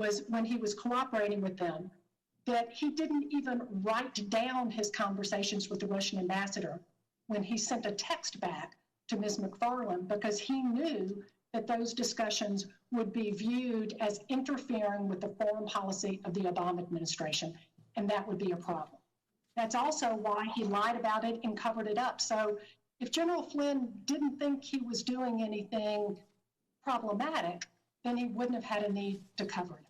was when he was cooperating with them, that he didn't even write down his conversations with the Russian ambassador when he sent a text back to Ms. McFarland, because he knew that those discussions would be viewed as interfering with the foreign policy of the Obama administration, and that would be a problem. That's also why he lied about it and covered it up. So if General Flynn didn't think he was doing anything problematic, then he wouldn't have had a need to cover it.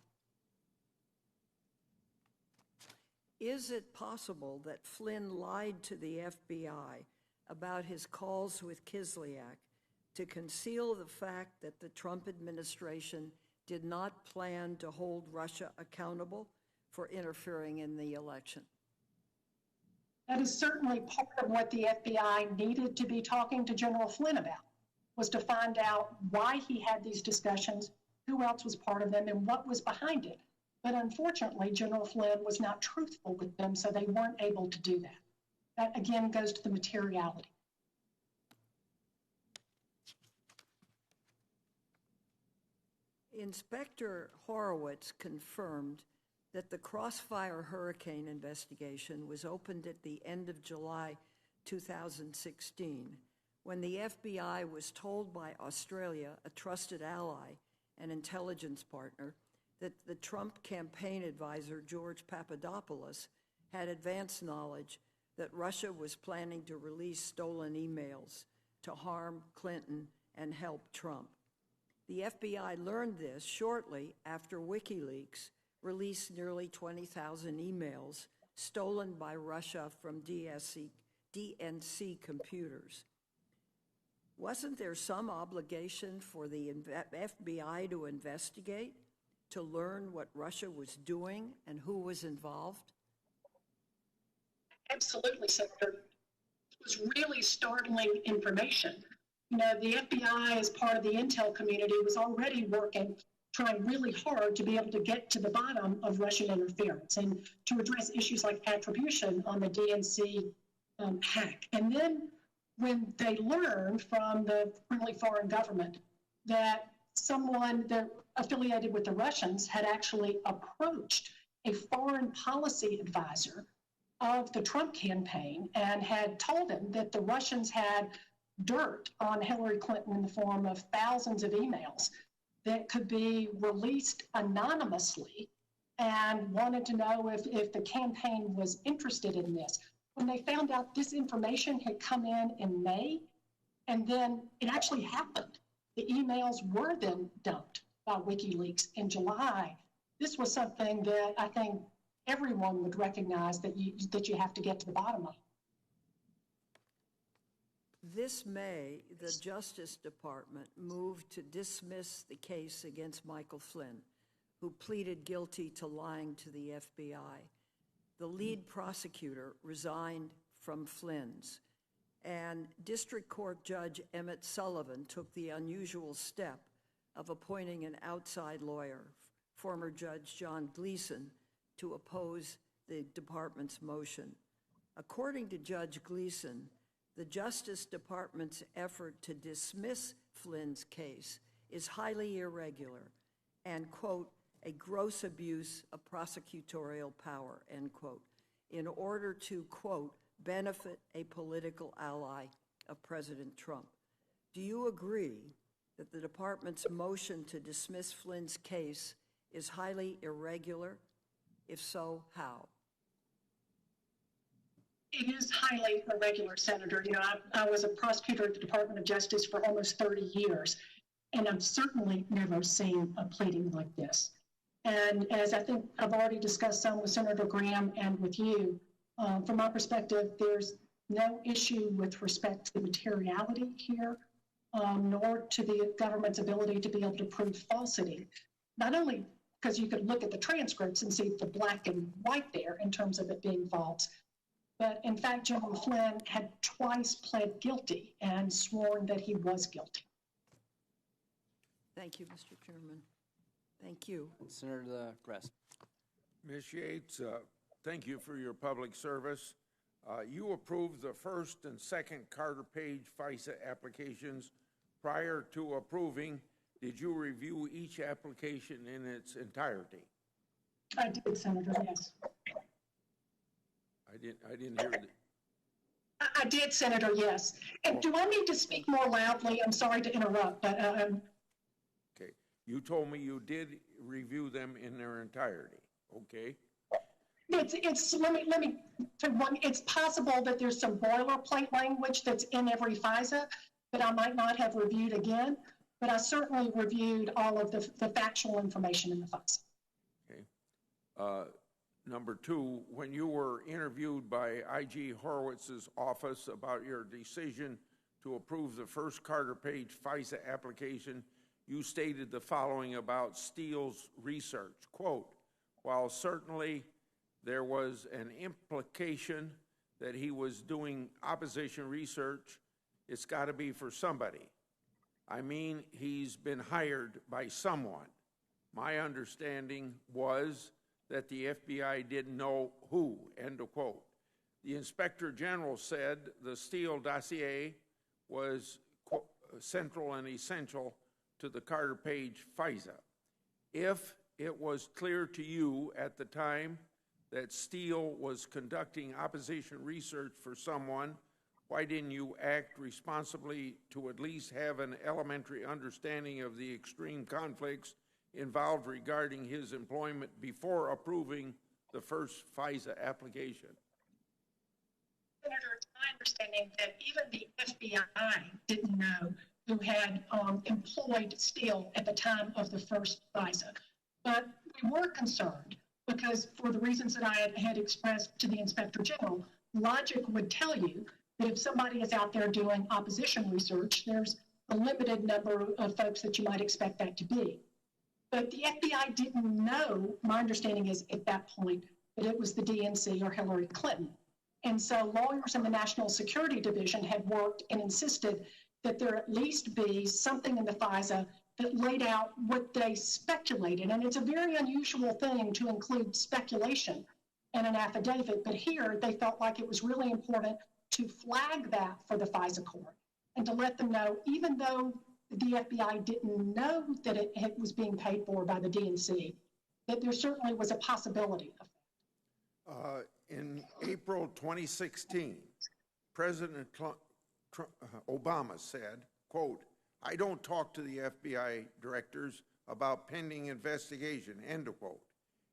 Is it possible that Flynn lied to the FBI about his calls with Kislyak to conceal the fact that the Trump administration did not plan to hold Russia accountable for interfering in the election? That is certainly part of what the FBI needed to be talking to General Flynn about, was to find out why he had these discussions, who else was part of them, and what was behind it. But unfortunately, General Flynn was not truthful with them, so they weren't able to do that. That, again, goes to the materiality. Inspector Horowitz confirmed that the Crossfire Hurricane investigation was opened at the end of July 2016, when the FBI was told by Australia, a trusted ally and intelligence partner, that the Trump campaign advisor, George Papadopoulos, had advance knowledge that Russia was planning to release stolen emails to harm Clinton and help Trump. The FBI learned this shortly after WikiLeaks released nearly 20,000 emails stolen by Russia from DNC computers. Wasn't there some obligation for the FBI to investigate, to learn what Russia was doing and who was involved? Absolutely, Senator. It was really startling information. You know, the FBI, as part of the intel community, was already trying really hard to be able to get to the bottom of Russian interference and to address issues like attribution on the DNC hack. And then when they learned from the friendly foreign government that someone that affiliated with the Russians had actually approached a foreign policy advisor of the Trump campaign and had told him that the Russians had dirt on Hillary Clinton in the form of thousands of emails that could be released anonymously, and wanted to know if the campaign was interested in this. When they found out this information had come in May, and then it actually happened. The emails were then dumped by WikiLeaks in July. This was something that I think everyone would recognize that you have to get to the bottom of. This May, the Justice Department moved to dismiss the case against Michael Flynn, who pleaded guilty to lying to the FBI. The lead prosecutor resigned from Flynn's, and District Court Judge Emmett Sullivan took the unusual step of appointing an outside lawyer, former Judge John Gleeson, to oppose the department's motion. According to Judge Gleeson, the Justice Department's effort to dismiss Flynn's case is highly irregular and, quote, a gross abuse of prosecutorial power, end quote, in order to, quote, benefit a political ally of President Trump. Do you agree that the department's motion to dismiss Flynn's case is highly irregular? If so, how? It is highly irregular, Senator. You know, I was a prosecutor at the Department of Justice for almost 30 years, and I've certainly never seen a pleading like this. And as I think I've already discussed some with Senator Graham and with you, from my perspective, there's no issue with respect to the materiality here, nor to the government's ability to be able to prove falsity. Not only because you could look at the transcripts and see the black and white there in terms of it being false, but in fact, General Flynn had twice pled guilty and sworn that he was guilty. Thank you, Mr. Chairman. Thank you. Senator Gress. Ms. Yates, thank you for your public service. You approved the first and second Carter page FISA applications prior to approving Did you review each application in its entirety? I did, Senator, yes. I didn't hear that. I did, Senator, yes. And do I need to speak more loudly? I'm sorry to interrupt, but Okay. You told me you did review them in their entirety. Okay. It's possible that there's some boilerplate language that's in every FISA that I might not have reviewed again, but I certainly reviewed all of the factual information in the FISA. Okay. Number two, when you were interviewed by IG Horowitz's office about your decision to approve the first Carter-Page FISA application, you stated the following about Steele's research, quote, while certainly there was an implication that he was doing opposition research, it's got to be for somebody. I mean, he's been hired by someone. My understanding was that the FBI didn't know who, end of quote. The Inspector General said the Steele dossier was quote, central and essential to the Carter-Page FISA. If it was clear to you at the time that Steele was conducting opposition research for someone, why didn't you act responsibly to at least have an elementary understanding of the extreme conflicts involved regarding his employment before approving the first FISA application? Senator, it's my understanding that even the FBI didn't know who had employed Steele at the time of the first FISA. But we were concerned because for the reasons that I had expressed to the Inspector General, logic would tell you that if somebody is out there doing opposition research, there's a limited number of folks that you might expect that to be. But the FBI didn't know, my understanding is at that point, that it was the DNC or Hillary Clinton. And so lawyers in the National Security Division had worked and insisted that there at least be something in the FISA that laid out what they speculated. And it's a very unusual thing to include speculation in an affidavit, but here they felt like it was really important to flag that for the FISA court and to let them know, even though the FBI didn't know that it was being paid for by the DNC, that there certainly was a possibility of that. In April 2016, President Obama said, quote, I don't talk to the FBI directors about pending investigation, end of quote.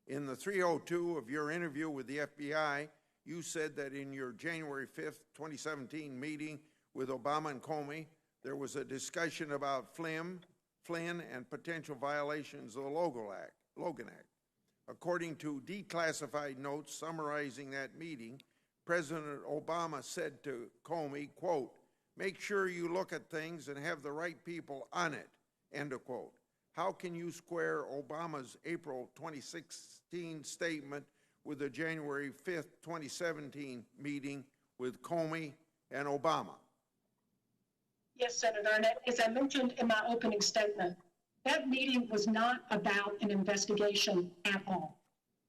In the 302 of your interview with the FBI, you said that in your January 5th, 2017 meeting with Obama and Comey, there was a discussion about Flynn and potential violations of the Logan Act. According to declassified notes summarizing that meeting, President Obama said to Comey, quote, make sure you look at things and have the right people on it, end of quote. How can you square Obama's April 2016 statement with the January 5th, 2017 meeting with Comey and Obama? Yes, Senator, and as I mentioned in my opening statement, that meeting was not about an investigation at all.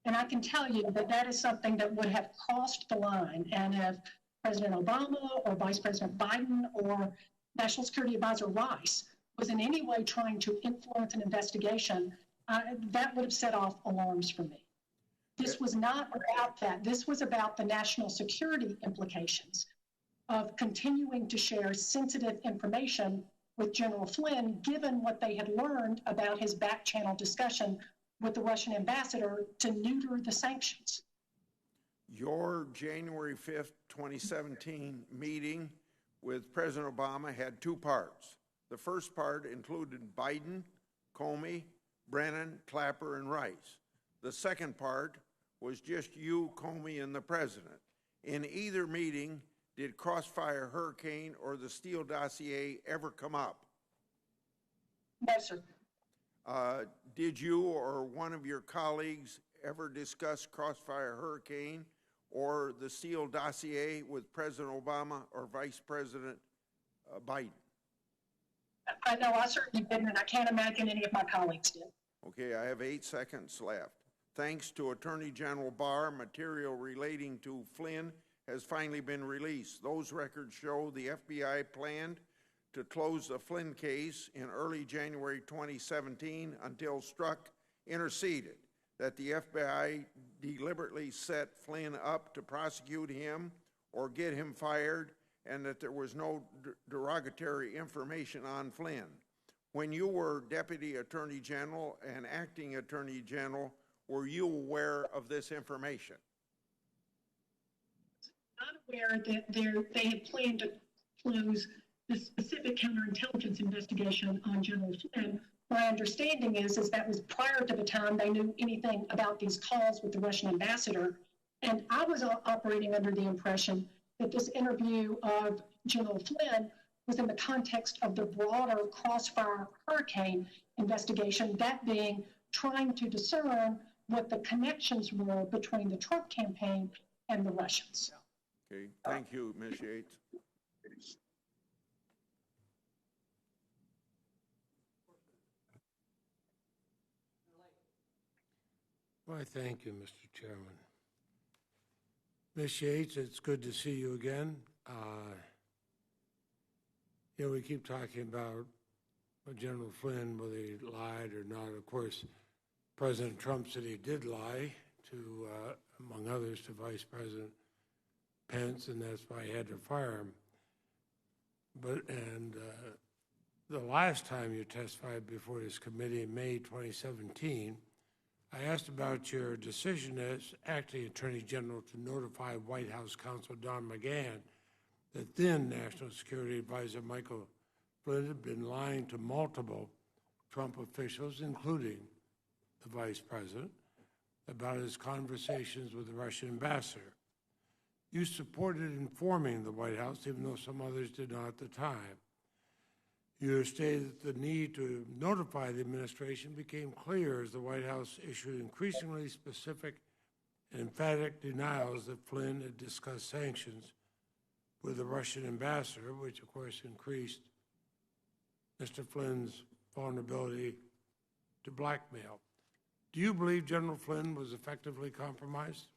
And I can tell you that that is something that would have crossed the line. And if President Obama or Vice President Biden or National Security Advisor Rice was in any way trying to influence an investigation, that would have set off alarms for me. This was not about that. This was about the national security implications of continuing to share sensitive information with General Flynn, given what they had learned about his back-channel discussion with the Russian ambassador to neuter the sanctions. Your January 5th, 2017 meeting with President Obama had two parts. The first part included Biden, Comey, Brennan, Clapper, and Rice. The second part was just you, Comey, and the president. In either meeting, did Crossfire Hurricane or the Steele dossier ever come up? No, sir. Did you or one of your colleagues ever discuss Crossfire Hurricane or the Steele dossier with President Obama or Vice President Biden? I know I certainly didn't, and I can't imagine any of my colleagues did. Okay, I have 8 seconds left. Thanks to Attorney General Barr, material relating to Flynn has finally been released. Those records show the FBI planned to close the Flynn case in early January 2017 until Strzok interceded, that the FBI deliberately set Flynn up to prosecute him or get him fired, and that there was no derogatory information on Flynn. When you were Deputy Attorney General and Acting Attorney General, were you aware of this information? Not aware that they had planned to close the specific counterintelligence investigation on General Flynn. My understanding is that was prior to the time they knew anything about these calls with the Russian ambassador. And I was operating under the impression that this interview of General Flynn was in the context of the broader Crossfire Hurricane investigation, that being trying to discern what the connections were between the Trump campaign and the Russians. Okay, thank you, Ms. Yates. Why, thank you, Mr. Chairman. Ms. Yates, it's good to see you again. You know, we keep talking about General Flynn, whether he lied or not. Of course, President Trump said he did lie to, among others, to Vice President Pence, and that's why he had to fire him. The last time you testified before this committee in May 2017, I asked about your decision as Acting Attorney General to notify White House Counsel Don McGahn that then National Security Advisor Michael Flynn had been lying to multiple Trump officials, including the Vice President, about his conversations with the Russian ambassador. You supported informing the White House, even though some others did not at the time. You stated that the need to notify the administration became clear as the White House issued increasingly specific and emphatic denials that Flynn had discussed sanctions with the Russian ambassador, which of course increased Mr. Flynn's vulnerability to blackmail. Do you believe General Flynn was effectively compromised?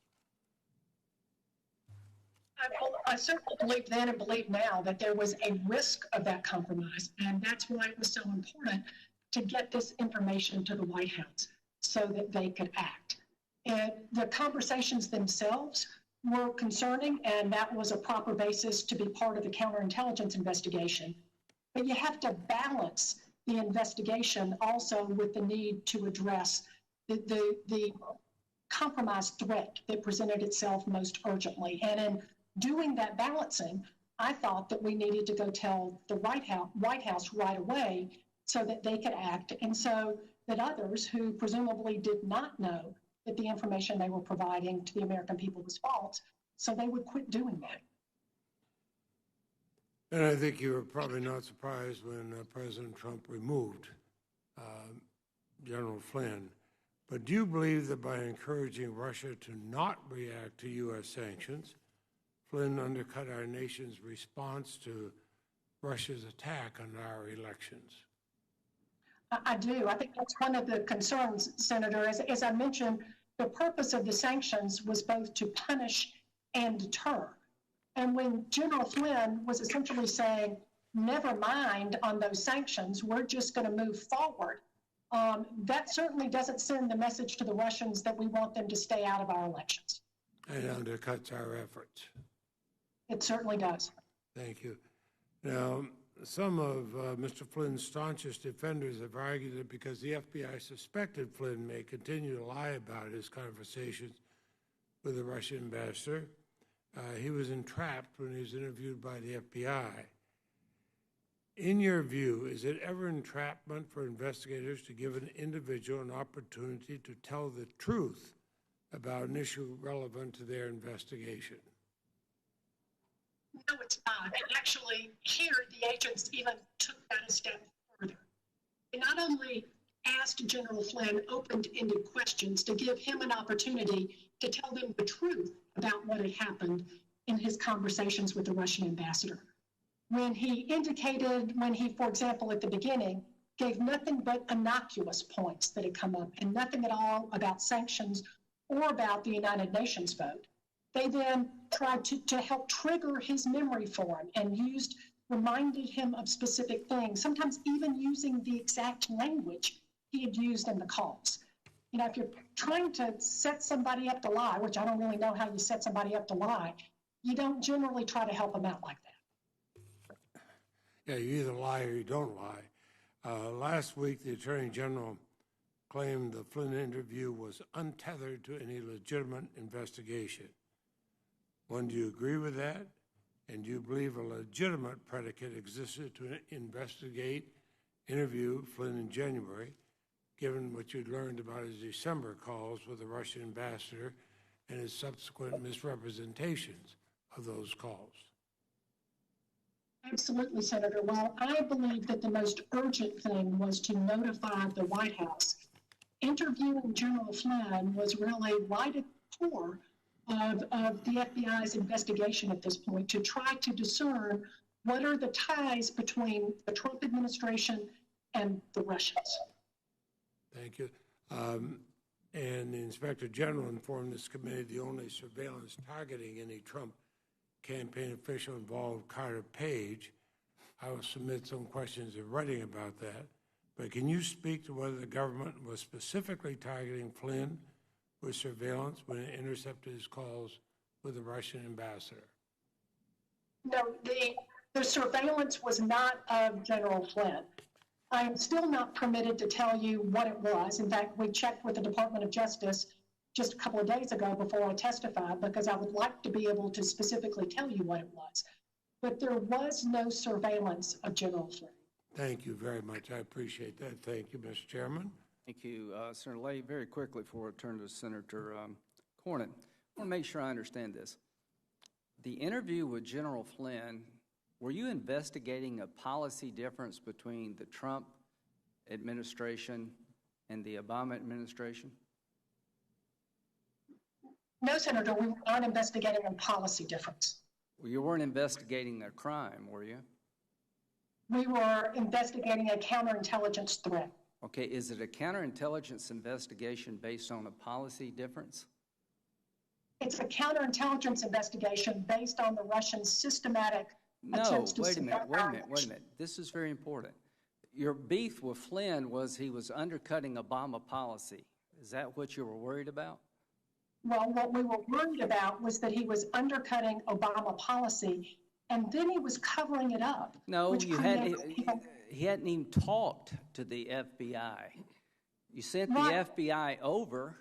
I certainly believe then and believe now that there was a risk of that compromise, and that's why it was so important to get this information to the White House so that they could act. And the conversations themselves were concerning, and that was a proper basis to be part of the counterintelligence investigation. But you have to balance the investigation also with the need to address the compromise threat that presented itself most urgently. And in doing that balancing, I thought that we needed to go tell the White House right away so that they could act, and so that others who presumably did not know that the information they were providing to the American people was false, so they would quit doing that. And I think you were probably not surprised when President Trump removed General Flynn. But do you believe that by encouraging Russia to not react to U.S. sanctions, Flynn undercut our nation's response to Russia's attack on our elections? I do. I think that's one of the concerns, Senator. As I mentioned, the purpose of the sanctions was both to punish and deter. And when General Flynn was essentially saying, never mind on those sanctions, we're just going to move forward, that certainly doesn't send the message to the Russians that we want them to stay out of our elections. And undercuts our efforts. It certainly does. Thank you. Now, some of Mr. Flynn's staunchest defenders have argued that because the FBI suspected Flynn may continue to lie about his conversations with the Russian ambassador, he was entrapped when he was interviewed by the FBI. In your view, is it ever entrapment for investigators to give an individual an opportunity to tell the truth about an issue relevant to their investigation? No, it's not. And actually, here, the agents even took that a step further. They not only asked General Flynn open-ended questions to give him an opportunity to tell them the truth about what had happened in his conversations with the Russian ambassador. When he, for example, at the beginning, gave nothing but innocuous points that had come up and nothing at all about sanctions or about the United Nations vote, they then tried to help trigger his memory for him and used reminded him of specific things, sometimes even using the exact language he had used in the calls. You know, if you're trying to set somebody up to lie, which I don't really know how you set somebody up to lie, you don't generally try to help them out like that. Yeah, you either lie or you don't lie. Last week, the Attorney General claimed the Flynn interview was untethered to any legitimate investigation. One, do you agree with that? And do you believe a legitimate predicate existed to investigate, interview Flynn in January, given what you'd learned about his December calls with the Russian ambassador and his subsequent misrepresentations of those calls? Absolutely, Senator. Well, I believe that the most urgent thing was to notify the White House. Interviewing General Flynn was really right at the core of the FBI's investigation at this point, to try to discern what are the ties between the Trump administration and the Russians. Thank you. And the Inspector General informed this committee the only surveillance targeting any Trump campaign official involved Carter Page. I will submit some questions in writing about that. But can you speak to whether the government was specifically targeting Flynn with surveillance when it intercepted his calls with the Russian ambassador? No, the surveillance was not of General Flynn. I am still not permitted to tell you what it was. In fact, we checked with the Department of Justice just a couple of days ago before I testified, because I would like to be able to specifically tell you what it was. But there was no surveillance of General Flynn. Thank you very much. I appreciate that. Thank you, Mr. Chairman. Thank you, Senator Lay. Very quickly before I turn to Senator Cornyn, I want to make sure I understand this. The interview with General Flynn, were you investigating a policy difference between the Trump administration and the Obama administration? No, Senator, we were not investigating a policy difference. Well, you weren't investigating a crime, were you? We were investigating a counterintelligence threat. Okay, is it a counterintelligence investigation based on a policy difference? It's a counterintelligence investigation based on the Russian systematic attempts to... No, wait a minute. This is very important. Your beef with Flynn was he was undercutting Obama policy. Is that what you were worried about? Well, what we were worried about was that he was undercutting Obama policy, and then he was covering it up. No, he hadn't even talked to the FBI. You sent the FBI over,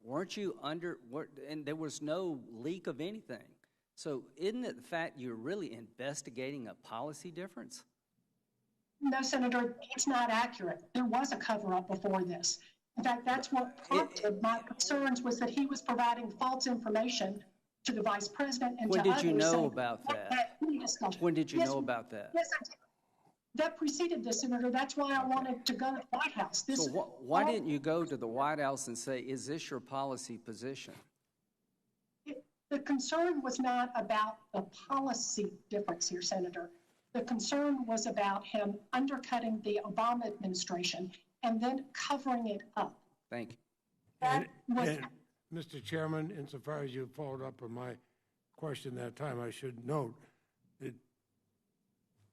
weren't you and there was no leak of anything. So isn't it the fact you're really investigating a policy difference? No, Senator, it's not accurate. There was a cover-up before this. In fact, that's what prompted my concerns, was that he was providing false information to the vice president and to others. When did you know about that? When did you know about that? Yes, that preceded this, Senator. That's why I wanted to go to the White House. So why didn't you go to the White House and say, is this your policy position? The concern was not about the policy difference here, Senator. The concern was about him undercutting the Obama administration and then covering it up. Thank you. And Mr. Chairman, insofar as you followed up on my question that time, I should note that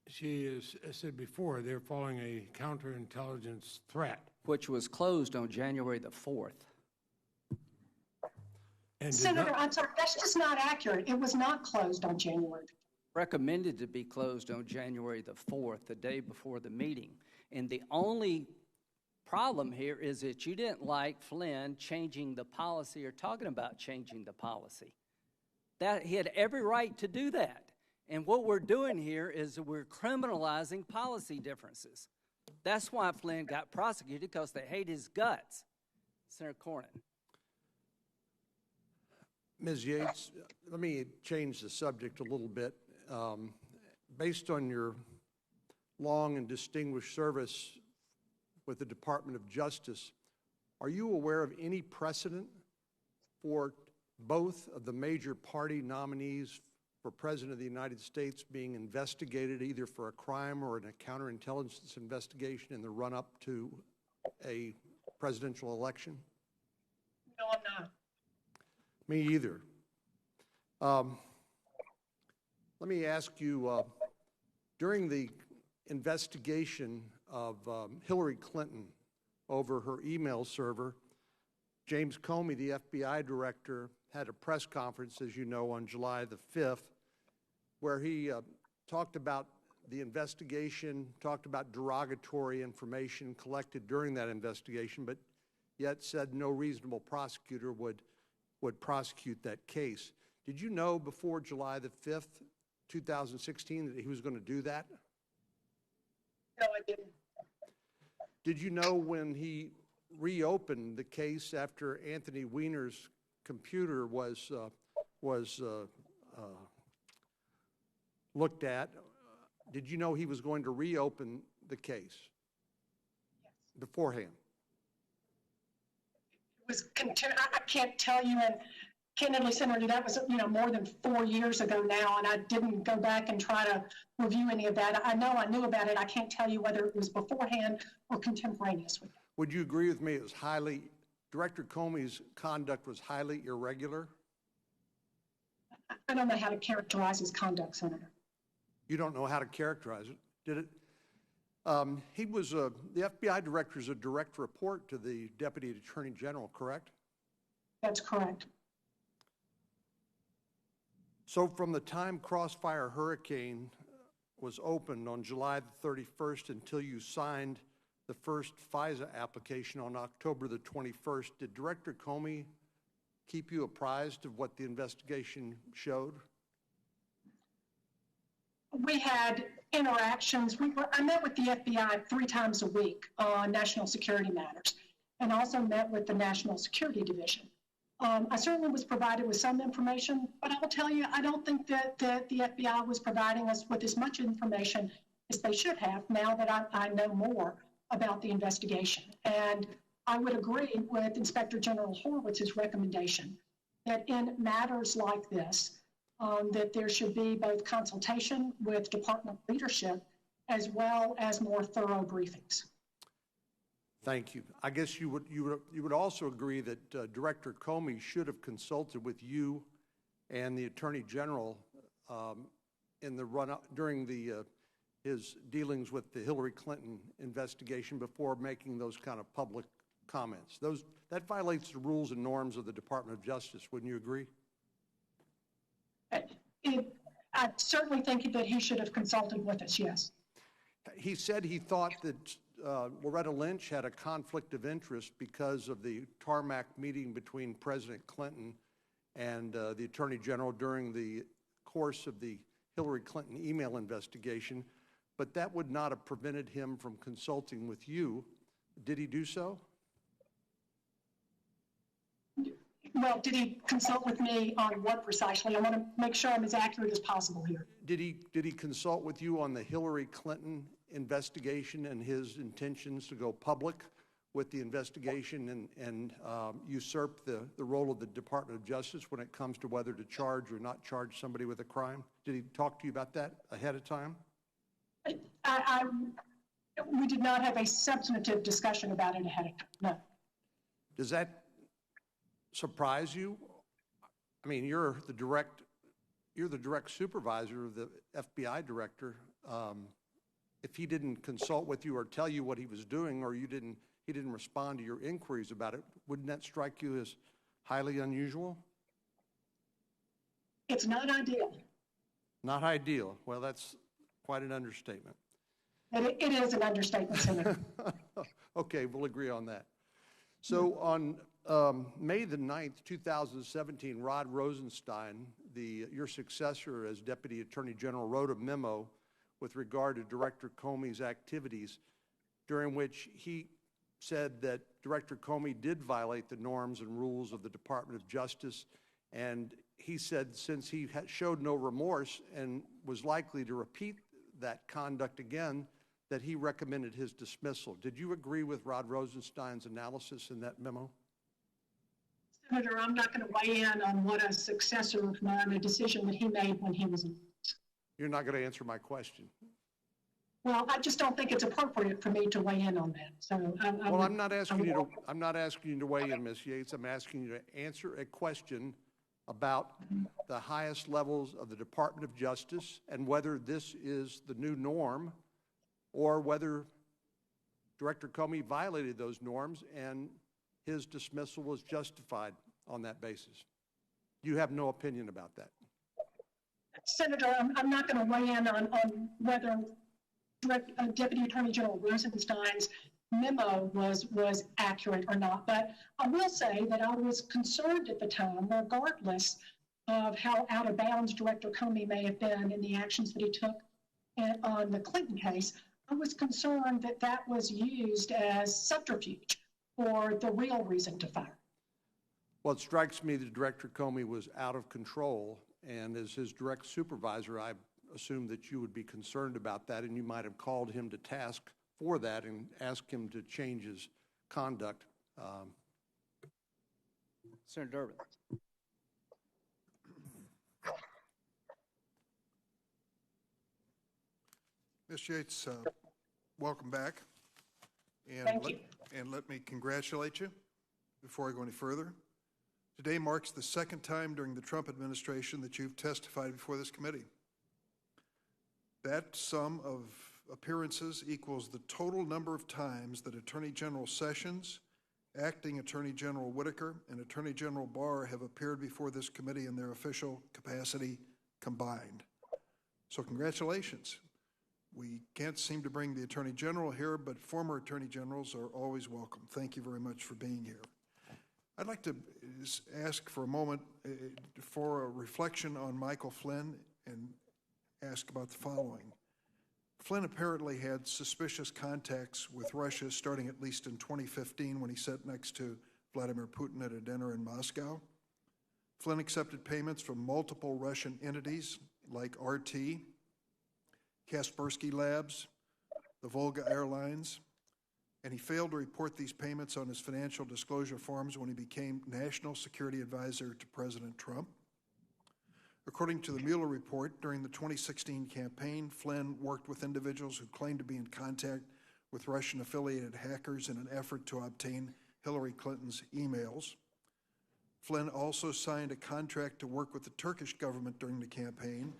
she has said before they're following a counterintelligence threat. Which was closed on January the 4th. And Senator, I'm sorry, that's just not accurate. It was not closed on January. Recommended to be closed on January the 4th, the day before the meeting. And the only problem here is that you didn't like Flynn changing the policy or talking about changing the policy. That he had every right to do that. And what we're doing here is we're criminalizing policy differences. That's why Flynn got prosecuted, because they hate his guts. Senator Cornyn. Ms. Yates, let me change the subject a little bit. Based on your long and distinguished service with the Department of Justice, are you aware of any precedent for both of the major party nominees for President of the United States being investigated either for a crime or in a counterintelligence investigation in the run-up to a presidential election? No, I'm not. Me either. Let me ask you, During the investigation of Hillary Clinton over her email server, James Comey, the FBI director, had a press conference, as you know, on July the 5th, where he talked about the investigation, talked about derogatory information collected during that investigation, but yet said no reasonable prosecutor would prosecute that case. Did you know before July the 5th, 2016, that he was going to do that? No, I didn't. Did you know when he reopened the case after Anthony Weiner's computer was looked at, did you know he was going to reopen the case beforehand? It was I can't tell you, and candidly, Senator, that was more than 4 years ago now, and I didn't go back and try to review any of that. I know I knew about it. I can't tell you whether it was beforehand or contemporaneous with it. Would you agree with me it was Director Comey's conduct was highly irregular? I don't know how to characterize his conduct, Senator. You don't know how to characterize it, did it? He was the FBI director is a direct report to the Deputy Attorney General, correct? That's correct. So from the time Crossfire Hurricane was opened on July the 31st until you signed the first FISA application on October the 21st, did Director Comey keep you apprised of what the investigation showed? We had interactions. I met with the FBI 3 times a week on national security matters, and also met with the National Security Division. I certainly was provided with some information, but I will tell you, I don't think that the FBI was providing us with as much information as they should have now that I know more about the investigation. And I would agree with Inspector General Horwitz's recommendation that in matters like this, that there should be both consultation with department leadership as well as more thorough briefings. Thank you. I guess you would also agree that Director Comey should have consulted with you and the Attorney General in the run-up during his dealings with the Hillary Clinton investigation before making those kind of public comments. That violates the rules and norms of the Department of Justice. Wouldn't you agree? I certainly think that he should have consulted with us, yes. He said he thought that Loretta Lynch had a conflict of interest because of the tarmac meeting between President Clinton and the Attorney General during the course of the Hillary Clinton email investigation, but that would not have prevented him from consulting with you. Did he do so? Well, did he consult with me on what precisely? I want to make sure I'm as accurate as possible here. Did he consult with you on the Hillary Clinton investigation and his intentions to go public with the investigation and usurp the role of the Department of Justice when it comes to whether to charge or not charge somebody with a crime? Did he talk to you about that ahead of time? We did not have a substantive discussion about it ahead of time, no. Does that surprise you? I mean, you're the direct supervisor of the FBI director. If he didn't consult with you or tell you what he was doing, or he didn't respond to your inquiries about it, wouldn't that strike you as highly unusual? It's not ideal. Not ideal. Well, that's quite an understatement. It is an understatement, Senator. Okay, we'll agree on that. So on May the 9th, 2017, Rod Rosenstein, your successor as Deputy Attorney General, wrote a memo with regard to Director Comey's activities, during which he said that Director Comey did violate the norms and rules of the Department of Justice, and he said since he showed no remorse and was likely to repeat that conduct again, that he recommended his dismissal. Did you agree with Rod Rosenstein's analysis in that memo? Senator, I'm not going to weigh in on what a successor of mine, a decision that he made when he was in office. You're not going to answer my question. Well, I just don't think it's appropriate for me to weigh in on that. So, I'm not asking you to weigh in, Ms. Yates. I'm asking you to answer a question about the highest levels of the Department of Justice and whether this is the new norm or whether Director Comey violated those norms and his dismissal was justified on that basis. You have no opinion about that? Senator, I'm not going to weigh in on whether Deputy Attorney General Rosenstein's memo was accurate or not, but I will say that I was concerned at the time, regardless of how out of bounds Director Comey may have been in the actions that he took on the Clinton case. I was concerned that that was used as subterfuge for the real reason to fire. Well, it strikes me that Director Comey was out of control, and as his direct supervisor, I assume that you would be concerned about that, and you might have called him to task for that and asked him to change his conduct. Senator Durbin. Ms. Yates, welcome back. Thank you. And let me congratulate you before I go any further. Today marks the second time during the Trump administration that you've testified before this committee. That sum of appearances equals the total number of times that Attorney General Sessions, Acting Attorney General Whitaker, and Attorney General Barr have appeared before this committee in their official capacity combined. So congratulations. We can't seem to bring the Attorney General here, but former Attorney Generals are always welcome. Thank you very much for being here. I'd like to ask for a moment for a reflection on Michael Flynn and ask about the following. Flynn apparently had suspicious contacts with Russia starting at least in 2015 when he sat next to Vladimir Putin at a dinner in Moscow. Flynn accepted payments from multiple Russian entities like RT, Kaspersky Labs, the Volga Airlines, and he failed to report these payments on his financial disclosure forms when he became National Security Advisor to President Trump. According to the Mueller report, during the 2016 campaign, Flynn worked with individuals who claimed to be in contact with Russian-affiliated hackers in an effort to obtain Hillary Clinton's emails. Flynn also signed a contract to work with the Turkish government during the campaign,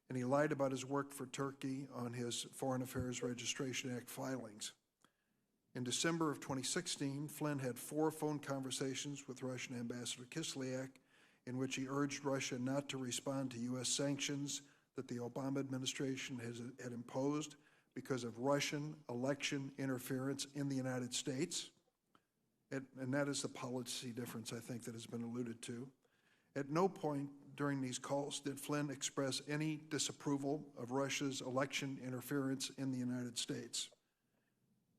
and he lied about his work for Turkey on his Foreign Affairs Registration Act filings. In December of 2016, Flynn had 4 phone conversations with Russian Ambassador Kislyak in which he urged Russia not to respond to U.S. sanctions that the Obama administration had imposed because of Russian election interference in the United States. And that is the policy difference, I think, that has been alluded to. At no point during these calls did Flynn express any disapproval of Russia's election interference in the United States.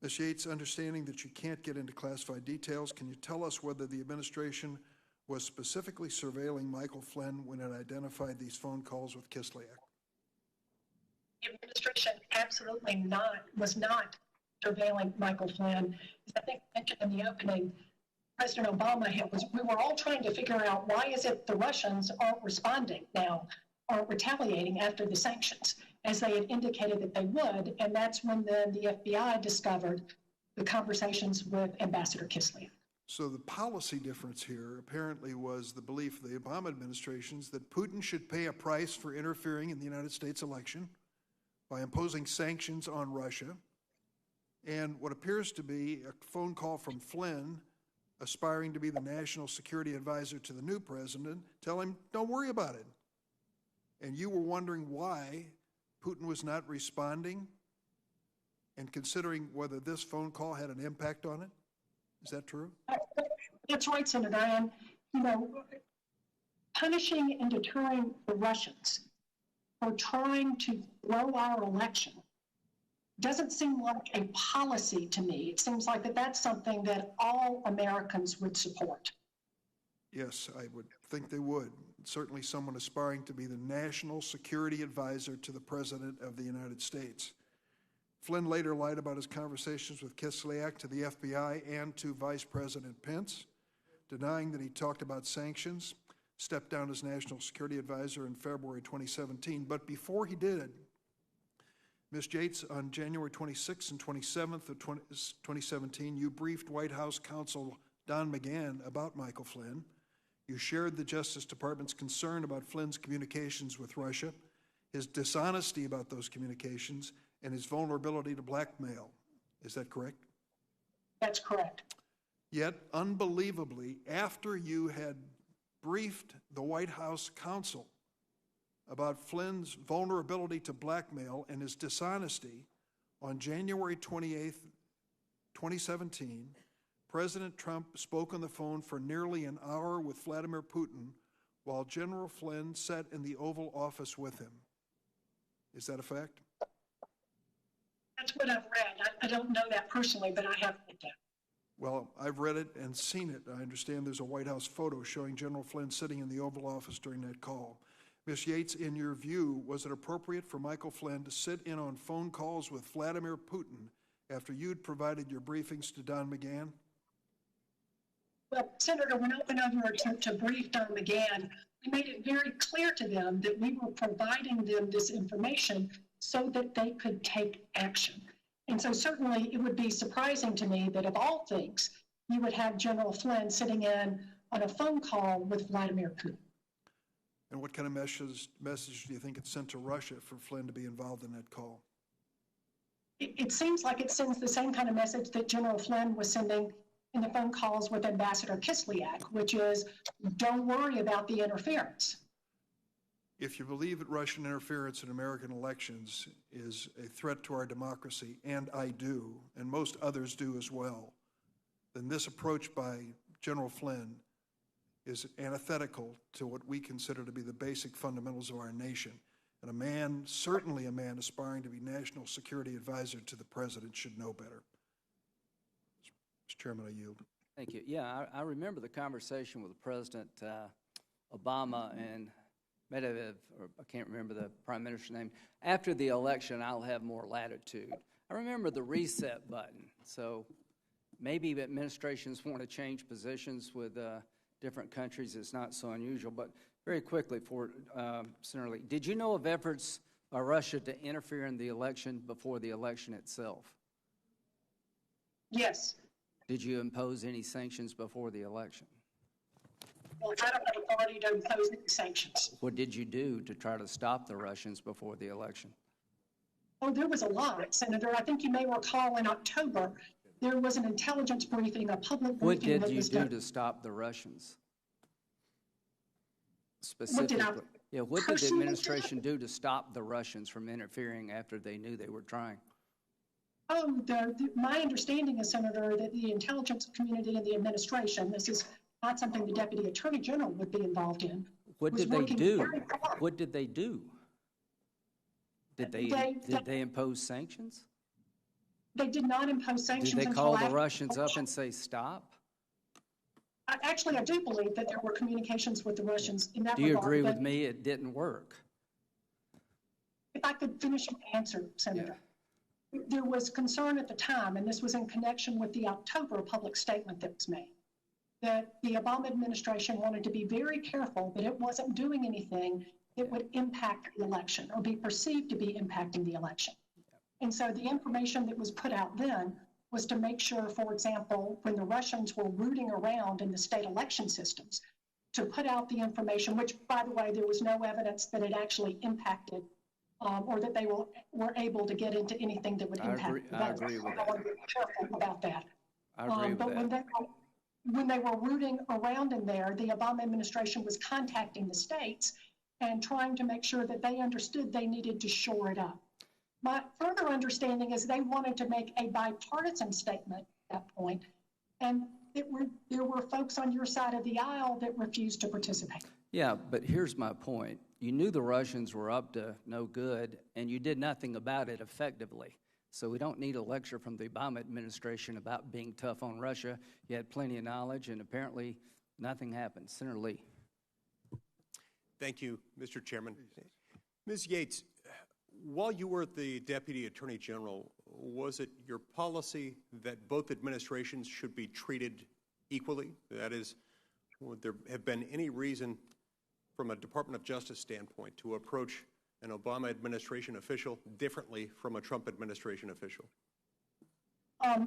Ms. Yates, understanding that you can't get into classified details, can you tell us whether the administration was specifically surveilling Michael Flynn when it identified these phone calls with Kislyak? The administration absolutely was not surveilling Michael Flynn. As I think I mentioned in the opening, President Obama we were all trying to figure out why is it the Russians aren't responding now, aren't retaliating after the sanctions, as they had indicated that they would, and that's when then the FBI discovered the conversations with Ambassador Kislyak. So the policy difference here apparently was the belief of the Obama administrations that Putin should pay a price for interfering in the United States election by imposing sanctions on Russia, and what appears to be a phone call from Flynn aspiring to be the national security advisor to the new president, tell him, don't worry about it. And you were wondering why Putin was not responding and considering whether this phone call had an impact on it? Is that true? That's right, Senator. And, punishing and deterring the Russians for trying to throw our election doesn't seem like a policy to me. It seems like that's something that all Americans would support. Yes, I would think they would. Certainly someone aspiring to be the national security advisor to the President of the United States. Flynn later lied about his conversations with Kislyak to the FBI and to Vice President Pence, denying that he talked about sanctions, stepped down as national security advisor in February 2017. But before he did, Ms. Yates, on January 26th and 27th of 2017, you briefed White House counsel Don McGahn about Michael Flynn. You shared the Justice Department's concern about Flynn's communications with Russia, his dishonesty about those communications, and his vulnerability to blackmail. Is that correct? That's correct. Yet, unbelievably, after you had briefed the White House counsel about Flynn's vulnerability to blackmail and his dishonesty, on January 28th, 2017, President Trump spoke on the phone for nearly an hour with Vladimir Putin while General Flynn sat in the Oval Office with him. Is that a fact? That's what I've read. I don't know that personally, but I have read that. Well, I've read it and seen it. I understand there's a White House photo showing General Flynn sitting in the Oval Office during that call. Ms. Yates, in your view, was it appropriate for Michael Flynn to sit in on phone calls with Vladimir Putin after you'd provided your briefings to Don McGahn? Well, Senator, when I went over to brief Don McGahn, we made it very clear to them that we were providing them this information so that they could take action. And so certainly it would be surprising to me that of all things, you would have General Flynn sitting in on a phone call with Vladimir Putin. And what kind of message do you think it sent to Russia for Flynn to be involved in that call? It seems like it sends the same kind of message that General Flynn was sending in the phone calls with Ambassador Kislyak, which is, don't worry about the interference. If you believe that Russian interference in American elections is a threat to our democracy, and I do, and most others do as well, then this approach by General Flynn is antithetical to what we consider to be the basic fundamentals of our nation. And a man, certainly a man aspiring to be National Security Advisor to the President, should know better. Mr. Chairman, I yield. Thank you. Yeah, I remember the conversation with President Obama and Medvedev, or I can't remember the Prime Minister's name. After the election, I'll have more latitude. I remember the reset button. So maybe administrations want to change positions with different countries. It's not so unusual. But very quickly, for Senator Lee, did you know of efforts by Russia to interfere in the election before the election itself? Yes. Did you impose any sanctions before the election? Well, I don't have authority to impose any sanctions. What did you do to try to stop the Russians before the election? Oh, there was a lot, Senator. I think you may recall in October, there was an intelligence briefing, a public briefing. What did you do to stop the Russians? Specifically, what did the administration do to stop the Russians from interfering after they knew they were trying? Oh, my understanding is, Senator, that the intelligence community and the administration, this is not something the Deputy Attorney General would be involved in. What did they do? What did they do? Did they impose sanctions? They did not impose sanctions. Did they call the Russians up and say stop? Actually, I do believe that there were communications with the Russians in that regard. Do you agree with me it didn't work? If I could finish my answer, Senator. Yeah. There was concern at the time, and this was in connection with the October public statement that was made, that the Obama administration wanted to be very careful that it wasn't doing anything that would impact the election or be perceived to be impacting the election. And so the information that was put out then was to make sure, for example, when the Russians were rooting around in the state election systems, to put out the information, which, by the way, there was no evidence that it actually impacted or that they were able to get into anything that would impact. I agree with that. I want to be careful about that. I agree with but that. When they were rooting around in there, the Obama administration was contacting the states and trying to make sure that they understood they needed to shore it up. My further understanding is they wanted to make a bipartisan statement at that point, and there were folks on your side of the aisle that refused to participate. Yeah, but here's my point. You knew the Russians were up to no good, and you did nothing about it effectively. So we don't need a lecture from the Obama administration about being tough on Russia. You had plenty of knowledge, and apparently nothing happened. Senator Lee. Thank you, Mr. Chairman. Ms. Yates, while you were the Deputy Attorney General, was it your policy that both administrations should be treated equally? That is, would there have been any reason from a Department of Justice standpoint to approach an Obama administration official differently from a Trump administration official?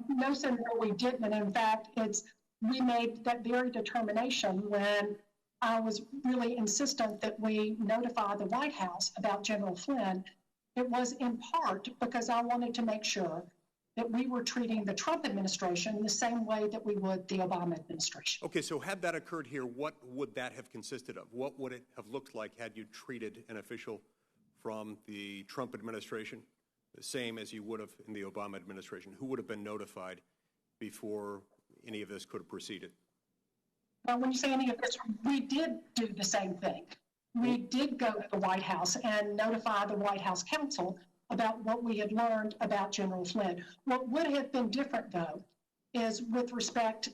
No, Senator, we didn't. And in fact, we made that very determination when I was really insistent that we notify the White House about General Flynn, it was in part because I wanted to make sure that we were treating the Trump administration the same way that we would the Obama administration. Okay, so had that occurred here, what would that have consisted of? What would it have looked like had you treated an official from the Trump administration the same as you would have in the Obama administration? Who would have been notified before any of this could have proceeded? Well, when you say any of this, we did do the same thing. We did go to the White House and notify the White House counsel about what we had learned about General Flynn. What would have been different, though, is with respect,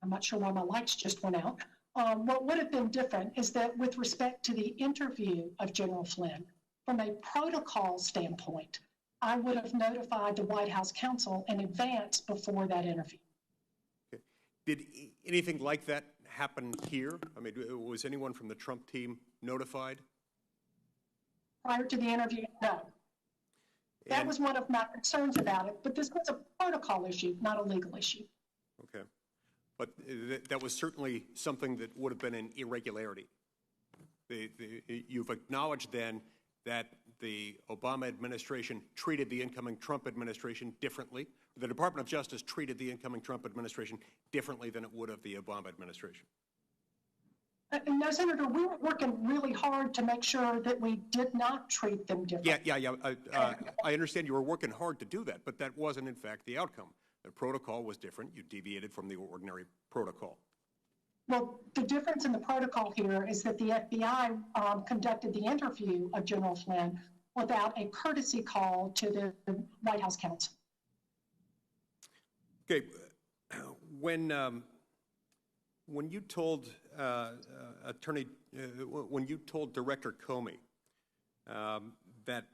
I'm not sure why my lights just went out. What would have been different is that with respect to the interview of General Flynn, from a protocol standpoint, I would have notified the White House counsel in advance before that interview. Okay. Did anything like that happen here? I mean, was anyone from the Trump team notified? Prior to the interview, no. That was one of my concerns about it, but this was a protocol issue, not a legal issue. Okay. But that was certainly something that would have been an irregularity. You've acknowledged then that the Obama administration treated the incoming Trump administration differently. The Department of Justice treated the incoming Trump administration differently than it would have the Obama administration. No, Senator, we were working really hard to make sure that we did not treat them differently. Yeah. I understand you were working hard to do that, but that wasn't, in fact, the outcome. The protocol was different. You deviated from the ordinary protocol. Well, the difference in the protocol here is that the FBI conducted the interview of General Flynn without a courtesy call to the White House counsel. Okay. When you told when you told Director Comey that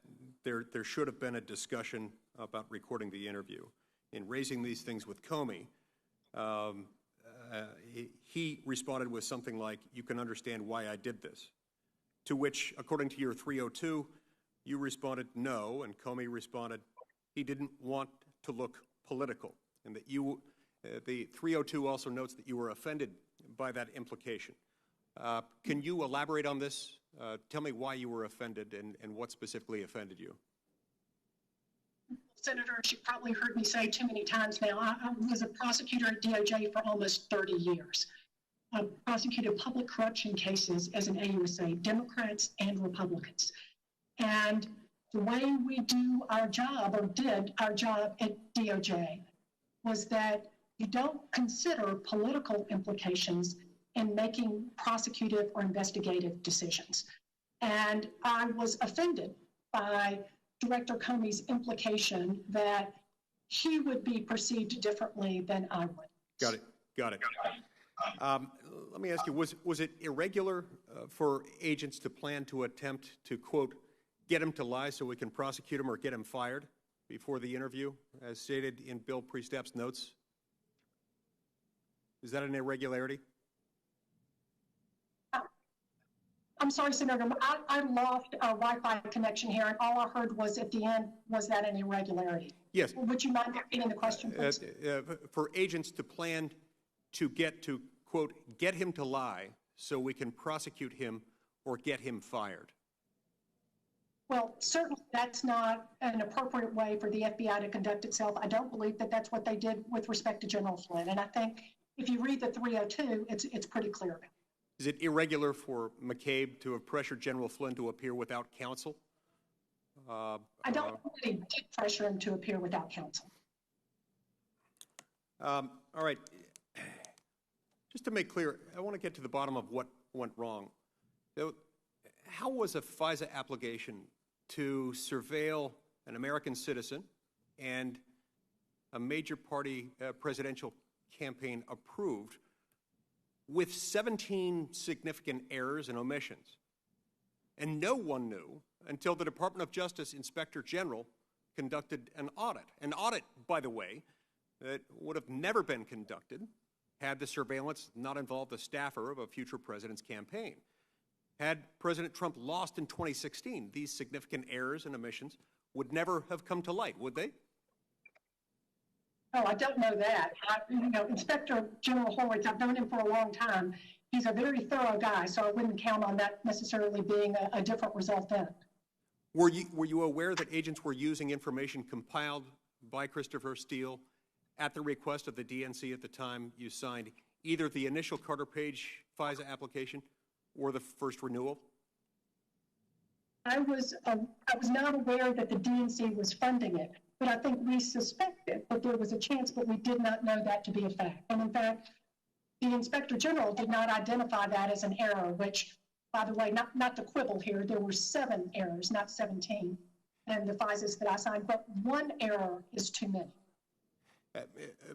there should have been a discussion about recording the interview, in raising these things with Comey, he responded with something like, "You can understand why I did this." To which, according to your 302, you responded no, and Comey responded he didn't want to look political, and that you, the 302 also notes that you were offended by that implication. Can you elaborate on this? Tell me why you were offended and what specifically offended you. Senator, as you probably heard me say too many times now, I was a prosecutor at DOJ for almost 30 years. I prosecuted public corruption cases as an AUSA, Democrats and Republicans. And the way we do our job, or did our job at DOJ, was that you don't consider political implications in making prosecutive or investigative decisions. And I was offended by Director Comey's implication that he would be perceived differently than I would. Got it. Let me ask you, was it irregular for agents to plan to attempt to, quote, get him to lie so we can prosecute him or get him fired before the interview, as stated in Bill Priestap's notes? Is that an irregularity? I'm sorry, Senator, I lost our Wi-Fi connection here, and all I heard was at the end, was that an irregularity? Yes. Would you mind repeating the question, please? For agents to plan to quote, get him to lie so we can prosecute him or get him fired. Well, certainly that's not an appropriate way for the FBI to conduct itself. I don't believe that that's what they did with respect to General Flynn. And I think if you read the 302, it's pretty clear. Is it irregular for Mccabe to have pressured General Flynn to appear without counsel? I don't really did pressure him to appear without counsel. All right. Just to make clear, I want to get to the bottom of what went wrong. How was a FISA application to surveil an American citizen and a major party presidential campaign approved with 17 significant errors and omissions? And no one knew until the Department of Justice Inspector General conducted an audit. An audit, by the way, that would have never been conducted had the surveillance not involved a staffer of a future president's campaign. Had President Trump lost in 2016, these significant errors and omissions would never have come to light, would they? Oh, I don't know that. Inspector General Horwitz, I've known him for a long time. he's a very thorough guy, so I wouldn't count on that necessarily being a different result then. Were you aware that agents were using information compiled by Christopher Steele at the request of the DNC at the time you signed either the initial Carter Page FISA application or the first renewal? I was not aware that the DNC was funding it, but I think we suspected that there was a chance, but we did not know that to be a fact. And in fact, the Inspector General did not identify that as an error, which, by the way, not to quibble here, there were 7 errors, not 17, and the FISAs that I signed, but 1 error is too many.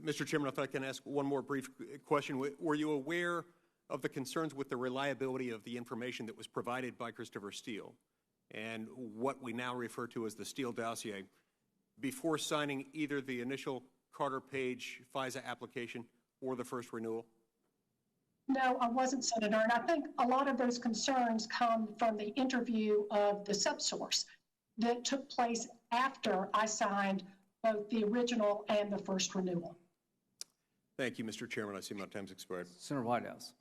Mr. Chairman, if I can ask one more brief question. Were you aware of the concerns with the reliability of the information that was provided by Christopher Steele and what we now refer to as the Steele dossier before signing either the initial Carter Page FISA application or the first renewal? No, I wasn't, Senator, and I think a lot of those concerns come from the interview of the subsource that took place after I signed both the original and the first renewal. Thank you, Mr. Chairman. I see my time's expired. Senator Whitehouse.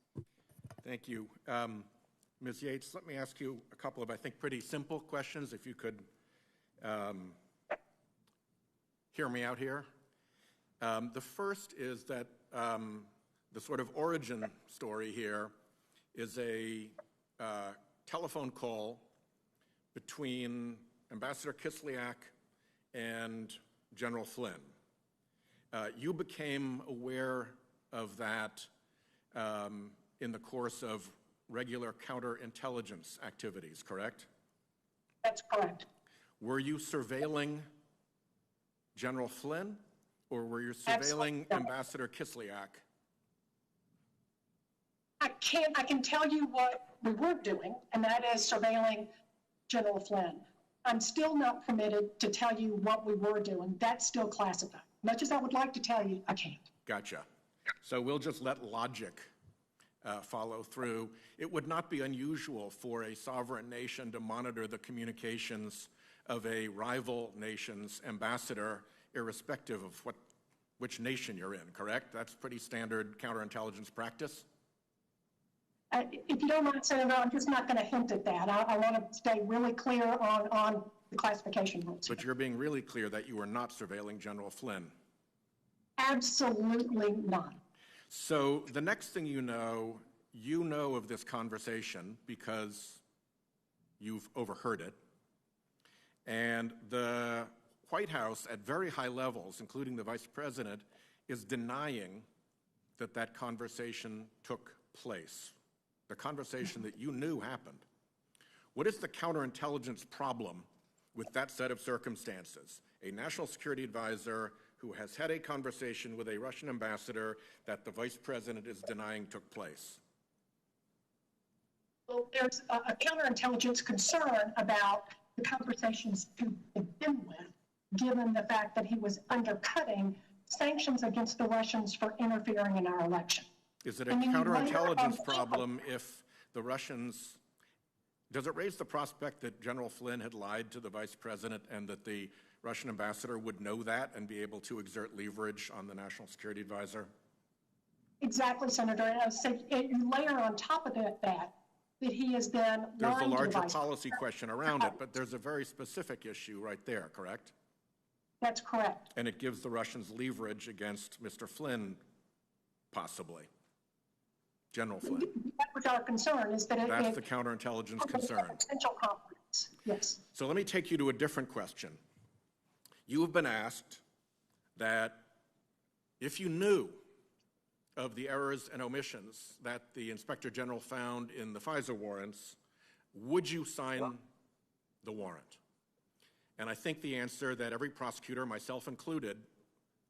Thank you. Ms. Yates, let me ask you a couple of, I think, pretty simple questions, if you could hear me out here. The first is that the sort of origin story here is a telephone call between Ambassador Kislyak and General Flynn. You became aware of that in the course of regular counterintelligence activities, correct? That's correct. Were you surveilling General Flynn, or were you surveilling Ambassador Kislyak? I can tell you what we were doing, and that is surveilling General Flynn. I'm still not permitted to tell you what we were doing. That's still classified. Much as I would like to tell you, I can't. Gotcha. So we'll just let logic follow through. It would not be unusual for a sovereign nation to monitor the communications of a rival nation's ambassador, irrespective of which nation you're in, correct? That's pretty standard counterintelligence practice? If you don't mind, Senator, I'm just not going to hint at that. I want to stay really clear on the classification rules. But you're being really clear that you were not surveilling General Flynn. Absolutely not. So the next thing you know of this conversation because you've overheard it. And the White House, at very high levels, including the Vice President, is denying that that conversation took place. The conversation that you knew happened. What is the counterintelligence problem with that set of circumstances? A national security advisor who has had a conversation with a Russian ambassador that the Vice President is denying took place. Well, there's a counterintelligence concern about the conversations to begin with, given the fact that he was undercutting sanctions against the Russians for interfering in our election. Is it a counterintelligence problem if the Russians, does it raise the prospect that General Flynn had lied to the Vice President and that the Russian ambassador would know that and be able to exert leverage on the national security advisor? Exactly, Senator. And I would say you layer on top of that he has been lying to the Vice President. There's a larger policy question around it, but there's a very specific issue right there, correct? That's correct. And it gives the Russians leverage against Mr. Flynn, possibly. General Flynn. That was our concern, is that that's the counterintelligence concern. Potential conflicts, yes. So let me take you to a different question. You have been asked that if you knew of the errors and omissions that the Inspector General found in the FISA warrants, would you sign the warrant? And I think the answer that every prosecutor, myself included,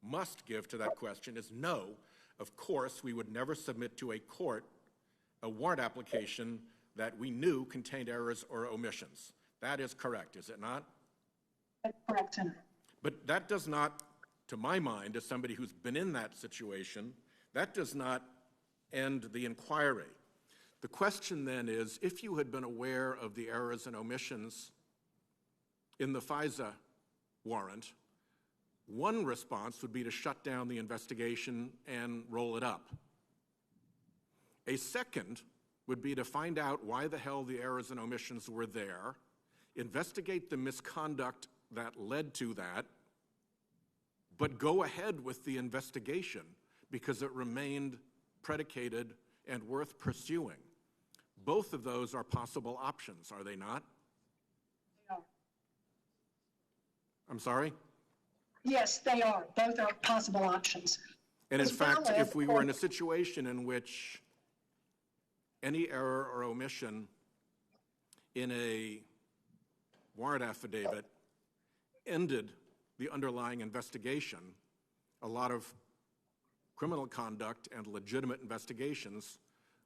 must give to that question is no. Of course, we would never submit to a court a warrant application that we knew contained errors or omissions. That is correct, is it not? That's correct, Senator. But that does not, to my mind, as somebody who's been in that situation, that does not end the inquiry. The question then is, if you had been aware of the errors and omissions in the FISA warrant, one response would be to shut down the investigation and roll it up. A second would be to find out why the hell the errors and omissions were there, investigate the misconduct that led to that, but go ahead with the investigation because it remained predicated and worth pursuing. Both of those are possible options, are they not? They are. I'm sorry? Yes, they are. Both are possible options. And in As fact, well as- if we were in a situation in which any error or omission in a warrant affidavit ended the underlying investigation, a lot of criminal conduct and legitimate investigations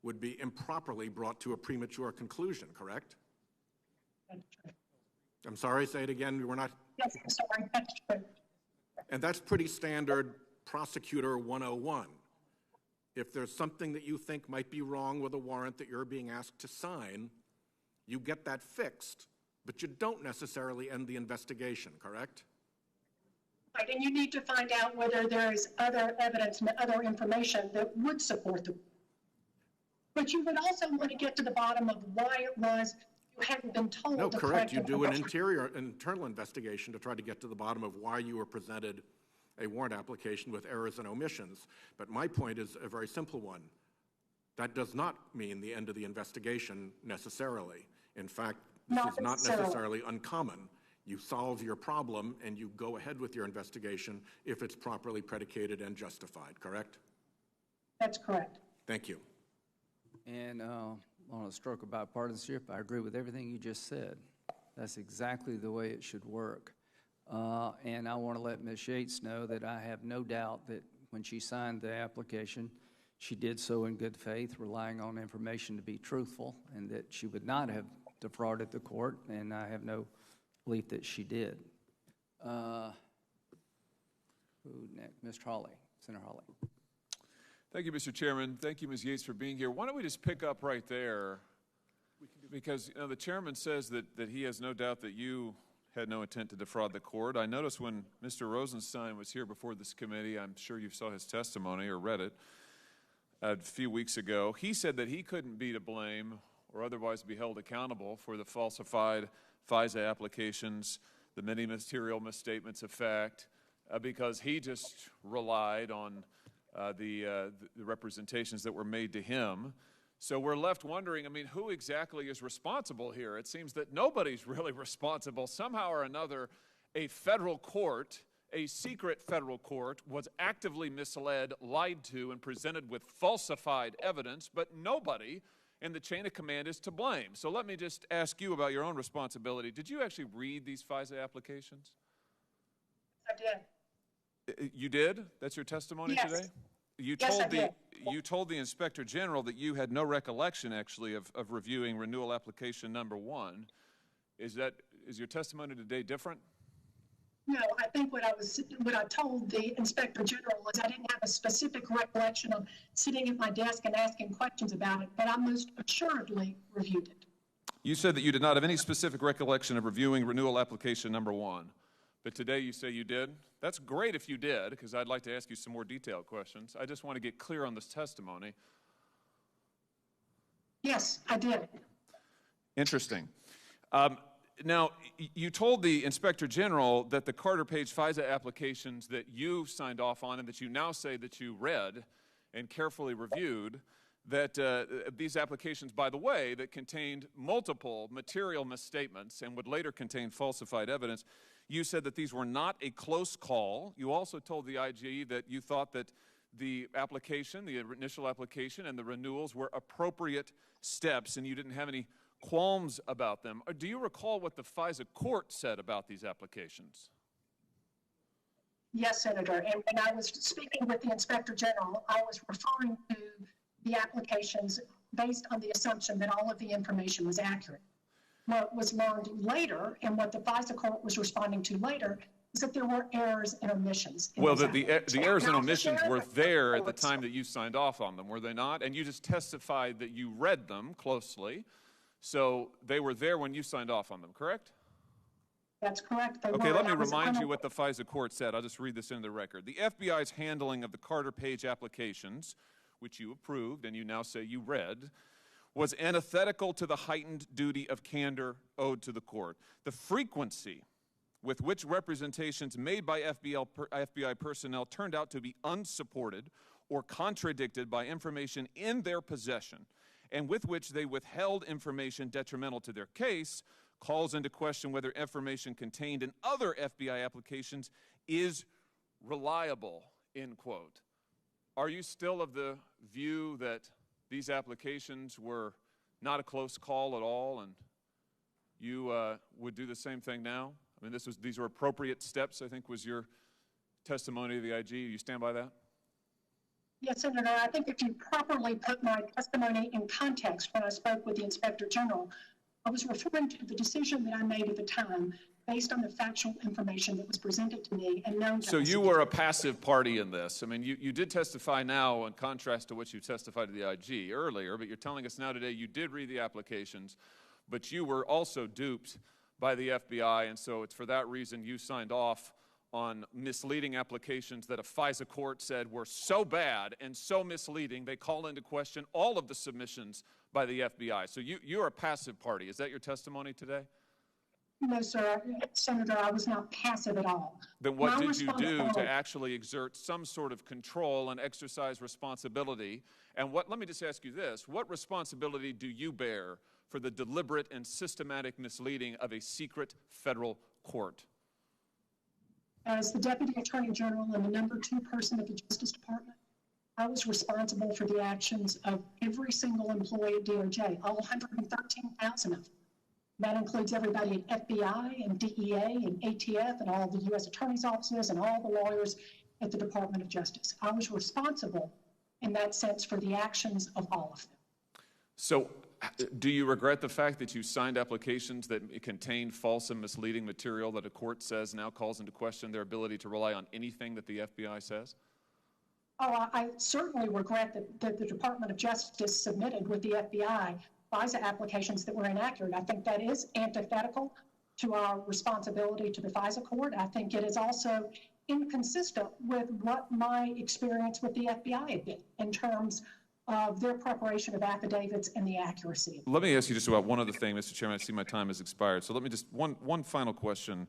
would be improperly brought to a premature conclusion, correct? That's true. I'm sorry, say it again, we're not... Yes, I'm sorry, that's true. And that's pretty standard prosecutor 101. If there's something that you think might be wrong with a warrant that you're being asked to sign, you get that fixed, but you don't necessarily end the investigation, correct? Right, and you need to find out whether there is other evidence and other information that would support the. But you would also want to get to the bottom of why it was you hadn't been told. No, the correct. You do an information. internal investigation to try to get to the bottom of why you were presented a warrant application with errors and omissions. But my point is a very simple one. That does not mean the end of the investigation necessarily. In fact, this is not necessarily uncommon. You solve your problem and you go ahead with your investigation if it's properly predicated and justified, correct? That's correct. Thank you. And on a stroke of bipartisanship, I agree with everything you just said. That's exactly the way it should work. And I want to let Ms. Yates know that I have no doubt that when she signed the application, she did so in good faith, relying on information to be truthful, and that she would not have defrauded the court, and I have no belief that she did. Who next? Mr. Hawley, Senator Hawley. Thank you, Mr. Chairman. Thank you, Ms. Yates, for being here. Why don't we just pick up right there? Because the chairman says that he has no doubt that you had no intent to defraud the court. I noticed when Mr. Rosenstein was here before this committee, I'm sure you saw his testimony or read it a few weeks ago, he said that he couldn't be to blame or otherwise be held accountable for the falsified FISA applications, the many material misstatements of fact, because he just relied on the representations that were made to him. So we're left wondering, I mean, who exactly is responsible here? It seems that nobody's really responsible. Somehow or another, a federal court, a secret federal court, was actively misled, lied to, and presented with falsified evidence, but nobody in the chain of command is to blame. So let me just ask you about your own responsibility. Did you actually read these FISA applications? I did. You did? That's your testimony Yes. today? I You told the Inspector General that you had no recollection, actually, of reviewing renewal application number 1. Is your testimony today different? No, I think what I told the Inspector General was I didn't have a specific recollection of sitting at my desk and asking questions about it, but I most assuredly reviewed it. You said that you did not have any specific recollection of reviewing renewal application number 1, but today you say you did? That's great if you did, because I'd like to ask you some more detailed questions. I just want to get clear on this testimony. Yes, I did. Interesting. Now, you told the Inspector General that the Carter Page FISA applications that you signed off on and that you now say that you read and carefully reviewed, that these applications, by the way, that contained multiple material misstatements and would later contain falsified evidence, you said that these were not a close call. You also told the IG that you thought that the application, the initial application, and the renewals were appropriate steps, and you didn't have any qualms about them. Do you recall what the FISA court said about these applications? Yes, Senator. And when I was speaking with the Inspector General, I was referring to the applications based on the assumption that all of the information was accurate. What was learned later, and what the FISA court was responding to later, is that there were errors and omissions. Well, the errors and omissions were there at the time that you signed off on them, were they not? And you just testified that you read them closely. So they were there when you signed off on them, correct? That's correct. Okay, let me remind you what the FISA court said. I'll just read this into the record. The FBI's handling of the Carter Page applications, which you approved and you now say you read, was antithetical to the heightened duty of candor owed to the court. The frequency with which representations made by FBI personnel turned out to be unsupported or contradicted by information in their possession, and with which they withheld information detrimental to their case, calls into question whether information contained in other FBI applications is reliable, end quote. Are you still of the view that these applications were not a close call at all, and you would do the same thing now? I mean, these were appropriate steps, I think, was your testimony to the IG. You stand by that? Yes, Senator. I think if you properly put my testimony in context when I spoke with the Inspector General, I was referring to the decision that I made at the time based on the factual information that was presented to me and known to us. So you were a passive party in this. I mean, you did testify now in contrast to what you testified to the IG earlier, but you're telling us now today you did read the applications, but you were also duped by the FBI, and so it's for that reason you signed off on misleading applications that a FISA court said were so bad and so misleading they call into question all of the submissions by the FBI. So you're a passive party. Is that your testimony today? No, sir. Senator, I was not passive at all. Then what did you do to actually exert some sort of control and exercise responsibility? And let me just ask you this. What responsibility do you bear for the deliberate and systematic misleading of a secret federal court? As the Deputy Attorney General and the #2 person of the Justice Department, I was responsible for the actions of every single employee at DOJ, all 113,000 of them. That includes everybody at FBI and DEA and ATF and all the U.S. Attorney's offices and all the lawyers at the Department of Justice. I was responsible in that sense for the actions of all of them. So do you regret the fact that you signed applications that contained false and misleading material that a court says now calls into question their ability to rely on anything that the FBI says? Oh, I certainly regret that the Department of Justice submitted with the FBI FISA applications that were inaccurate. I think that is antithetical to our responsibility to the FISA court. I think it is also inconsistent with what my experience with the FBI had been in terms of their preparation of affidavits and the accuracy. Let me ask you just about one other thing, Mr. Chairman. I see my time has expired. So let me just, one final question.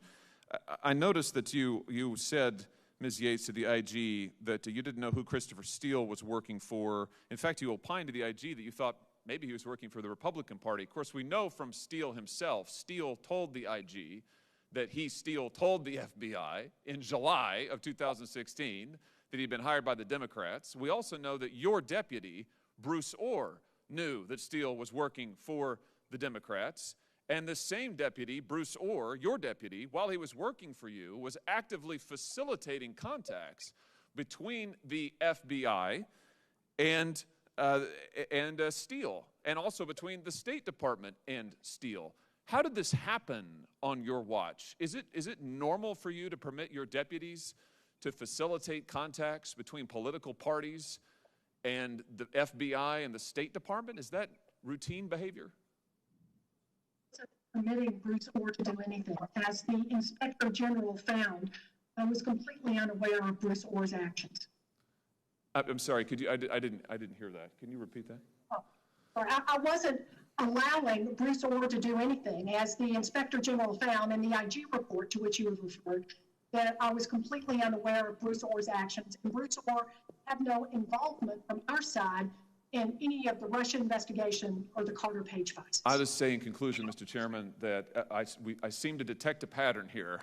I noticed that you said, Ms. Yates, to the IG that you didn't know who Christopher Steele was working for. In fact, you opined to the IG that you thought maybe he was working for the Republican Party. Of course, we know from Steele himself, Steele told the IG that Steele told the FBI in July of 2016 that he'd been hired by the Democrats. We also know that your deputy, Bruce Orr, knew that Steele was working for the Democrats. And the same deputy, Bruce Orr, your deputy, while he was working for you, was actively facilitating contacts between the FBI and Steele, and also between the State Department and Steele. How did this happen on your watch? Is it normal for you to permit your deputies to facilitate contacts between political parties and the FBI and the State Department? Is that routine behavior? Permitting Bruce Orr to do anything. As the Inspector General found, I was completely unaware of Bruce Orr's actions. I'm sorry, could you, I didn't hear that. Can you repeat that? I wasn't allowing Bruce Orr to do anything. As the Inspector General found in the IG report to which you have referred, that I was completely unaware of Bruce Orr's actions, and Bruce Orr had no involvement from our side in any of the Russia investigation or the Carter Page files. I'll just say in conclusion, Mr. Chairman, that I seem to detect a pattern here.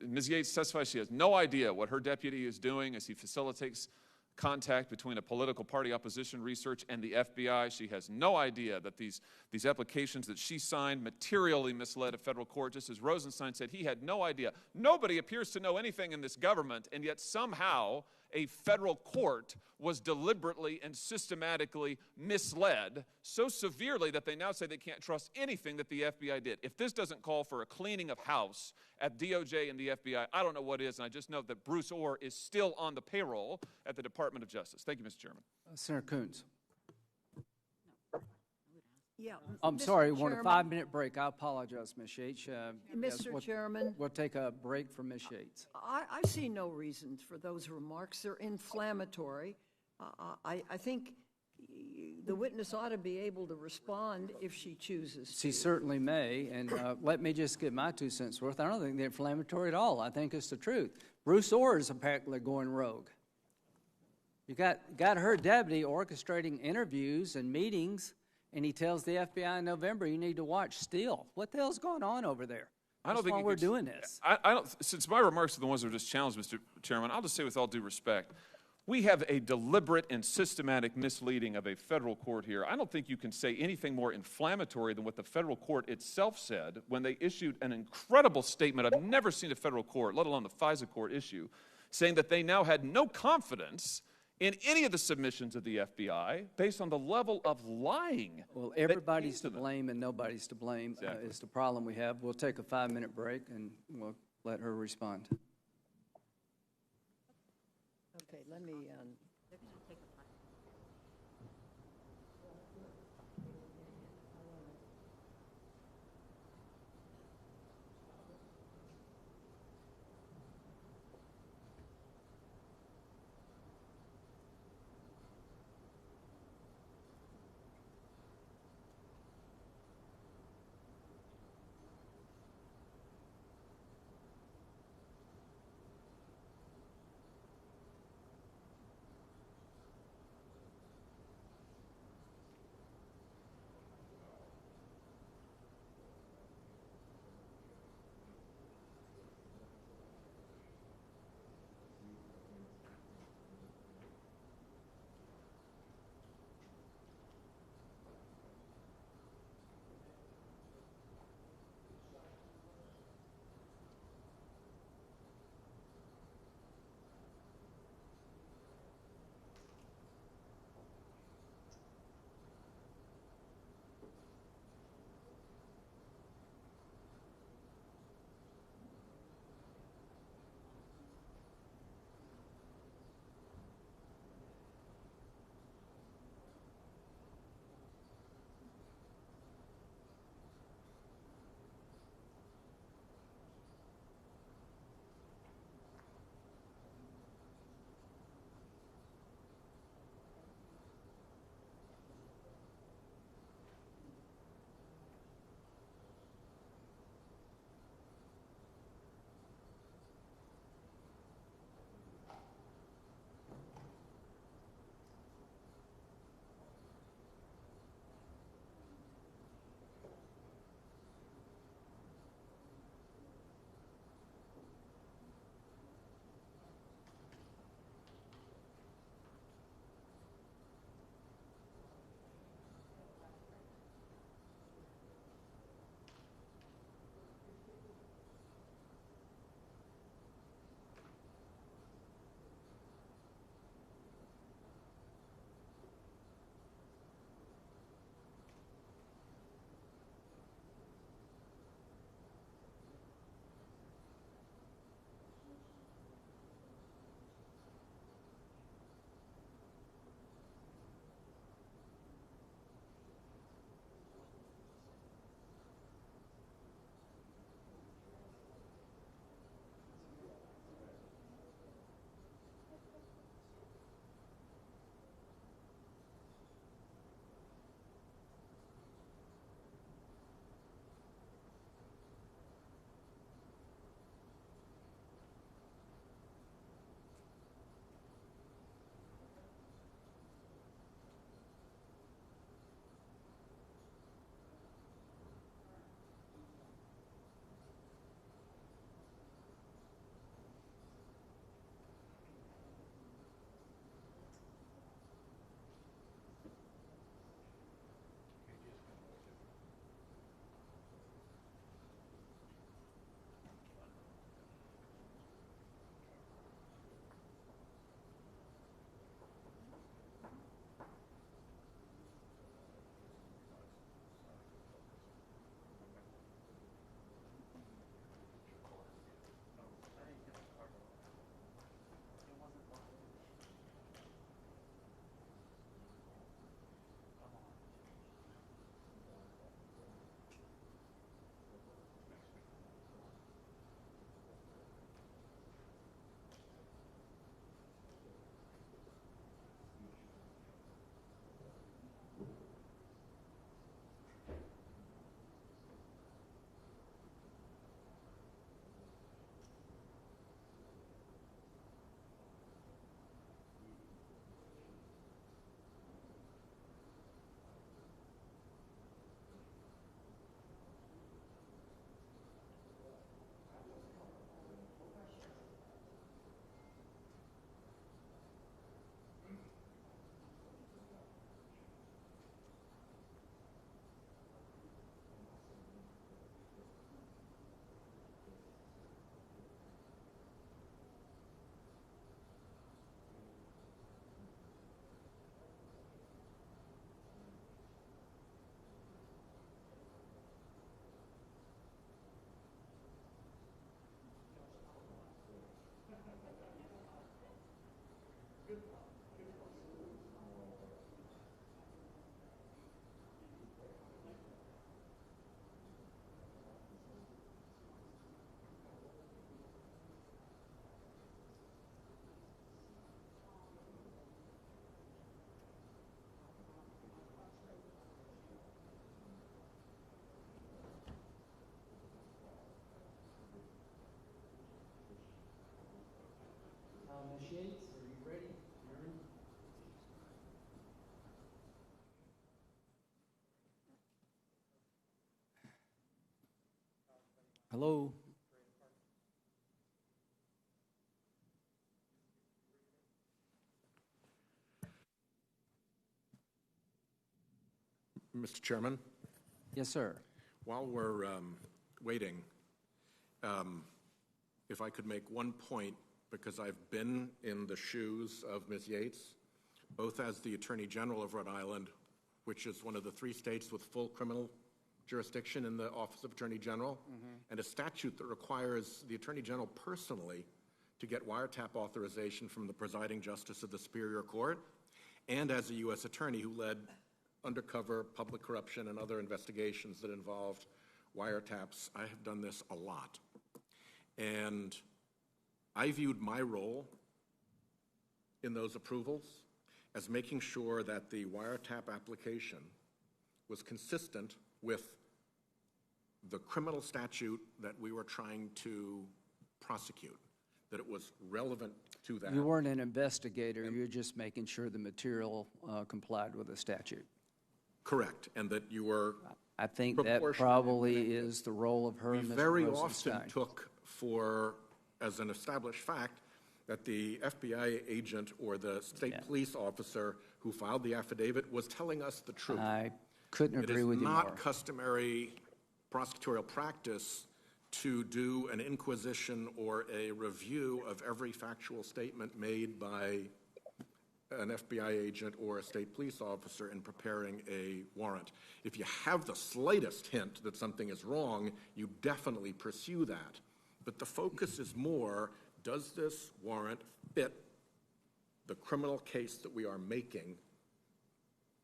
Ms. Yates testifies she has no idea what her deputy is doing as he facilitates contact between a political party opposition research and the FBI. She has no idea that these applications that she signed materially misled a federal court. Just as Rosenstein said, he had no idea. Nobody appears to know anything in this government, and yet somehow a federal court was deliberately and systematically misled so severely that they now say they can't trust anything that the FBI did. If this doesn't call for a cleaning of house at DOJ and the FBI, I don't know what is, and I just know that Bruce Orr is still on the payroll at the Department of Justice. Thank you, Mr. Chairman. Senator Coons. Yeah. I'm sorry, we want a 5-minute break. I apologize, Ms. Yates. Mr. Chairman. We'll take a break from Ms. Yates. I see no reason for those remarks. They're inflammatory. I think the witness ought to be able to respond if she chooses to. She certainly may, and let me just get my 2 cents worth. I don't think they're inflammatory at all. I think it's the truth. Bruce Orr is apparently going rogue. You got her deputy orchestrating interviews and meetings, and he tells the FBI in November, you need to watch Steele. What the hell's going on over there? I don't think why we're doing this. I don't. Since my remarks are the ones that are just challenged, Mr. Chairman, I'll just say with all due respect, we have a deliberate and systematic misleading of a federal court here. I don't think you can say anything more inflammatory than what the federal court itself said when they issued an incredible statement. I've never seen a federal court, let alone the FISA court, issue, saying that they now had no confidence in any of the submissions of the FBI based on the level of lying. Well, everybody's to blame and nobody's to blame is the problem we have. We'll take a 5-minute break and we'll let her respond. Okay, let me. Hello? Mr. Chairman, Yes, sir. while we're waiting, if I could make one point, because I've been in the shoes of Ms. Yates, both as the Attorney General of Rhode Island, which is one of the 3 states with full criminal jurisdiction in the Office of Attorney General, and a statute that requires the Attorney General personally to get wiretap authorization from the presiding justice of the Superior Court, and as a U.S. attorney who led undercover public corruption and other investigations that involved wiretaps. I have done this a lot. And I viewed my role in those approvals as making sure that the wiretap application was consistent with the criminal statute that we were trying to prosecute, that it was relevant to that. You weren't an investigator, you were just making sure the material complied with the statute. Correct, and that you were I think that probably is the role of her we and Mr. very Rosenstein. often took for, as an established fact, that the FBI agent or the state police officer who filed the affidavit was telling us the truth. I couldn't agree with you more. It is not customary prosecutorial practice to do an inquisition or a review of every factual statement made by an FBI agent or a state police officer in preparing a warrant. If you have the slightest hint that something is wrong, you definitely pursue that. But the focus is more, does this warrant fit the criminal case that we are making?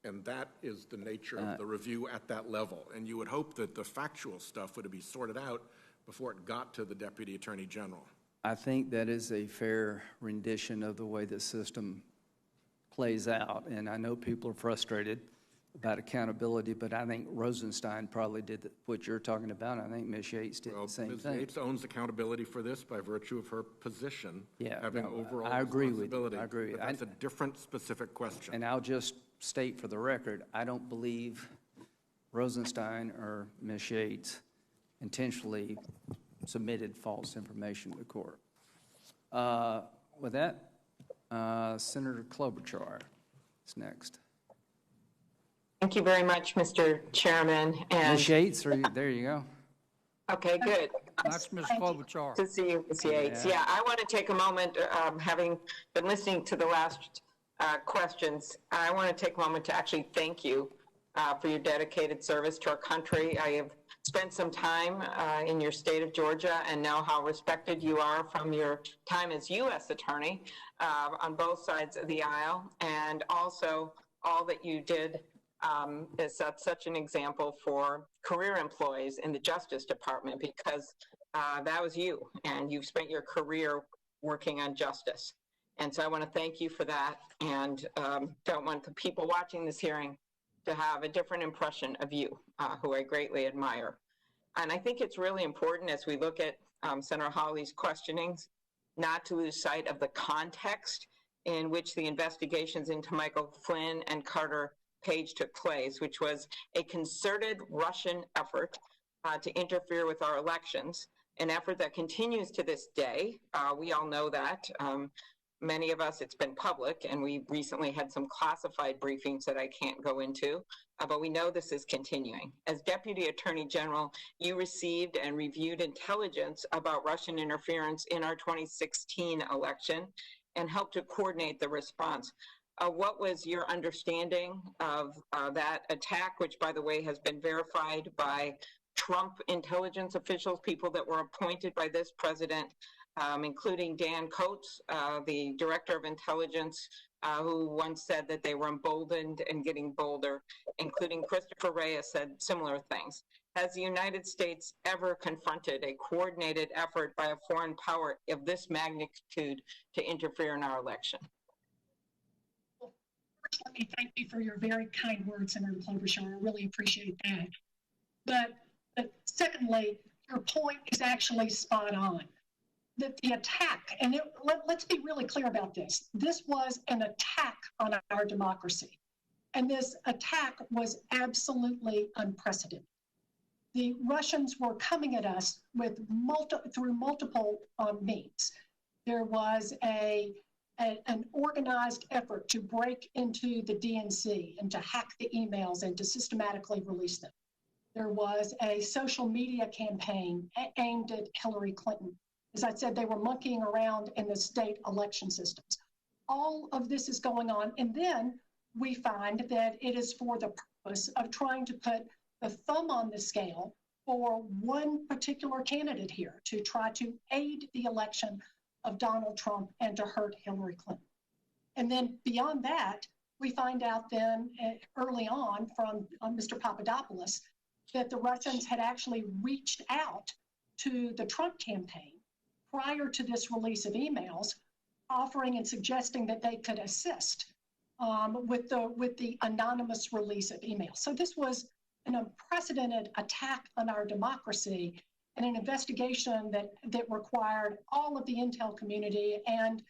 And that is the nature of the review at that level. And you would hope that the factual stuff would be sorted out before it got to the Deputy Attorney General. I think that is a fair rendition of the way the system plays out. And I know people are frustrated about accountability, but I think Rosenstein probably did what you're talking about. I think Ms. Yates did the same thing. Ms. Yates owns accountability for this by virtue of her position, having overall I agree with responsibility. you. I agree. But that's a different specific question. And I'll just state for the record, I don't believe Rosenstein or Ms. Yates intentionally submitted false information to the court. With that, Senator Klobuchar is next. Thank you very much, Mr. Chairman. And Ms. Yates, there you go. Okay, good. That's Ms. Klobuchar. To see you, Ms. Yates. Yeah, I want to take a moment, having been listening to the last questions, I want to take a moment to actually thank you for your dedicated service to our country. I have spent some time in your state of Georgia and know how respected you are from your time as U.S. Attorney on both sides of the aisle, and also all that you did is such an example for career employees in the Justice Department, because that was you, and you've spent your career working on justice. And so I want to thank you for that, and don't want the people watching this hearing to have a different impression of you, who I greatly admire. And I think it's really important as we look at Senator Hawley's questionings, not to lose sight of the context in which the investigations into Michael Flynn and Carter Page took place, which was a concerted Russian effort to interfere with our elections, an effort that continues to this day. We all know that. Many of us, it's been public, and we recently had some classified briefings that I can't go into, but we know this is continuing. As Deputy Attorney General, you received and reviewed intelligence about Russian interference in our 2016 election and helped to coordinate the response. What was your understanding of that attack, which, by the way, has been verified by Trump intelligence officials, people that were appointed by this president, including Dan Coates, the director of intelligence, who once said that they were emboldened and getting bolder, including Christopher Reyes said similar things. Has the United States ever confronted a coordinated effort by a foreign power of this magnitude to interfere in our election? Well, first, let me thank you for your very kind words, Senator Klobuchar. I really appreciate that. But secondly, your point is actually spot on. The attack, and let's be really clear about this. This was an attack on our democracy. And this attack was absolutely unprecedented. the Russians were coming at us with through multiple means. There was an organized effort to break into the DNC and to hack the emails and to systematically release them. There was a social media campaign aimed at Hillary Clinton. As I said, they were monkeying around in the state election systems. All of this is going on. And then we find that it is for the purpose of trying to put the thumb on the scale for one particular candidate here to try to aid the election of Donald Trump and to hurt Hillary Clinton. And then beyond that, we find out then early on from Mr. Papadopoulos that the Russians had actually reached out to the Trump campaign prior to this release of emails, offering and suggesting that they could assist with the anonymous release of emails. So this was an unprecedented attack on our democracy and an investigation that required all of the intel community and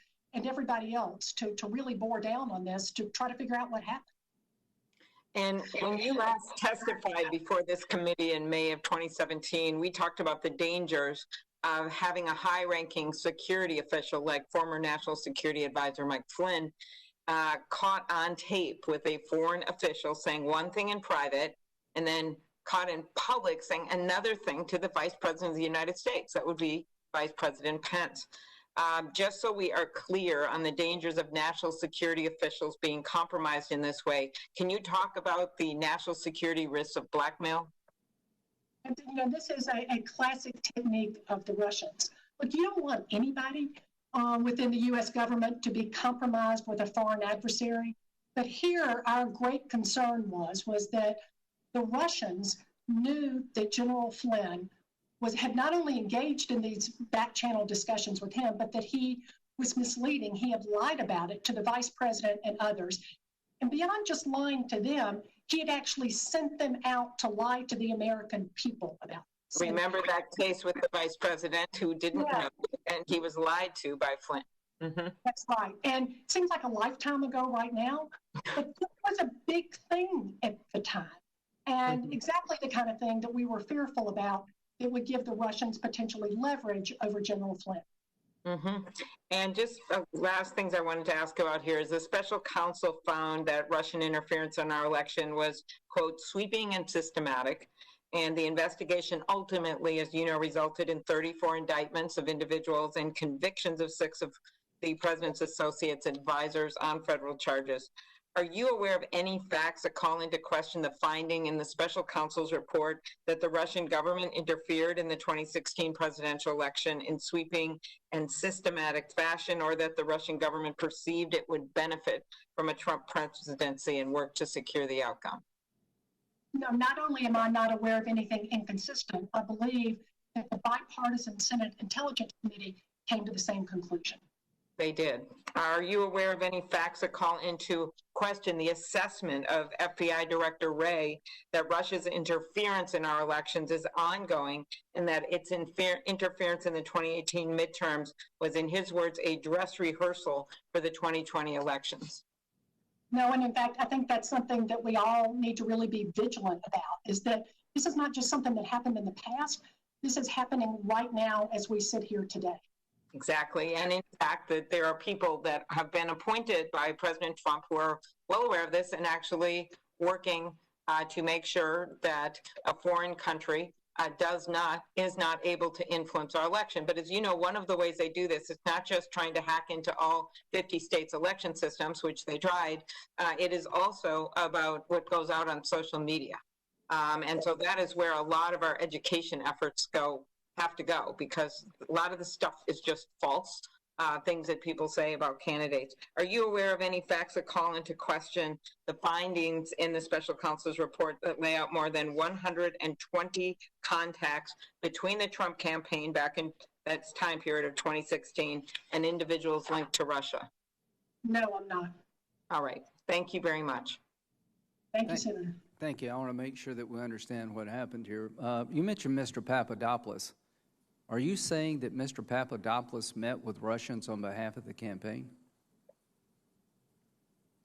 everybody else to really bore down on this to try to figure out what happened. And when you last testified before this committee in May of 2017, we talked about the dangers of having a high-ranking security official like former National Security Advisor Mike Flynn caught on tape with a foreign official saying one thing in private and then caught in public saying another thing to the Vice President of the United States. That would be Vice President Pence. Just so we are clear on the dangers of national security officials being compromised in this way, can you talk about the national security risks of blackmail? You know, this is a classic technique of the Russians. Look, you don't want anybody within the U.S. government to be compromised with a foreign adversary. But here, our great concern was that the Russians knew that General Flynn had not only engaged in these back-channel discussions with him, but that he was misleading. He had lied about it to the vice president and others. And beyond just lying to them, he had actually sent them out to lie to the American people about it. Remember that case with the vice president who didn't know, and he was lied to by Flynn. Mm-hmm. That's right. And it seems like a lifetime ago right now, but it was a big thing at the time. And exactly the kind of thing that we were fearful about that would give the Russians potentially leverage over General Flynn. Mm-hmm. And just last things I wanted to ask about here is the special counsel found that Russian interference in our election was, quote, sweeping and systematic. And the investigation ultimately, as you know, resulted in 34 indictments of individuals and convictions of 6 of the president's associates advisors on federal charges. Are you aware of any facts that call into question the finding in the special counsel's report that the Russian government interfered in the 2016 presidential election in sweeping and systematic fashion, or that the Russian government perceived it would benefit from a Trump presidency and work to secure the outcome? No, not only am I not aware of anything inconsistent, I believe that the bipartisan Senate Intelligence Committee came to the same conclusion. They did. Are you aware of any facts that call into question the assessment of FBI Director Wray that Russia's interference in our elections is ongoing and that its interference in the 2018 midterms was, in his words, a dress rehearsal for the 2020 elections? No, and in fact, I think that's something that we all need to really be vigilant about, is that this is not just something that happened in the past. This is happening right now as we sit here today. Exactly. And in fact, that there are people that have been appointed by President Trump who are well aware of this and actually working to make sure that a foreign country is not able to influence our election. But as you know, one of the ways they do this is not just trying to hack into all 50 states' election systems, which they tried. It is also about what goes out on social media. And so that is where a lot of our education efforts have to go, because a lot of the stuff is just false, things that people say about candidates. Are you aware of any facts that call into question the findings in the special counsel's report that lay out more than 120 contacts between the Trump campaign back in that time period of 2016 and individuals linked to Russia? No, I'm not. All right. Thank you very much. Thank you, Senator. Thank you. I want to make sure that we understand what happened here. You mentioned Mr. Papadopoulos. Are you saying that Mr. Papadopoulos met with Russians on behalf of the campaign?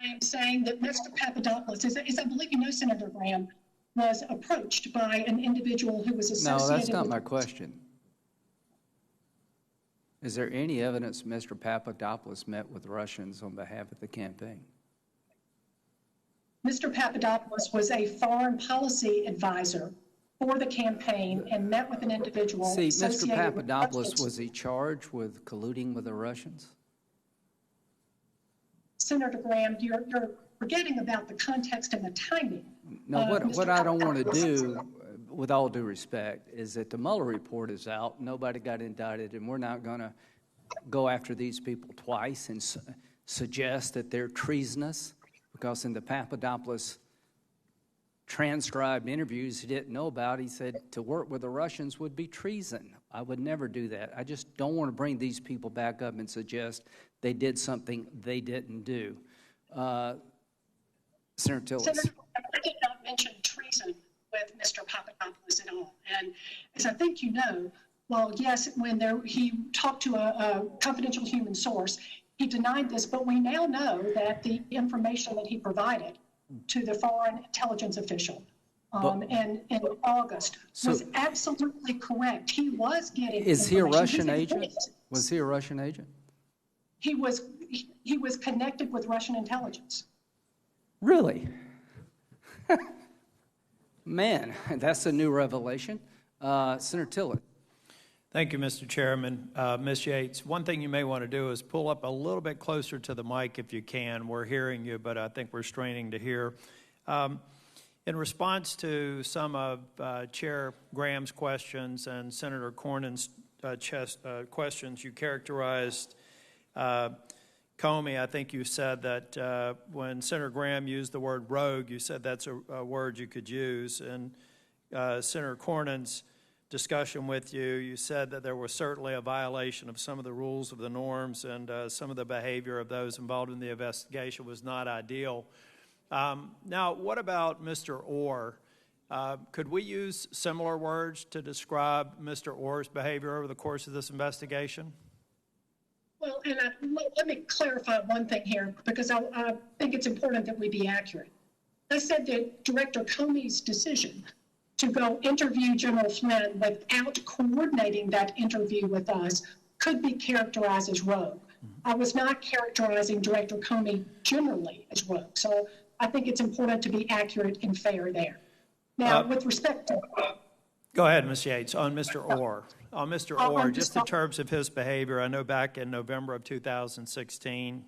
I am saying that Mr. Papadopoulos, as I believe you know, Senator Graham, was approached by an individual who was associated No, that's not with my question. Is there any evidence Mr. Papadopoulos met with Russians on behalf of the campaign? Mr. Papadopoulos was a foreign policy advisor for the campaign and met with an individual See, Mr. associated with Papadopoulos, Russians. was he charged with colluding with the Russians? Senator Graham, you're forgetting about the context and the timing. No, what Mr. I don't want to Papadopoulos. do, with all due respect, is that the Mueller report is out, nobody got indicted, and we're not going to go after these people twice and suggest that they're treasonous, because in the Papadopoulos transcribed interviews he didn't know about, he said to work with the Russians would be treason. I would never do that. I just don't want to bring these people back up and suggest they did something they didn't do. Senator Tillis. Senator, I did not mention treason with Mr. Papadopoulos at all. And as I think you know, well, yes, when he talked to a confidential human source, he denied this, but we now know that the information that he provided to the foreign intelligence official in August was absolutely correct. He was getting Is he a information. Russian agent? Was he a Russian agent? He was connected with Russian intelligence. Really? Man, that's a new revelation. Senator Tillett. Thank you, Mr. Chairman. Ms. Yates, one thing you may want to do is pull up a little bit closer to the mic if you can. We're hearing you, but I think we're straining to hear. In response to some of Chair Graham's questions and Senator Cornyn's questions, you characterized Comey. I think you said that when Senator Graham used the word rogue, you said that's a word you could use. And Senator Cornyn's discussion with you, you said that there was certainly a violation of some of the rules of the norms, and some of the behavior of those involved in the investigation was not ideal. Now, what about Mr. Orr? Could we use similar words to describe Mr. Orr's behavior over the course of this investigation? Well, and let me clarify one thing here, because I think it's important that we be accurate. I said that Director Comey's decision to go interview General Flynn without coordinating that interview with us could be characterized as rogue. I was not characterizing Director Comey generally as rogue. So I think it's important to be accurate and fair there. Now, with respect to... Go ahead, Ms. Yates. On Mr. Orr. On Mr. Orr, just in terms of his behavior, I know back in November of 2016,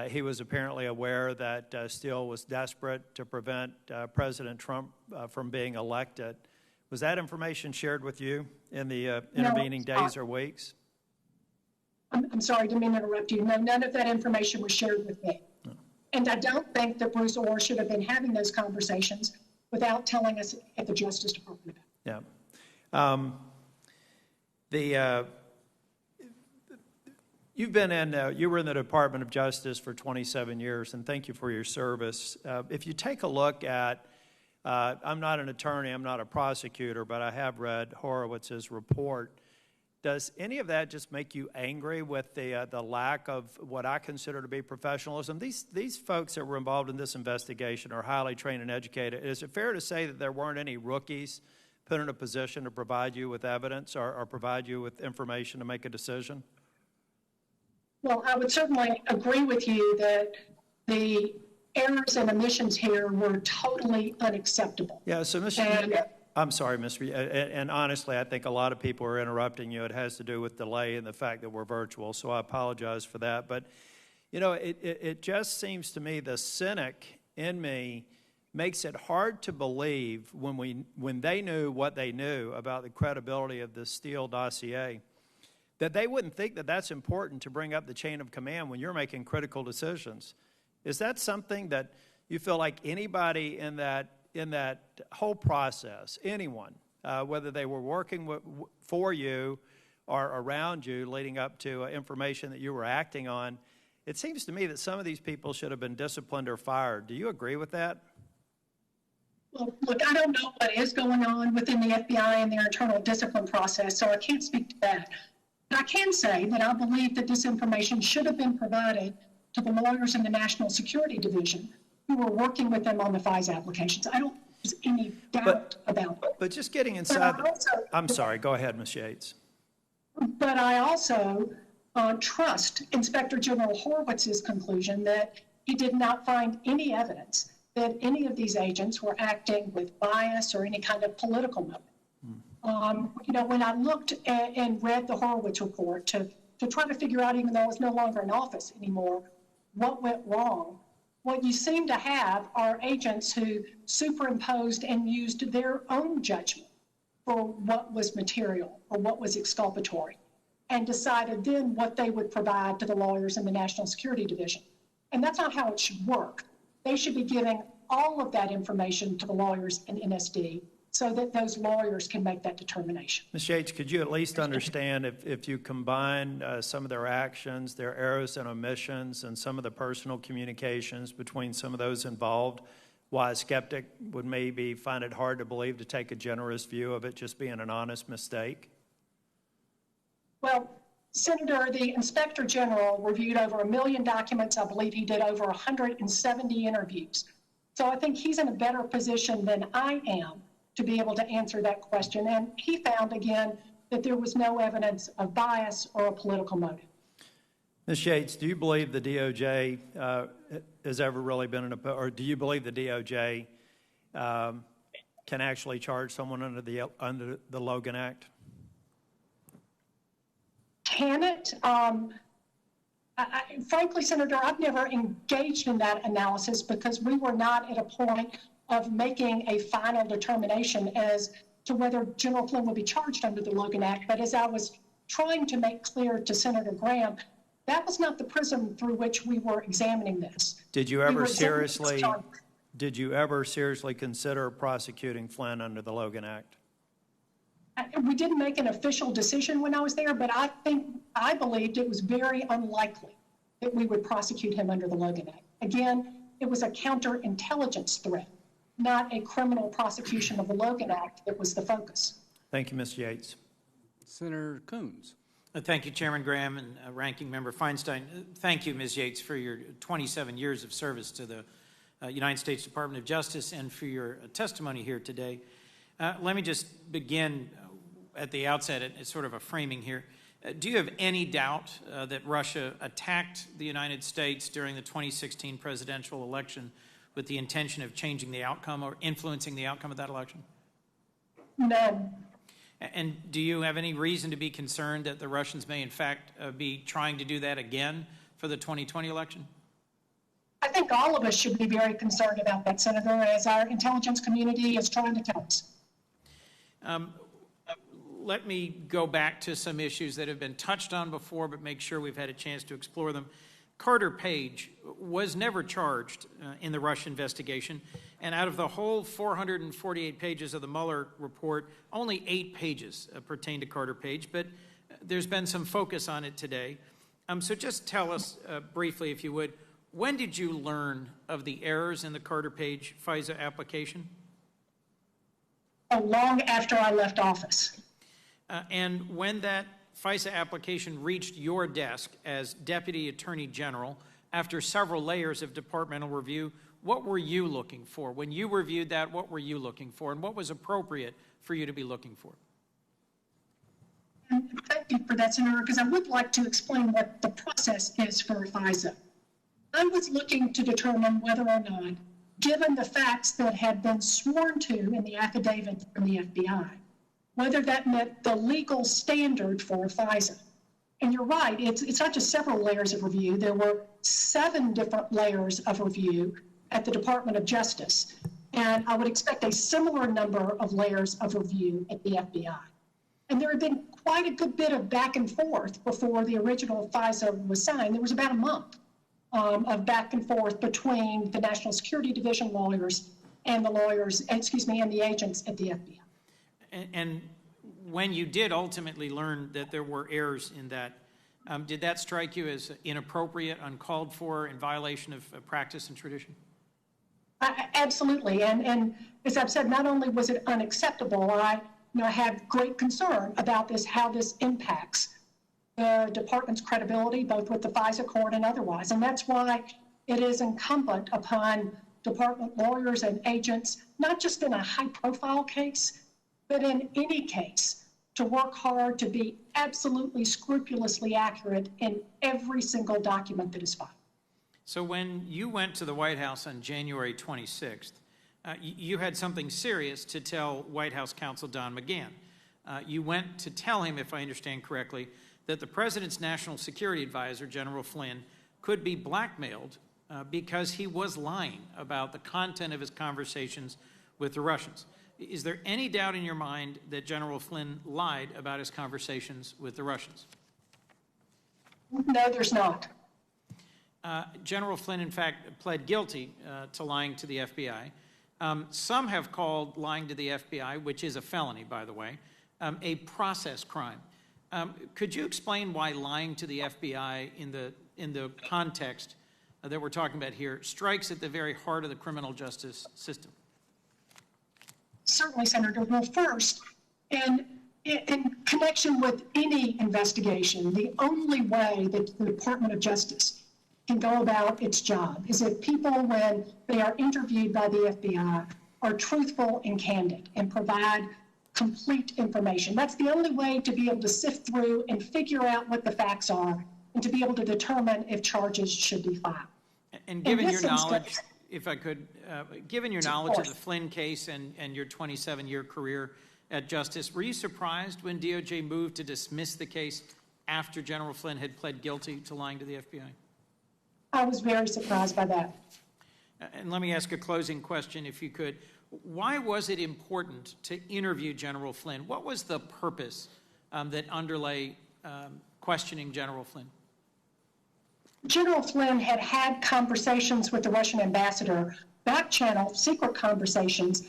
he was apparently aware that Steele was desperate to prevent President Trump from being elected. Was that information shared with you in the intervening days or weeks? I'm sorry, didn't mean to interrupt you. No, none of that information was shared with me. No. And I don't think that Bruce Orr should have been having those conversations without telling us at the Justice Department about it. Yeah. You've been you were in the Department of Justice for 27 years, and thank you for your service. If you take a look at, I'm not an attorney, I'm not a prosecutor, but I have read Horowitz's report. Does any of that just make you angry with the lack of what I consider to be professionalism? These folks that were involved in this investigation are highly trained and educated. Is it fair to say that there weren't any rookies put in a position to provide you with evidence or provide you with information to make a decision? Well, I would certainly agree with you that the errors and omissions here were totally unacceptable. Yeah, so I'm sorry, Mr. And honestly, I think a lot of people are interrupting you. It has to do with delay and the fact that we're virtual, so I apologize for that. But, you know, it just seems to me the cynic in me makes it hard to believe when they knew what they knew about the credibility of the Steele dossier, that they wouldn't think that that's important to bring up the chain of command when you're making critical decisions. Is that something that you feel like anybody in that whole process, anyone, whether they were working for you or around you leading up to information that you were acting on, it seems to me that some of these people should have been disciplined or fired. Do you agree with that? Well, look, I don't know what is going on within the FBI and their internal discipline process, so I can't speak to that. But I can say that I believe that this information should have been provided to the lawyers in the National Security Division who were working with them on the FISA applications. I don't there's any doubt about it. But just getting inside, I'm sorry, go ahead, Ms. Yates. But I also trust Inspector General Horwitz's conclusion that he did not find any evidence that any of these agents were acting with bias or any kind of political motive. You know, when I looked and read the Horwitz report to try to figure out, even though I was no longer in office anymore, what went wrong, what you seem to have are agents who superimposed and used their own judgment for what was material or what was exculpatory, and decided then what they would provide to the lawyers in the National Security Division. And that's not how it should work. They should be giving all of that information to the lawyers in NSD so that those lawyers can make that determination. Ms. Yates, could you at least understand if you combine some of their actions, their errors and omissions, and some of the personal communications between some of those involved, why a skeptic would maybe find it hard to believe to take a generous view of it just being an honest mistake? Well, Senator, the Inspector General reviewed over 1 million documents. I believe he did over 170 interviews. So I think he's in a better position than I am to be able to answer that question. And he found, again, that there was no evidence of bias or a political motive. Ms. Yates, do you believe the DOJ has ever really been or do you believe the DOJ can actually charge someone under the Logan Act? Can it? Frankly, Senator, I've never engaged in that analysis because we were not at a point of making a final determination as to whether General Flynn would be charged under the Logan Act. But as I was trying to make clear to Senator Graham, that was not the prism through which we were examining this. Did you ever seriously consider prosecuting Flynn under the Logan Act? We didn't make an official decision when I was there, but I believed it was very unlikely that we would prosecute him under the Logan Act. Again, it was a counterintelligence threat, not a criminal prosecution of the Logan Act that was the focus. Thank you, Ms. Yates. Senator Coons. Thank you, Chairman Graham and Ranking Member Feinstein. Thank you, Ms. Yates, for your 27 years of service to the United States Department of Justice and for your testimony here today. Let me just begin at the outset at sort of a framing here. Do you have any doubt that Russia attacked the United States during the 2016 presidential election with the intention of changing the outcome or influencing the outcome of that election? No. And do you have any reason to be concerned that the Russians may, in fact, be trying to do that again for the 2020 election? I think all of us should be very concerned about that, Senator, as our intelligence community is trying to tell us. Let me go back to some issues that have been touched on before, but make sure we've had a chance to explore them. Carter Page was never charged in the Russia investigation, and out of the whole 448 pages of the Mueller report, only 8 pages pertain to Carter Page, but there's been some focus on it today. So just tell us briefly, if you would, when did you learn of the errors in the Carter Page FISA application? Long after I left office. And when that FISA application reached your desk as Deputy Attorney General, after several layers of departmental review, what were you looking for? When you reviewed that, what were you looking for? And what was appropriate for you to be looking for? Thank you for that, Senator, because I would like to explain what the process is for FISA. I was looking to determine whether or not, given the facts that had been sworn to in the affidavit from the FBI, whether that met the legal standard for FISA. And you're right, it's not just several layers of review. There were 7 different layers of review at the Department of Justice. And I would expect a similar number of layers of review at the FBI. And there had been quite a good bit of back and forth before the original FISA was signed. There was about a month of back and forth between the National Security Division lawyers and the lawyers, and the agents at the FBI. And when you did ultimately learn that there were errors in that, did that strike you as inappropriate, uncalled for, in violation of practice and tradition? Absolutely. And as I've said, not only was it unacceptable, I had great concern about this, how this impacts the department's credibility, both with the FISA court and otherwise. And that's why it is incumbent upon department lawyers and agents, not just in a high-profile case, but in any case, to work hard to be absolutely scrupulously accurate in every single document that is filed. So when you went to the White House on January 26th, you had something serious to tell White House counsel Don McGahn. You went to tell him, if I understand correctly, that the president's national security advisor, General Flynn, could be blackmailed because he was lying about the content of his conversations with the Russians. Is there any doubt in your mind that General Flynn lied about his conversations with the Russians? No, there's not. General Flynn, in fact, pled guilty to lying to the FBI. Some have called lying to the FBI, which is a felony, by the way, a process crime. Could you explain why lying to the FBI in the context that we're talking about here strikes at the very heart of the criminal justice system? Certainly, Senator. Well, first, in connection with any investigation, the only way that the Department of Justice can go about its job is if people, when they are interviewed by the FBI, are truthful and candid and provide complete information. That's the only way to be able to sift through and figure out what the facts are and to be able to determine if charges should be filed. And given your knowledge, if I could, given your knowledge of the Flynn case and your 27-year career at Justice, were you surprised when DOJ moved to dismiss the case after General Flynn had pled guilty to lying to the FBI? I was very surprised by that. And let me ask a closing question, if you could. Why was it important to interview General Flynn? What was the purpose that underlay questioning General Flynn? General Flynn had had conversations with the Russian ambassador, back channel, secret conversations,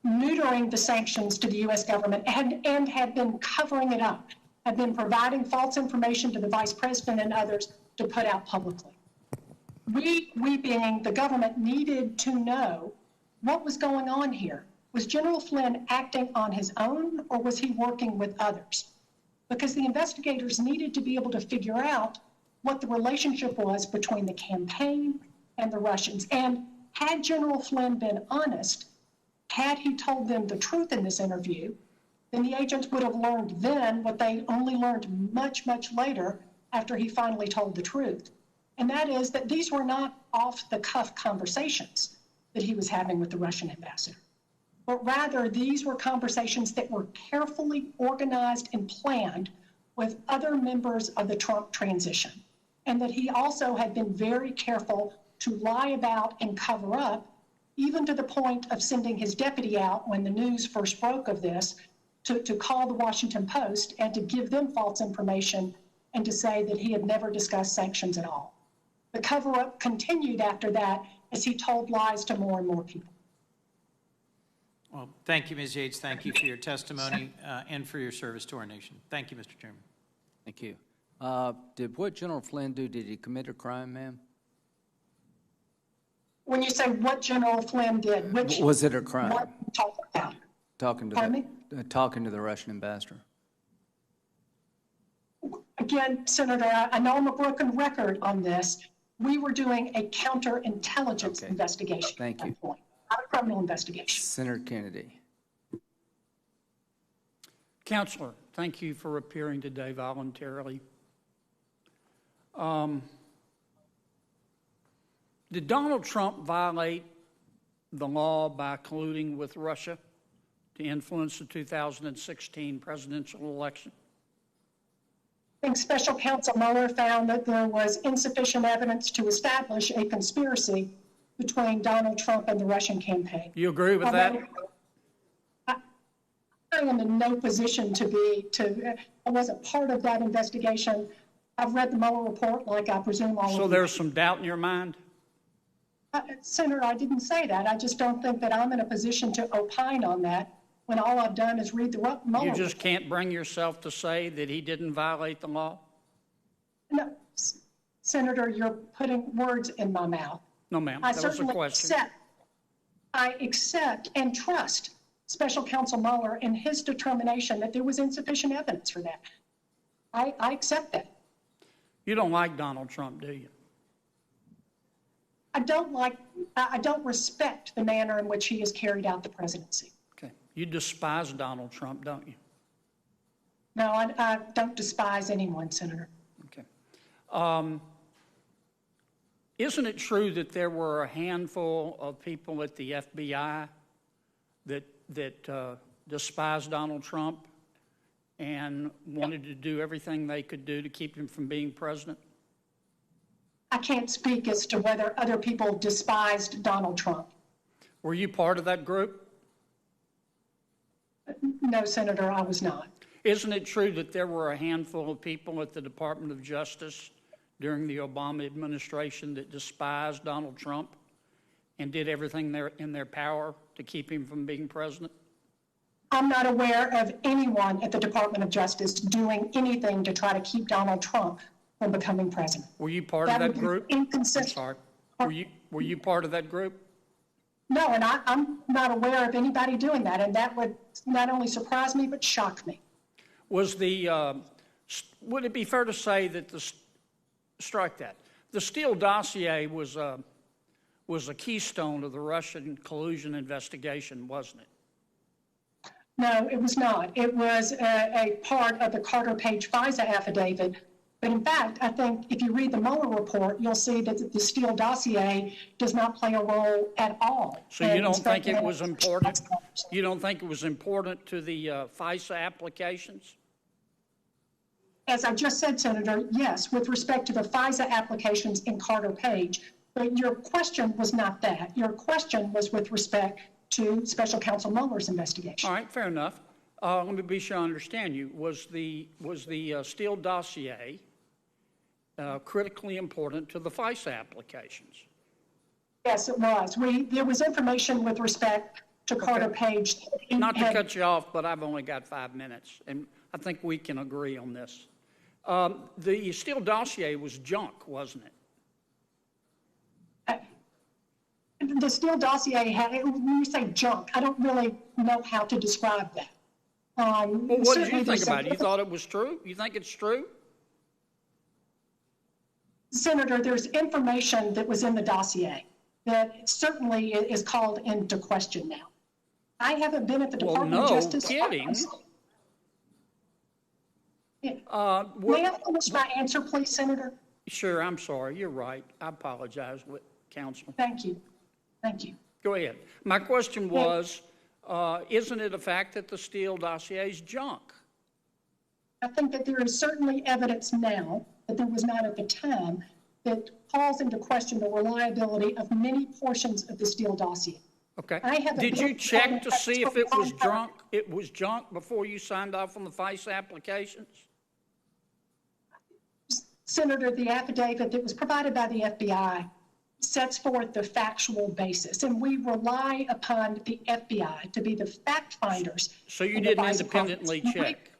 neutering the sanctions to the U.S. government and had been covering it up, had been providing false information to the vice president and others to put out publicly. We being the government, needed to know what was going on here. Was General Flynn acting on his own, or was he working with others? Because the investigators needed to be able to figure out what the relationship was between the campaign and the Russians. And had General Flynn been honest, had he told them the truth in this interview, then the agents would have learned then what they only learned much, much later after he finally told the truth. And that is that these were not off-the-cuff conversations that he was having with the Russian ambassador, but rather these were conversations that were carefully organized and planned with other members of the Trump transition, and that he also had been very careful to lie about and cover up, even to the point of sending his deputy out when the news first broke of this to call the Washington Post and to give them false information and to say that he had never discussed sanctions at all. The cover-up continued after that as he told lies to more and more people. Well, thank you, Ms. Yates. Thank you for your testimony and for your service to our nation. Thank you, Mr. Chairman. Thank you. Did what General Flynn do, did he commit a crime, ma'am? When you say what General Flynn did, which... Was it a crime? What are you talking about? Talking to the Russian ambassador. Again, Senator, I know I'm a broken record on this. We were doing a counterintelligence investigation. Thank you. At that point, not a criminal investigation. Senator Kennedy. Counselor, thank you for appearing today voluntarily. Did Donald Trump violate the law by colluding with Russia to influence the 2016 presidential election? I think Special Counsel Mueller found that there was insufficient evidence to establish a conspiracy between Donald Trump and the Russian campaign. You agree with that? I am in no position I wasn't part of that investigation. I've read the Mueller report like I presume all of you. So there's some doubt in your mind? Senator, I didn't say that. I just don't think that I'm in a position to opine on that when all I've done is read the Mueller report. You just can't bring yourself to say that he didn't violate the law? No, Senator, you're putting words in my mouth. No, ma'am, that was a question. I accept and trust Special Counsel Mueller in his determination that there was insufficient evidence for that. I accept that. You don't like Donald Trump, do you? I don't respect the manner in which he has carried out the presidency. Okay. You despise Donald Trump, don't you? No, I don't despise anyone, Senator. Okay. Isn't it true that there were a handful of people at the FBI that despised Donald Trump and wanted to do everything they could do to keep him from being president? I can't speak as to whether other people despised Donald Trump. Were you part of that group? No, Senator, I was not. Isn't it true that there were a handful of people at the Department of Justice during the Obama administration that despised Donald Trump and did everything in their power to keep him from being president? I'm not aware of anyone at the Department of Justice doing anything to try to keep Donald Trump from becoming president. Were you part of that group? Inconsistent. I'm sorry. Were you part of that group? No, and I'm not aware of anybody doing that, and that would not only surprise me but shock me. Would it be fair to say that strike that? The Steele dossier was a keystone of the Russian collusion investigation, wasn't it? No, it was not. It was a part of the Carter Page FISA affidavit. But in fact, I think if you read the Mueller report, you'll see that the Steele dossier does not play a role at all. So you don't think it was important? You don't think it was important to the FISA applications? As I just said, Senator, yes, with respect to the FISA applications in Carter Page. But your question was not that. Your question was with respect to Special Counsel Mueller's investigation. All right, fair enough. Let me be sure I understand you. Was the Steele dossier critically important to the FISA applications? Yes, it was. There was information with respect to Carter Page. Not to cut you off, but I've only got 5 minutes, and I think we can agree on this. The Steele dossier was junk, wasn't it? The Steele dossier when you say junk, I don't really know how to describe that. Well, what did you think about it? You thought it was true? You think it's true? Senator, there's information that was in the dossier that certainly is called into question now. I haven't been at the Department of Justice. Well, no kidding. May I finish my answer, please, Senator? Sure, I'm sorry. You're right. I apologize, Counsel. Thank you. Thank you. Go ahead. My question was, isn't it a fact that the Steele dossier is junk? I think that there is certainly evidence now that there was not at the time that calls into question the reliability of many portions of the Steele dossier. Okay. Did you check to see if it was junk? It was junk before you signed off on the FISA applications? Senator, the affidavit that was provided by the FBI sets forth the factual basis, and we rely upon the FBI to be the fact finders. So you didn't independently check?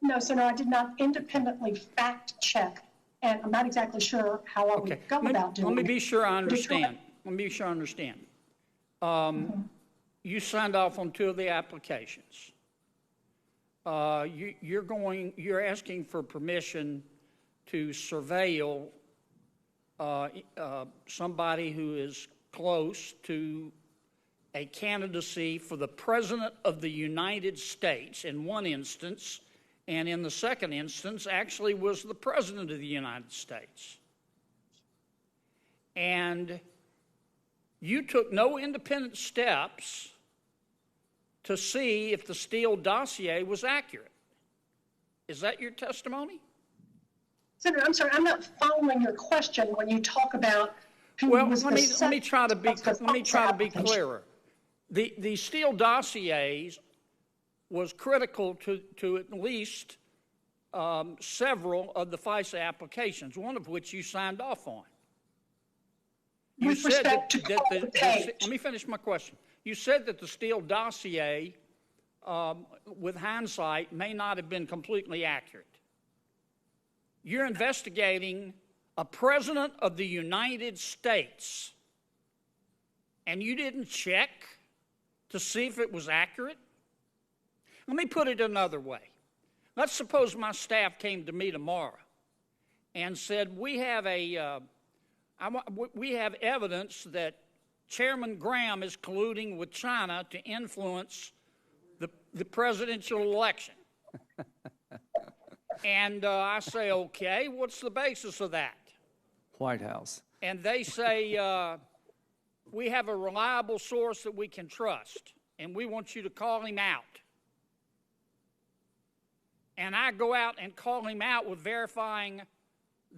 No, Senator, I did not independently fact check, and I'm not exactly sure how I would go about doing it. Let me be sure I understand. You signed off on 2 of the applications. You're asking for permission to surveil somebody who is close to a candidacy for the President of the United States in one instance, and in the second instance actually was the President of the United States. And you took no independent steps to see if the Steele dossier was accurate. Is that your testimony? Senator, I'm sorry, I'm not following your question when you talk about who was the let me try to be clearer. The Steele dossiers was critical to at least several of the FISA applications, one of which you signed off on. You said let me finish my question. You said that the Steele dossier, with hindsight, may not have been completely accurate. You're investigating a President of the United States, and you didn't check to see if it was accurate? Let me put it another way. Let's suppose my staff came to me tomorrow and said, we have a We have evidence that Chairman Graham is colluding with China to influence the presidential election. And I say, okay, what's the basis of that? White House. And they say, we have a reliable source that we can trust, and we want you to call him out. And I go out and call him out with verifying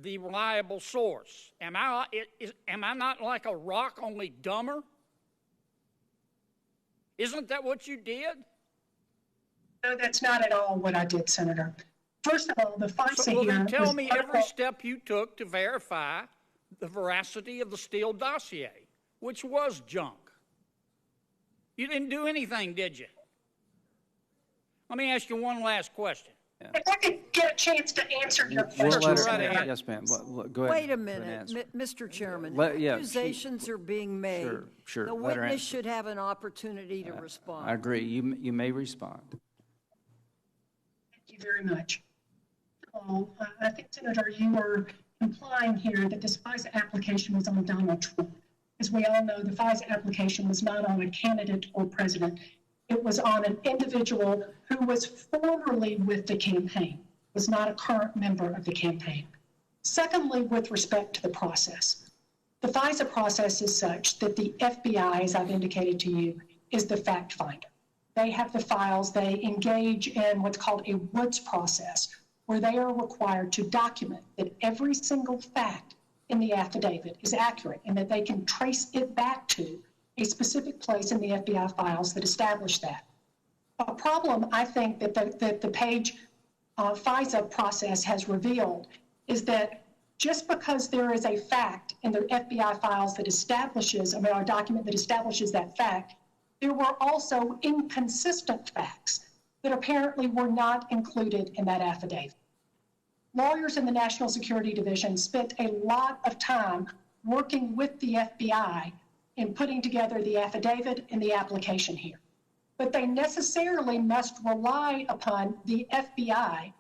the reliable source. Am I not like a rock, only dumber? Isn't that what you did? No, that's not at all what I did, Senator. First of all, the FISA Well, here then tell was me every step you took to verify the veracity of the Steele dossier, which was junk. You didn't do anything, did you? Let me ask you one last question. Yeah. If I could get a chance to answer your question. Yes, ma'am. Go ahead. Wait a minute, Mr. Chairman. Accusations are being made. Sure. The witness should have an opportunity to respond. I agree. You may respond. Thank you very much. I think, Senator, you were implying here that this FISA application was on Donald Trump. As we all know, the FISA application was not on a candidate or president. It was on an individual who was formerly with the campaign, was not a current member of the campaign. Secondly, with respect to the process, the FISA process is such that the FBI, as I've indicated to you, is the fact finder. They have the files. They engage in what's called a Woods process, where they are required to document that every single fact in the affidavit is accurate and that they can trace it back to a specific place in the FBI files that establish that. A problem I think that the Page FISA process has revealed is that just because there is a fact in the FBI files that establishes, or a document that establishes that fact, there were also inconsistent facts that apparently were not included in that affidavit. Lawyers in the National Security Division spent a lot of time working with the FBI in putting together the affidavit and the application here. But they necessarily must rely upon the FBI,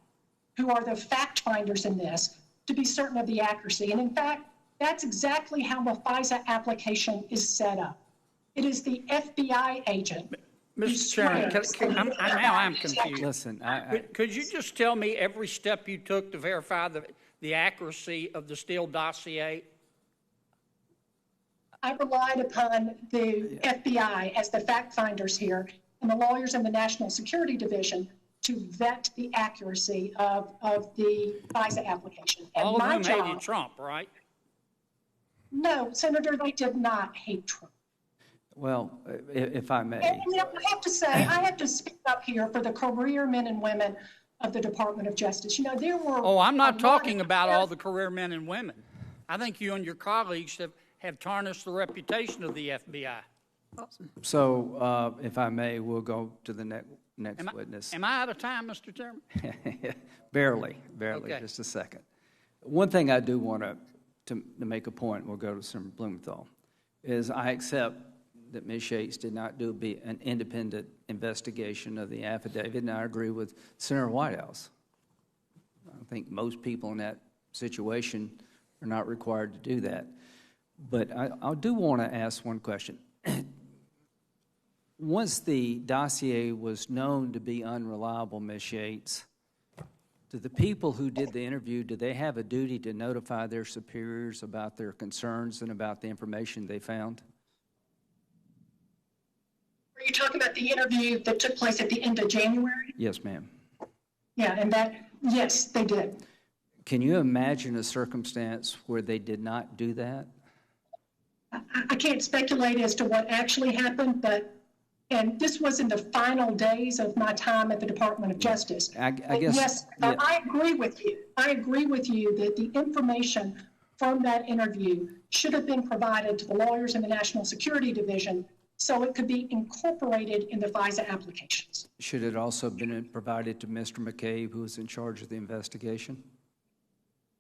who are the fact finders in this, to be certain of the accuracy. And in fact, that's exactly how the FISA application is set up. It is the FBI agent. Mr. Chairman, I'm confused. Listen, Could you just tell me every step you took to verify the accuracy of the Steele dossier? I relied upon the FBI as the fact finders here and the lawyers in the National Security Division to vet the accuracy of the FISA application. And All of them job, hated Trump, right? No, Senator, they did not hate Trump. Well, if I may. And I have to say, I have to speak up here for the career men and women of the Department of Justice. You know, there were... Oh, I'm not talking about all the career men and women. I think you and your colleagues have tarnished the reputation of the FBI. So, if I may, we'll go to the next witness. Am I out of time, Mr. Chairman? Barely, Okay. Just a second. One thing I do want to make a point, we'll go to Senator Blumenthal, is I accept that Ms. Yates did not do an independent investigation of the affidavit, and I agree with Senator Whitehouse. I think most people in that situation are not required to do that. But I do want to ask one question. Once the dossier was known to be unreliable, Ms. Yates, do the people who did the interview, do they have a duty to notify their superiors about their concerns and about the information they found? Are you talking about the interview that took place at the end of January? Yes, ma'am. Yeah, and yes, they did. Can you imagine a circumstance where they did not do that? I can't speculate as to what actually happened, and this was in the final days of my time at the Department of Justice. I guess, yes, yeah. I agree with you. I agree with you that the information from that interview should have been provided to the lawyers in the National Security Division so it could be incorporated in the FISA applications. Should it also have been provided to Mr. Mccabe, who was in charge of the investigation?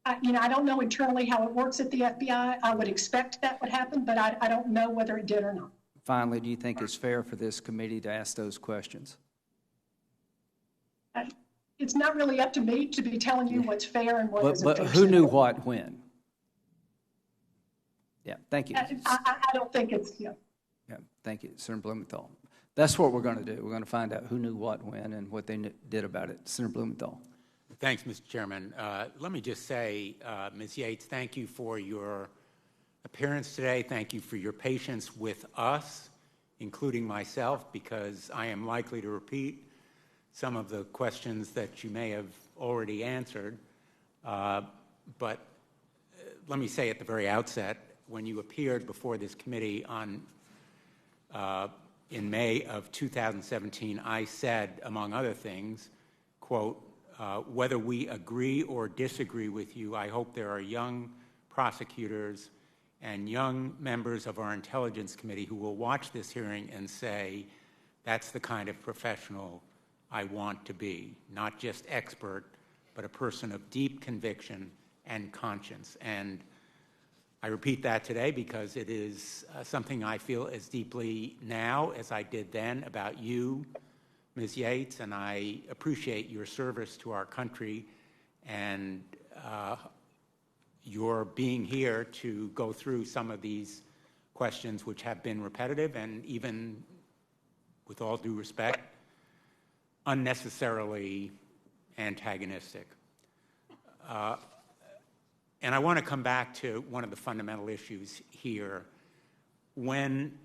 I don't know internally how it works at the FBI. I would expect that would happen, but I don't know whether it did or not. Finally, do you think it's fair for this committee to ask those questions? It's not really up to me to be telling you what's fair and what isn't fair. But who knew what when? Yeah, thank you. I don't think it's, Yeah, thank you, Senator Blumenthal. That's what we're going to do. We're going to find out who knew what when and what they did about it. Senator Blumenthal. Thanks, Mr. Chairman. Let me just say, Ms. Yates, thank you for your appearance today. Thank you for your patience with us, including myself, because I am likely to repeat some of the questions that you may have already answered. But let me say at the very outset, when you appeared before this committee in May of 2017, I said, among other things, quote, whether we agree or disagree with you, I hope there are young prosecutors and young members of our Intelligence Committee who will watch this hearing and say, that's the kind of professional I want to be, not just expert, but a person of deep conviction and conscience. And I repeat that today because it is something I feel as deeply now as I did then about you, Ms. Yates, and I appreciate your service to our country and your being here to go through some of these questions which have been repetitive and even, with all due respect, unnecessarily antagonistic. And I want to come back to one of the fundamental issues here. When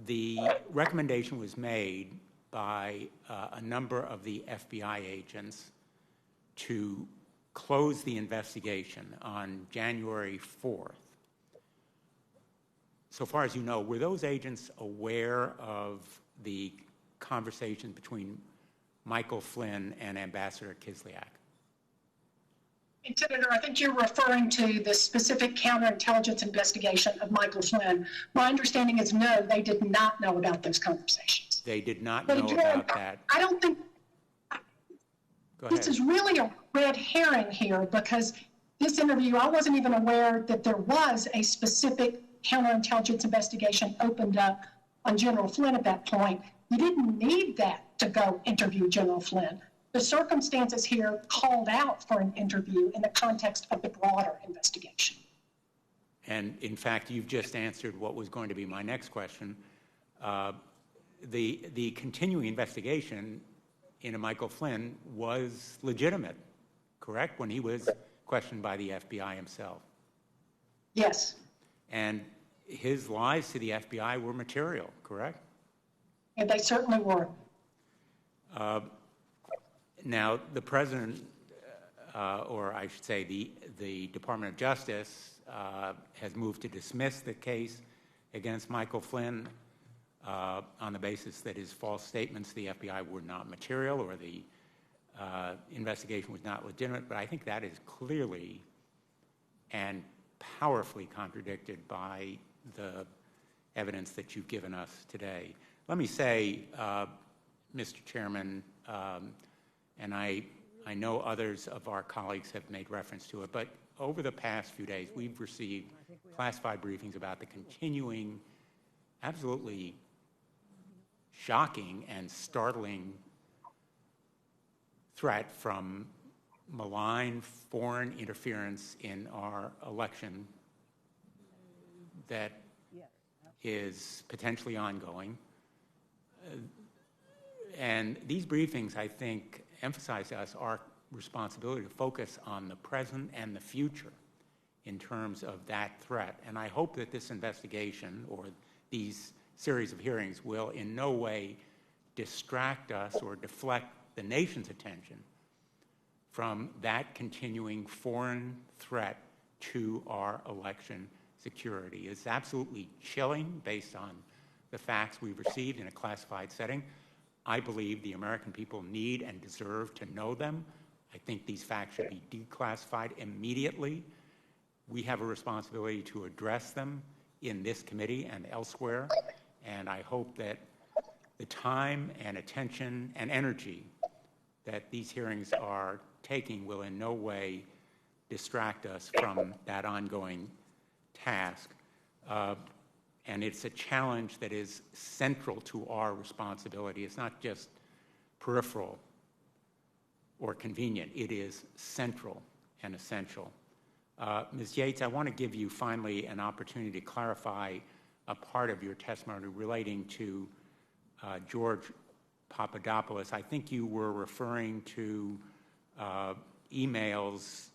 the recommendation was made by a number of the FBI agents to close the investigation on January 4th, so far as you know, were those agents aware of the conversation between Michael Flynn and Ambassador Kislyak? And Senator, I think you're referring to the specific counterintelligence investigation of Michael Flynn. My understanding is no, they did not know about those conversations. They did not but know again, about that. I don't think This is really a red herring here, because this interview, I wasn't even aware that there was a specific counterintelligence investigation opened up on General Flynn at that point. You didn't need that to go interview General Flynn. The circumstances here called out for an interview in the context of the broader investigation. And in fact, you've just answered what was going to be my next question. The continuing investigation into Michael Flynn was legitimate, correct, when he was questioned by the FBI himself? Yes. And his lies to the FBI were material, correct? And they certainly were. Now, the President, or I should say the Department of Justice, has moved to dismiss the case against Michael Flynn on the basis that his false statements to the FBI were not material or the investigation was not legitimate, but I think that is clearly and powerfully contradicted by the evidence that you've given us today. Let me say, Mr. Chairman, and I know others of our colleagues have made reference to it, but over the past few days, we've received classified briefings about the continuing, absolutely shocking and startling threat from malign foreign interference in our election that is potentially ongoing. And these briefings, I think, emphasize to us our responsibility to focus on the present and the future in terms of that threat. And I hope that this investigation or these series of hearings will in no way distract us or deflect the nation's attention from that continuing foreign threat to our election security. It's absolutely chilling based on the facts we've received in a classified setting. I believe the American people need and deserve to know them. I think these facts should be declassified immediately. We have a responsibility to address them in this committee and elsewhere, and I hope that the time and attention and energy that these hearings are taking will in no way distract us from that ongoing task. And it's a challenge that is central to our responsibility. It's not just peripheral or convenient. It is central and essential. Ms. Yates, I want to give you finally an opportunity to clarify a part of your testimony relating to George Papadopoulos. I think you were referring to emails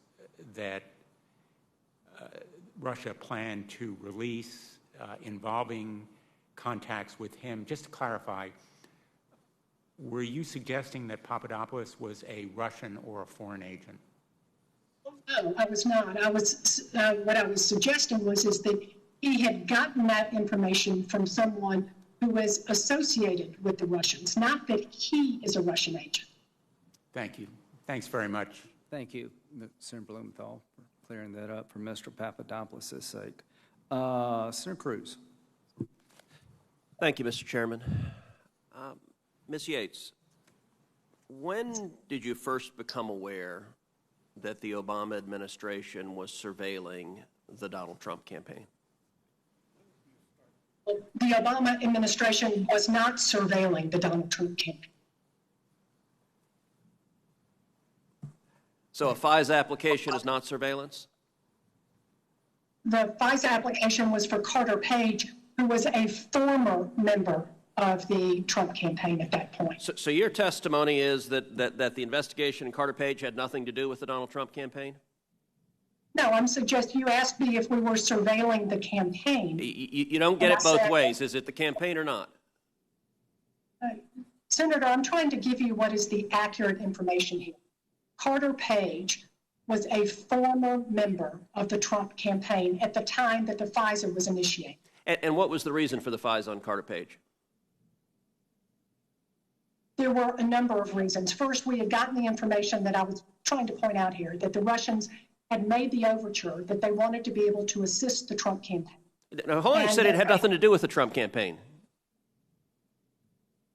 that Russia planned to release involving contacts with him. Just to clarify, were you suggesting that Papadopoulos was a Russian or a foreign agent? No, I was not. What I was suggesting is that he had gotten that information from someone who was associated with the Russians, not that he is a Russian agent. Thank you. Thanks very much. Thank you, Senator Blumenthal, for clearing that up for Mr. Papadopoulos' sake. Senator Cruz. Thank you, Mr. Chairman. Ms. Yates, when did you first become aware that the Obama administration was surveilling the Donald Trump campaign? The Obama administration was not surveilling the Donald Trump campaign. So a FISA application is not surveillance? The FISA application was for Carter Page, who was a former member of the Trump campaign at that point. So your testimony is that the investigation in Carter Page had nothing to do with the Donald Trump campaign? No, I'm suggesting you asked me if we were surveilling the campaign. You don't get it both ways. Is it the campaign or not? Senator, I'm trying to give you what is the accurate information here. Carter Page was a former member of the Trump campaign at the time that the FISA was initiated. And what was the reason for the FISA on Carter Page? There were a number of reasons. First, we had gotten the information that I was trying to point out here, that the Russians had made the overture that they wanted to be able to assist the Trump campaign. Now, hold on, you said it had nothing to do with the Trump campaign.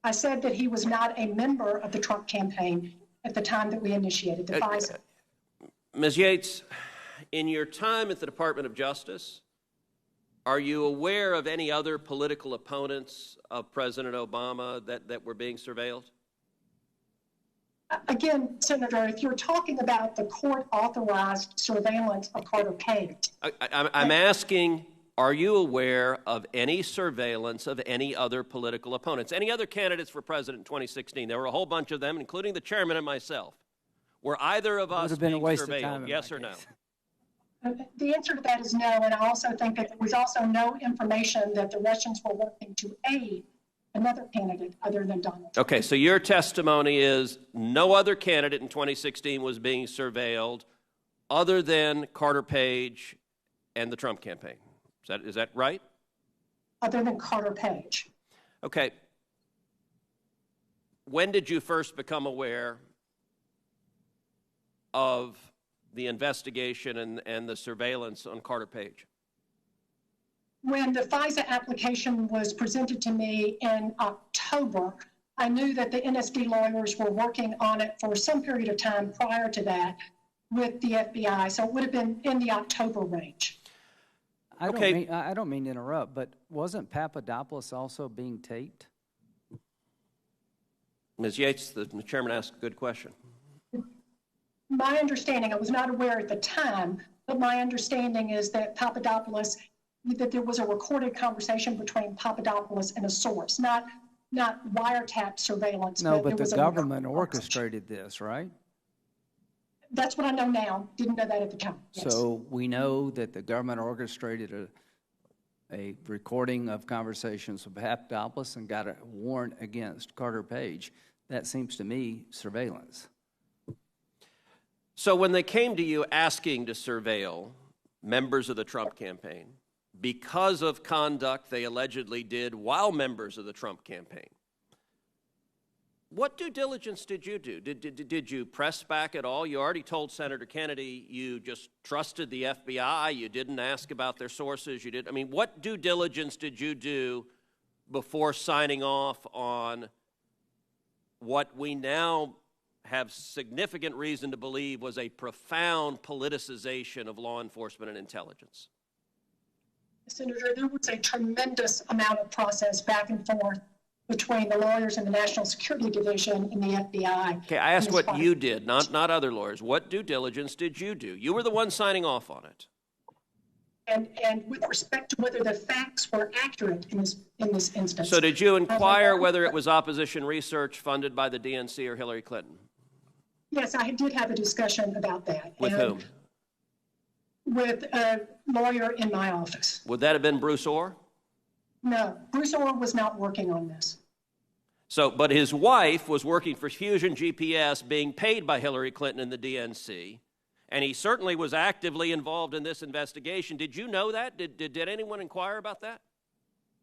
I said that he was not a member of the Trump campaign at the time that we initiated the FISA. Ms. Yates, in your time at the Department of Justice, are you aware of any other political opponents of President Obama that were being surveilled? Again, Senator, if you're talking about the court-authorized surveillance of Carter Page. I'm asking, are you aware of any surveillance of any other political opponents? Any other candidates for president in 2016? There were a whole bunch of them, including the chairman and myself. Were either of us being surveilled, yes or no? The answer to that is no, and I also think that there was also no information that the Russians were working to aid another candidate other than Donald Trump. Okay, so your testimony is no other candidate in 2016 was being surveilled other than Carter Page and the Trump campaign. Is that right? Other than Carter Page. Okay. When did you first become aware of the investigation and the surveillance on Carter Page? When the FISA application was presented to me in October, I knew that the NSD lawyers were working on it for some period of time prior to that with the FBI, so it would have been in the October range. I don't mean to interrupt, but wasn't Papadopoulos also being taped? Ms. Yates, the chairman asked a good question. My understanding, I was not aware at the time, but my understanding is that Papadopoulos, that there was a recorded conversation between Papadopoulos and a source, not wiretap surveillance. No, but the government orchestrated this, right? That's what I know now. Didn't know that at the time. Yes. So we know that the government orchestrated a recording of conversations with Papadopoulos and got a warrant against Carter Page. That seems to me surveillance. So when they came to you asking to surveil members of the Trump campaign because of conduct they allegedly did while members of the Trump campaign, what due diligence did you do? Did you press back at all? You already told Senator Kennedy you just trusted the FBI. You didn't ask about their sources. I mean, what due diligence did you do before signing off on what we now have significant reason to believe was a profound politicization of law enforcement and intelligence? Senator, there was a tremendous amount of process back and forth between the lawyers in the National Security Division and the FBI. Okay, I asked what you did, not other lawyers. What due diligence did you do? You were the one signing off on it. And with respect to whether the facts were accurate in this instance. So did you inquire whether it was opposition research funded by the DNC or Hillary Clinton? Yes, I did have a discussion about that. With whom? With a lawyer in my office. Would that have been Bruce Orr? No, Bruce Orr was not working on this. So, but his wife was working for Fusion GPS, being paid by Hillary Clinton and the DNC, and he certainly was actively involved in this investigation. Did you know that? Did anyone inquire about that?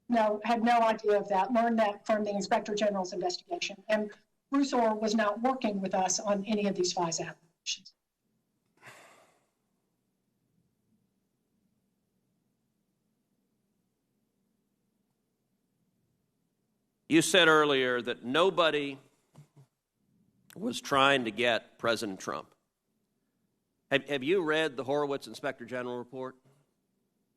No, had no idea of that. Learned that from the Inspector General's investigation. And Bruce Orr was not working with us on any of these FISA applications. You said earlier that nobody was trying to get President Trump. Have you read the Horowitz Inspector General report?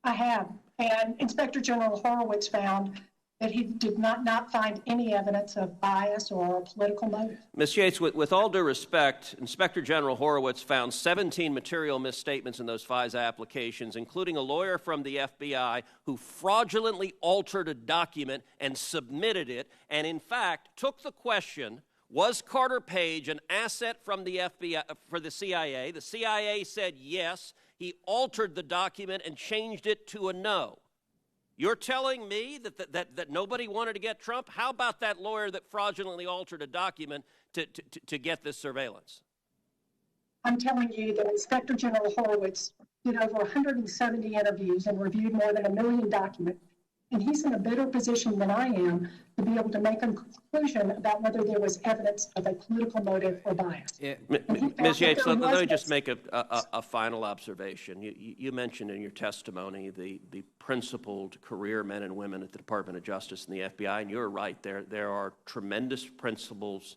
I have. And Inspector General Horowitz found that he did not find any evidence of bias or a political motive. Ms. Yates, with all due respect, Inspector General Horowitz found 17 material misstatements in those FISA applications, including a lawyer from the FBI who fraudulently altered a document and submitted it, and in fact took the question, was Carter Page an asset from the FBI for the CIA? The CIA said yes. He altered the document and changed it to a no. You're telling me that nobody wanted to get Trump? How about that lawyer that fraudulently altered a document to get this surveillance? I'm telling you that Inspector General Horowitz did over 170 interviews and reviewed more than 1 million documents. And he's in a better position than I am to be able to make a conclusion about whether there was evidence of a political motive or bias. Ms. Yates, let me just make a final observation. You mentioned in your testimony the principled career men and women at the Department of Justice and the FBI, and you're right. There are tremendous principles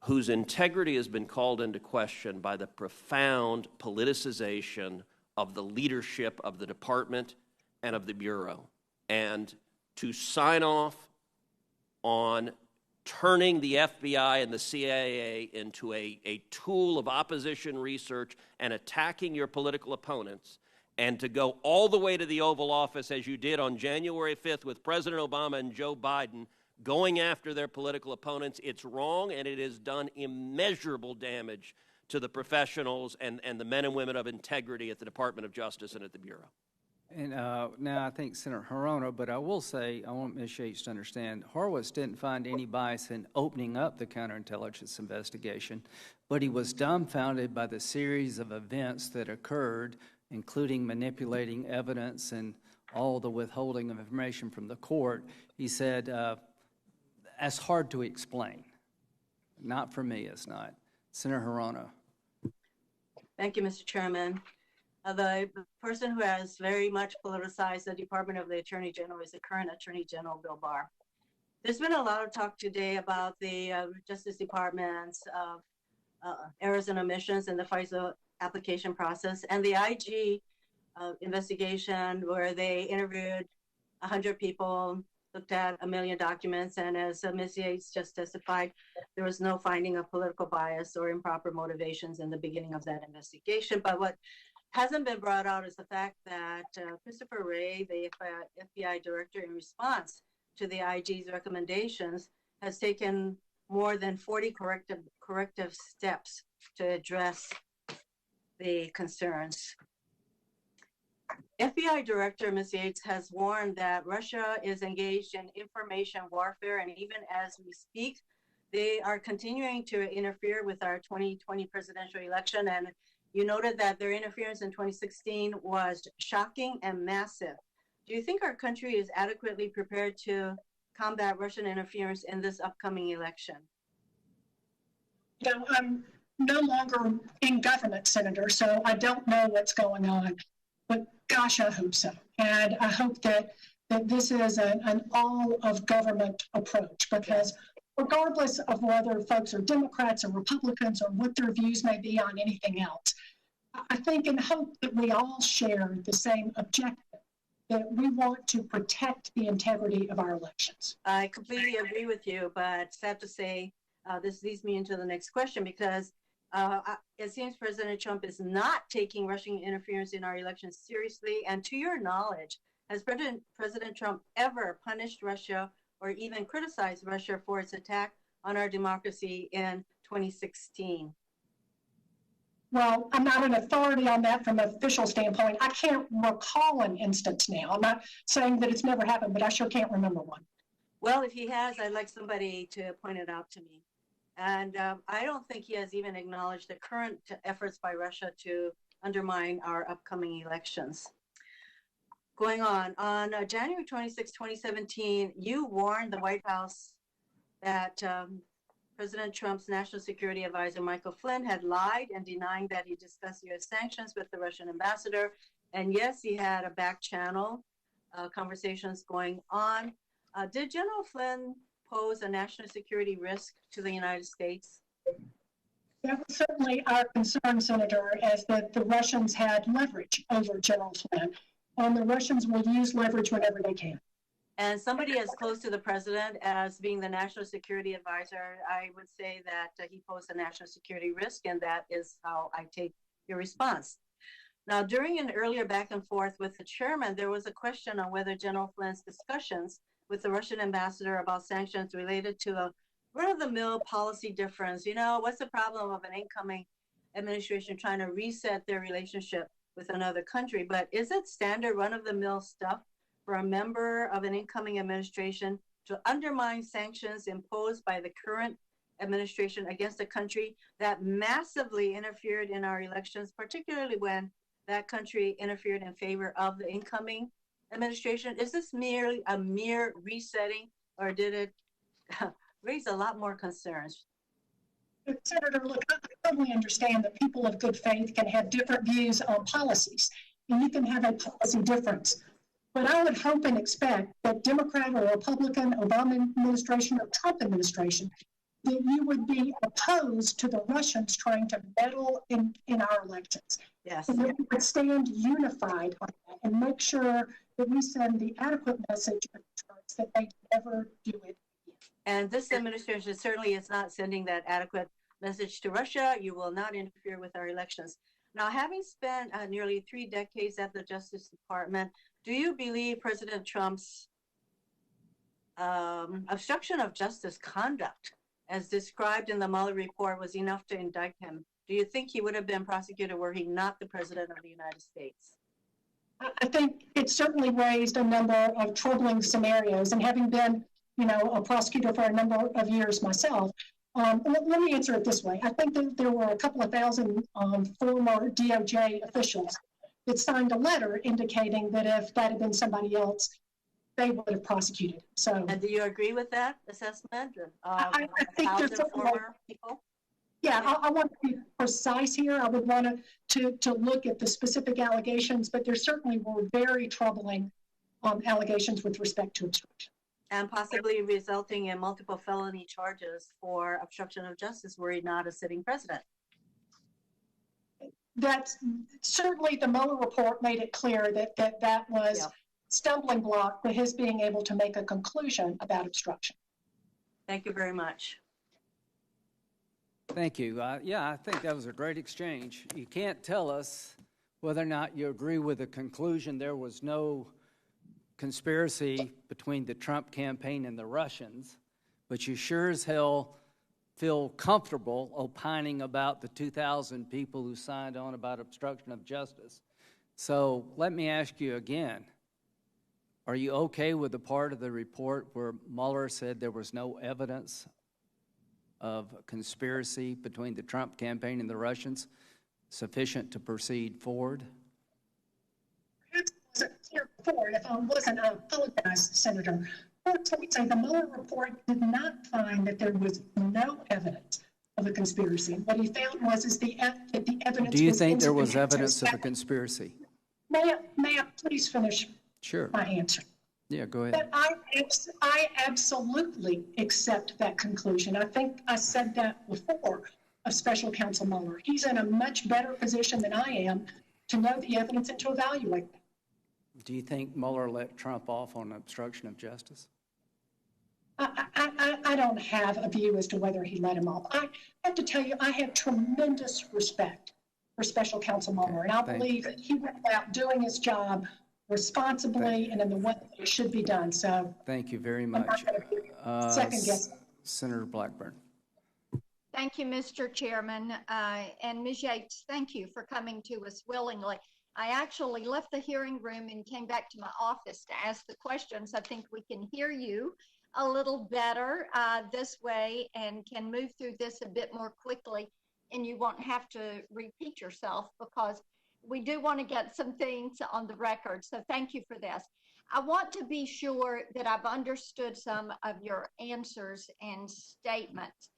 whose integrity has been called into question by the profound politicization of the leadership of the department and of the Bureau. And to sign off on turning the FBI and the CIA into a tool of opposition research and attacking your political opponents, and to go all the way to the Oval Office as you did on January 5th with President Obama and Joe Biden, going after their political opponents, it's wrong, and it has done immeasurable damage to the professionals and the men and women of integrity at the Department of Justice and at the Bureau. And now I think Senator Hirono, but I will say, I want Ms. Yates to understand, Horowitz didn't find any bias in opening up the counterintelligence investigation, but he was dumbfounded by the series of events that occurred, including manipulating evidence and all the withholding of information from the court. He said, that's hard to explain. Not for me, it's not. Senator Hirono. Thank you, Mr. Chairman. The person who has very much politicized the Department of the Attorney General is the current Attorney General, Bill Barr. There's been a lot of talk today about the Justice Department's errors and omissions in the FISA application process, and the IG investigation where they interviewed 100 people, looked at 1 million documents, and as Ms. Yates just testified, there was no finding of political bias or improper motivations in the beginning of that investigation. But what hasn't been brought out is the fact that Christopher Wray, the FBI director, in response to the IG's recommendations, has taken more than 40 corrective steps to address the concerns. FBI Director Ms. Yates has warned that Russia is engaged in information warfare, and even as we speak, they are continuing to interfere with our 2020 presidential election. And you noted that their interference in 2016 was shocking and massive. Do you think our country is adequately prepared to combat Russian interference in this upcoming election? You know, I'm no longer in government, Senator, so I don't know what's going on. But gosh, I hope so. And I hope that this is an all-of-government approach, because regardless of whether folks are Democrats or Republicans or what their views may be on anything else, I think and hope that we all share the same objective, that we want to protect the integrity of our elections. I completely agree with you, but sad to say, this leads me into the next question, because it seems President Trump is not taking Russian interference in our elections seriously. And to your knowledge, has President Trump ever punished Russia or even criticized Russia for its attack on our democracy in 2016? Well, I'm not an authority on that from an official standpoint. I can't recall an instance now. I'm not saying that it's never happened, but I sure can't remember one. Well, if he has, I'd like somebody to point it out to me. And I don't think he has even acknowledged the current efforts by Russia to undermine our upcoming elections. Going on January 26, 2017, you warned the White House that President Trump's national security advisor, Michael Flynn, had lied and denying that he discussed U.S. sanctions with the Russian ambassador. And yes, he had a back channel conversations going on. Did General Flynn pose a national security risk to the United States? That was certainly our concern, Senator, as that the Russians had leverage over General Flynn, and the Russians will use leverage whenever they can. And somebody as close to the president as being the national security advisor, I would say that he posed a national security risk, and that is how I take your response. Now, during an earlier back and forth with the chairman, there was a question on whether General Flynn's discussions with the Russian ambassador about sanctions related to a run-of-the-mill policy difference. You know, what's the problem of an incoming administration trying to reset their relationship with another country? But is it standard run-of-the-mill stuff for a member of an incoming administration to undermine sanctions imposed by the current administration against a country that massively interfered in our elections, particularly when that country interfered in favor of the incoming administration? Is this merely a mere resetting, or did it raise a lot more concerns? Senator, look, I totally understand that people of good faith can have different views on policies, and you can have a policy difference. But I would hope and expect that Democrat or Republican, Obama administration or Trump administration, that you would be opposed to the Russians trying to meddle in our elections. Yes. And that we would stand unified on that and make sure that we send the adequate message that they never do it again. And this administration certainly is not sending that adequate message to Russia. You will not interfere with our elections. Now, having spent nearly 3 decades at the Justice Department, do you believe President Trump's obstruction of justice conduct, as described in the Mueller report, was enough to indict him? Do you think he would have been prosecuted were he not the President of the United States? I think it certainly raised a number of troubling scenarios, and having been, a prosecutor for a number of years myself, let me answer it this way. I think that there were a couple of thousand former DOJ officials that signed a letter indicating that if that had been somebody else, they would have prosecuted. So, and do you agree with that assessment? I think there's former people. Yeah, I want to be precise here. I would want to look at the specific allegations, but there certainly were very troubling allegations with respect to obstruction. And possibly resulting in multiple felony charges for obstruction of justice were he not a sitting president. That's certainly, the Mueller report made it clear that was stumbling block to his being able to make a conclusion about obstruction. Thank you very much. Thank you. I think that was a great exchange. You can't tell us whether or not you agree with the conclusion there was no conspiracy between the Trump campaign and the Russians, but you sure as hell feel comfortable opining about the 2,000 people who signed on about obstruction of justice. So let me ask you again, are you okay with the part of the report where Mueller said there was no evidence of conspiracy between the Trump campaign and the Russians sufficient to proceed forward? If I wasn't, I apologize, Senator. First, let me say the Mueller report did not find that there was no evidence of a conspiracy. What he found was the evidence. Do you think there was evidence of a conspiracy? May I please finish my answer? Yeah, go ahead. But I absolutely accept that conclusion. I think I said that before of Special Counsel Mueller. He's in a much better position than I am to know the evidence and to evaluate them. Do you think Mueller let Trump off on obstruction of justice? I don't have a view as to whether he let him off. I have to tell you, I have tremendous respect for Special Counsel Mueller, and I believe that he went about doing his job responsibly and in the way that it should be done. So thank you very much. Second guess. Senator Blackburn. Thank you, Mr. Chairman. And Ms. Yates, thank you for coming to us willingly. I actually left the hearing room and came back to my office to ask the questions. I think we can hear you a little better this way and can move through this a bit more quickly, and you won't have to repeat yourself because we do want to get some things on the record. So thank you for this. I want to be sure that I've understood some of your answers and statements.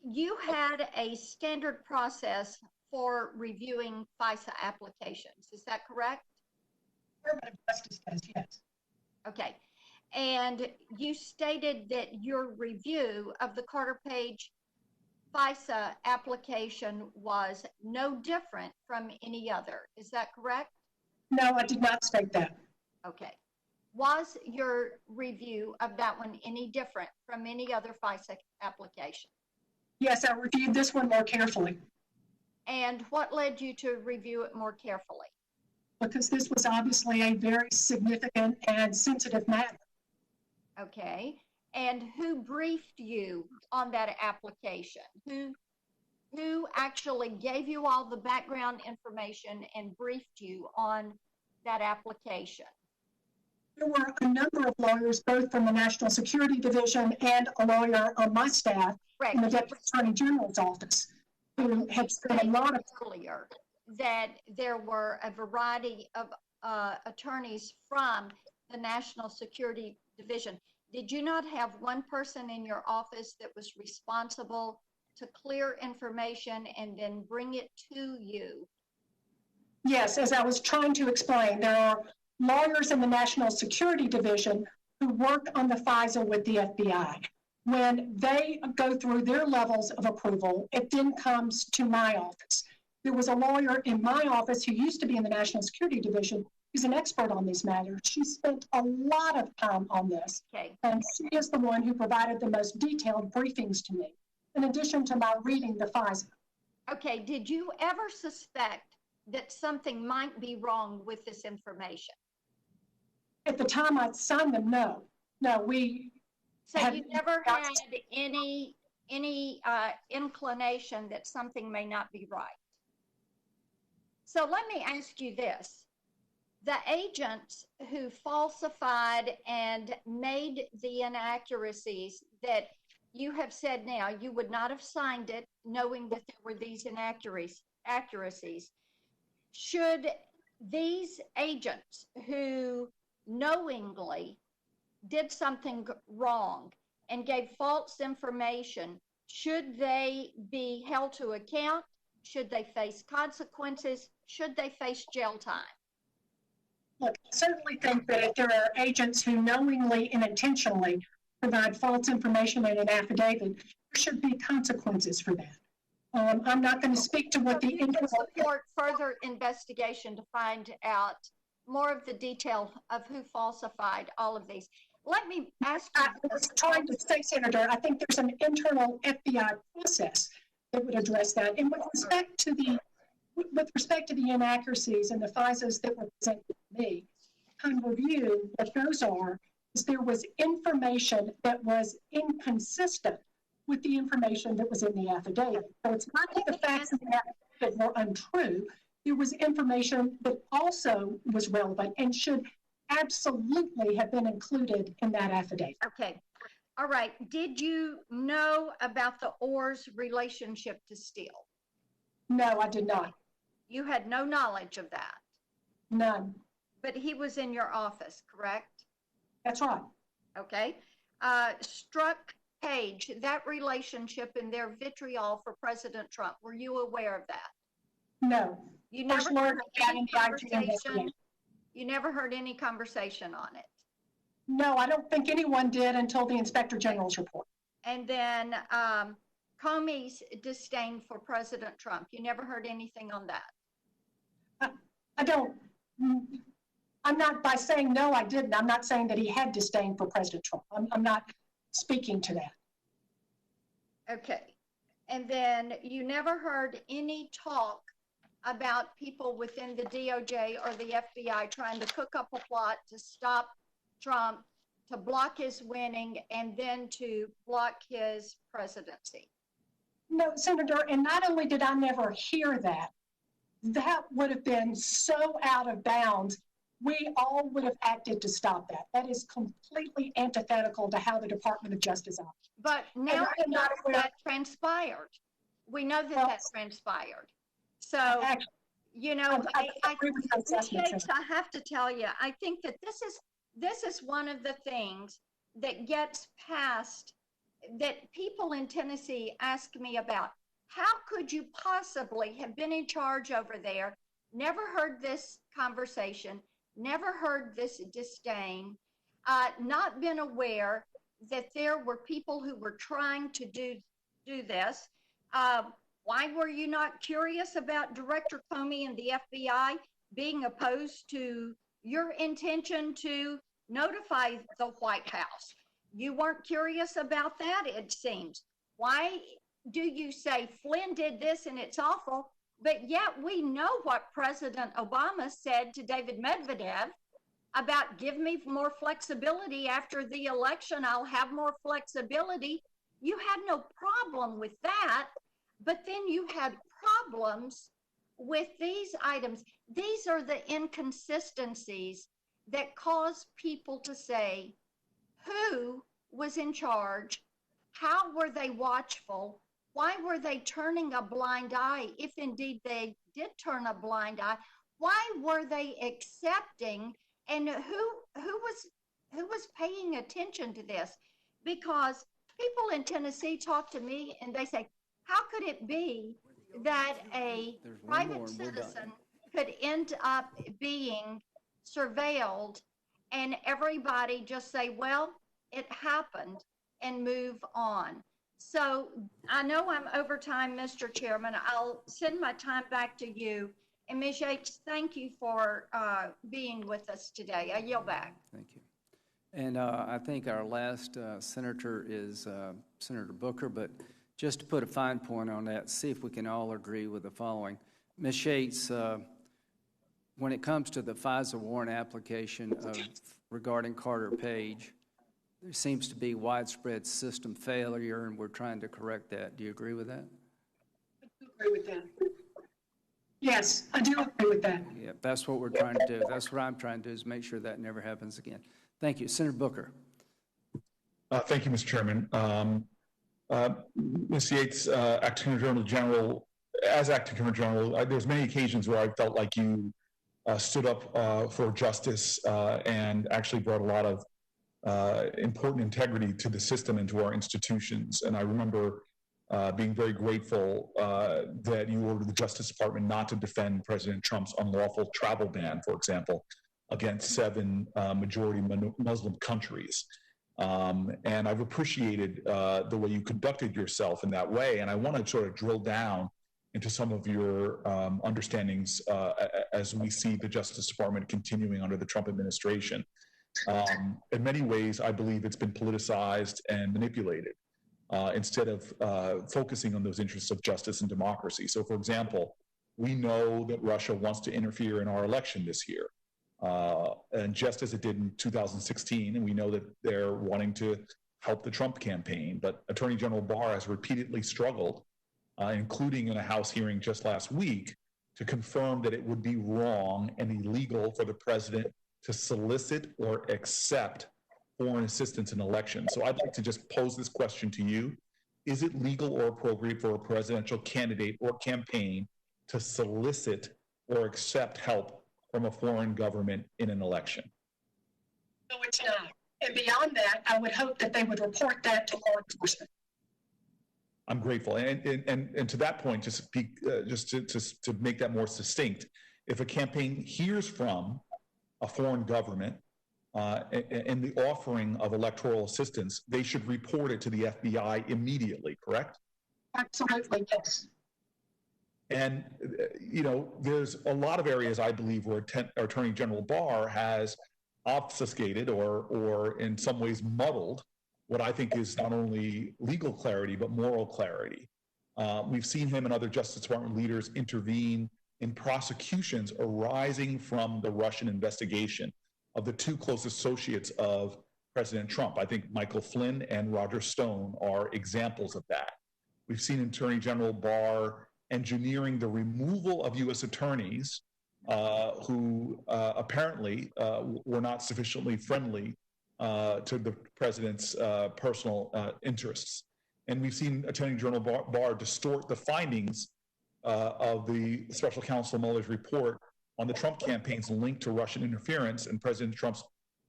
You had a standard process for reviewing FISA applications. Is that correct? Department of Justice does, yes. Okay. And you stated that your review of the Carter Page FISA application was no different from any other. Is that correct? No, I did not state that. Okay. Was your review of that one any different from any other FISA application? Yes, I reviewed this one more carefully. And what led you to review it more carefully? Because this was obviously a very significant and sensitive matter. Okay. And who briefed you on that application? Who actually gave you all the background information and briefed you on that application? There were a number of lawyers, both from the National Security Division and a lawyer on my staff in the Deputy Attorney General's office, who had spent a lot of earlier that there were a variety of attorneys from the National Security Division. Did you not have one person in your office that was responsible to clear information and then bring it to you? Yes, as I was trying to explain, there are lawyers in the National Security Division who work on the FISA with the FBI. When they go through their levels of approval, it then comes to my office. There was a lawyer in my office who used to be in the National Security Division who's an expert on these matters. She spent a lot of time on this. Okay. And she is the one who provided the most detailed briefings to me, in addition to my reading the FISA. Okay, did you ever suspect that something might be wrong with this information? At the time I signed them, no. No, we... So you never had any inclination that something may not be right? So let me ask you this. The agents who falsified and made the inaccuracies that you have said now, you would not have signed it knowing that there were these inaccuracies. Should these agents who knowingly did something wrong and gave false information, should they be held to account? Should they face consequences? Should they face jail time? Look, I certainly think that if there are agents who knowingly and intentionally provide false information in an affidavit, there should be consequences for that. I'm not going to speak to what the support further investigation to find out more of the detail of who falsified all of these. Let me ask you. I was trying to say, Senator, I think there's an internal FBI process that would address that. And with respect to the inaccuracies and the FISAs that were presented to me, on review, what those are is there was information that was inconsistent with the information that was in the affidavit. So it's not that the facts in the affidavit were untrue. There was information that also was relevant and should absolutely have been included in that affidavit. Okay. All right. Did you know about the Orr's relationship to Steele? No, I did not. You had no knowledge of that? None. But he was in your office, correct? That's right. Okay. Struck Page, that relationship and their vitriol for President Trump, were you aware of that? No. You never heard any conversation on it? No, I don't think anyone did until the Inspector General's report. And then Comey's disdain for President Trump, you never heard anything on that? I don't I'm not, by saying no, I didn't, I'm not saying that he had disdain for President Trump. I'm not speaking to that. Okay. And then you never heard any talk about people within the DOJ or the FBI trying to cook up a plot to stop Trump, to block his winning, and then to block his presidency. No, Senator, and not only did I never hear that, that would have been so out of bounds. We all would have acted to stop that. That is completely antithetical to how the Department of Justice operates. But now we know that transpired. We know that that transpired. So, actually, you know, I have to tell you, I think that this is one of the things that gets past, that people in Tennessee ask me about. How could you possibly have been in charge over there, never heard this conversation, never heard this disdain, not been aware that there were people who were trying to do this? Why were you not curious about Director Comey and the FBI being opposed to your intention to notify the White House? You weren't curious about that, it seems. Why do you say Flynn did this and it's awful, but yet we know what President Obama said to David Medvedev about give me more flexibility after the election, I'll have more flexibility. You had no problem with that, but then you had problems with these items. These are the inconsistencies that cause people to say, who was in charge? How were they watchful? Why were they turning a blind eye, if indeed they did turn a blind eye? Why were they accepting? And who was paying attention to this? Because people in Tennessee talk to me and they say, how could it be that a private citizen could end up being surveilled and everybody just say, well, it happened and move on? So I know I'm over time, Mr. Chairman. I'll send my time back to you. And Ms. Yates, thank you for being with us today. I yield back. Thank you. And I think our last senator is Senator Booker, but just to put a fine point on that, see if we can all agree with the following. Ms. Yates, when it comes to the FISA warrant application regarding Carter Page, there seems to be widespread system failure, and we're trying to correct that. Do you agree with that? I do agree with that. Yes, I do agree with that. Yeah, that's what we're trying to do. That's what I'm trying to do, is make sure that never happens again. Thank you. Senator Booker. Thank you, Mr. Chairman. Ms. Yates, Acting Attorney General, as Acting Attorney General, there's many occasions where I felt like you stood up for justice and actually brought a lot of important integrity to the system and to our institutions. And I remember being very grateful that you ordered the Justice Department not to defend President Trump's unlawful travel ban, for example, against 7 majority Muslim countries. And I've appreciated the way you conducted yourself in that way. And I want to sort of drill down into some of your understandings as we see the Justice Department continuing under the Trump administration. In many ways, I believe it's been politicized and manipulated instead of focusing on those interests of justice and democracy. So, for example, we know that Russia wants to interfere in our election this year. And just as it did in 2016, and we know that they're wanting to help the Trump campaign, but Attorney General Barr has repeatedly struggled, including in a House hearing just last week, to confirm that it would be wrong and illegal for the president to solicit or accept foreign assistance in elections. So I'd like to just pose this question to you. Is it legal or appropriate for a presidential candidate or campaign to solicit or accept help from a foreign government in an election? No, it's not. And beyond that, I would hope that they would report that to law enforcement. I'm grateful. And to that point, just to make that more succinct, if a campaign hears from a foreign government in the offering of electoral assistance, they should report it to the FBI immediately, correct? Absolutely, yes. And, there's a lot of areas, I believe, where Attorney General Barr has obfuscated or in some ways muddled what I think is not only legal clarity, but moral clarity. We've seen him and other Justice Department leaders intervene in prosecutions arising from the Russian investigation of the two close associates of President Trump. I think Michael Flynn and Roger Stone are examples of that. We've seen Attorney General Barr engineering the removal of U.S. attorneys who apparently were not sufficiently friendly to the president's personal interests. And we've seen Attorney General Barr distort the findings of the Special Counsel Mueller's report on the Trump campaign's link to Russian interference and President Trump's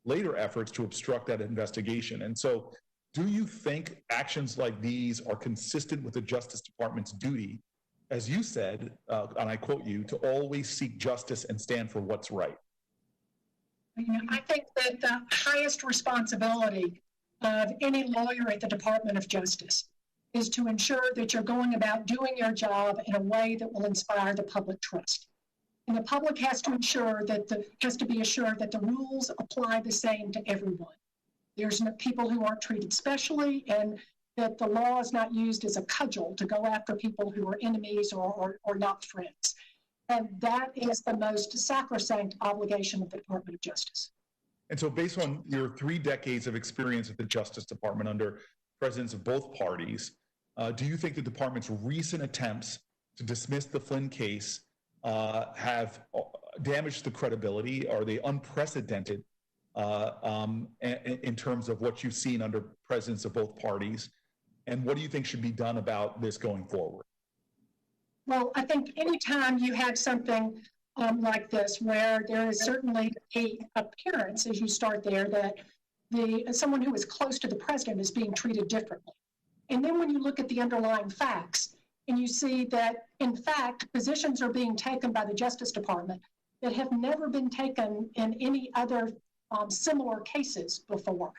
later efforts to obstruct that investigation. And so, do you think actions like these are consistent with the Justice Department's duty, as you said, and I quote you, to always seek justice and stand for what's right? I think that the highest responsibility of any lawyer at the Department of Justice is to ensure that you're going about doing your job in a way that will inspire the public trust. And the public has to be assured that the rules apply the same to everyone. There's no people who aren't treated specially, and that the law is not used as a cudgel to go after people who are enemies or not friends. And that is the most sacrosanct obligation of the Department of Justice. And so based on your 3 decades of experience at the Justice Department under presidents of both parties, do you think the department's recent attempts to dismiss the Flynn case have damaged the credibility? Are they unprecedented in terms of what you've seen under presidents of both parties? And what do you think should be done about this going forward? Well, I think anytime you have something like this, where there is certainly an appearance as you start there that someone who is close to the president is being treated differently. And then when you look at the underlying facts and you see that, in fact, positions are being taken by the Justice Department that have never been taken in any other similar cases before,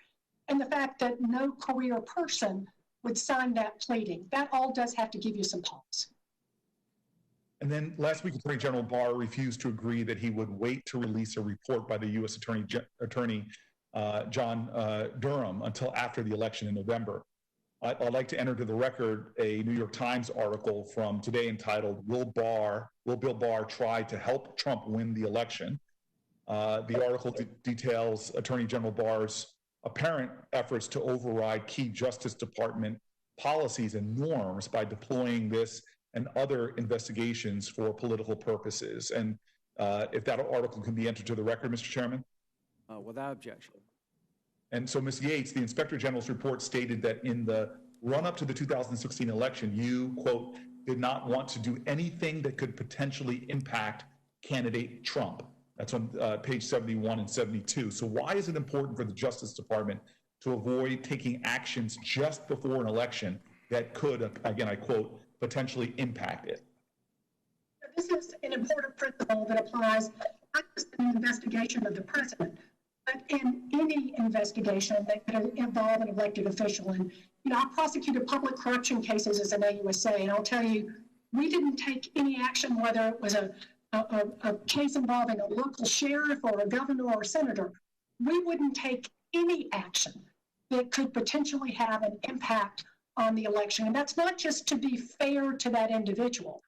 and the fact that no career person would sign that pleading, that all does have to give you some pause. And then last week, Attorney General Barr refused to agree that he would wait to release a report by the U.S. Attorney John Durham until after the election in November. I'd like to enter to the record a New York Times article from today entitled, Will Bill Barr Try to Help Trump Win the Election? The article details Attorney General Barr's apparent efforts to override key Justice Department policies and norms by deploying this and other investigations for political purposes. And if that article can be entered to the record, Mr. Chairman? Without objection. And so, Ms. Yates, the Inspector General's report stated that in the run-up to the 2016 election, you, quote, did not want to do anything that could potentially impact candidate Trump. That's on page 71 and 72. So why is it important for the Justice Department to avoid taking actions just before an election that could, again, I quote, potentially impact it? This is an important principle that applies not just in the investigation of the president, but in any investigation that could involve an elected official. And, I prosecuted public corruption cases as an AUSA, and I'll tell you, we didn't take any action, whether it was a case involving a local sheriff or a governor or a senator. We wouldn't take any action that could potentially have an impact on the election. And that's not just to be fair to that individual,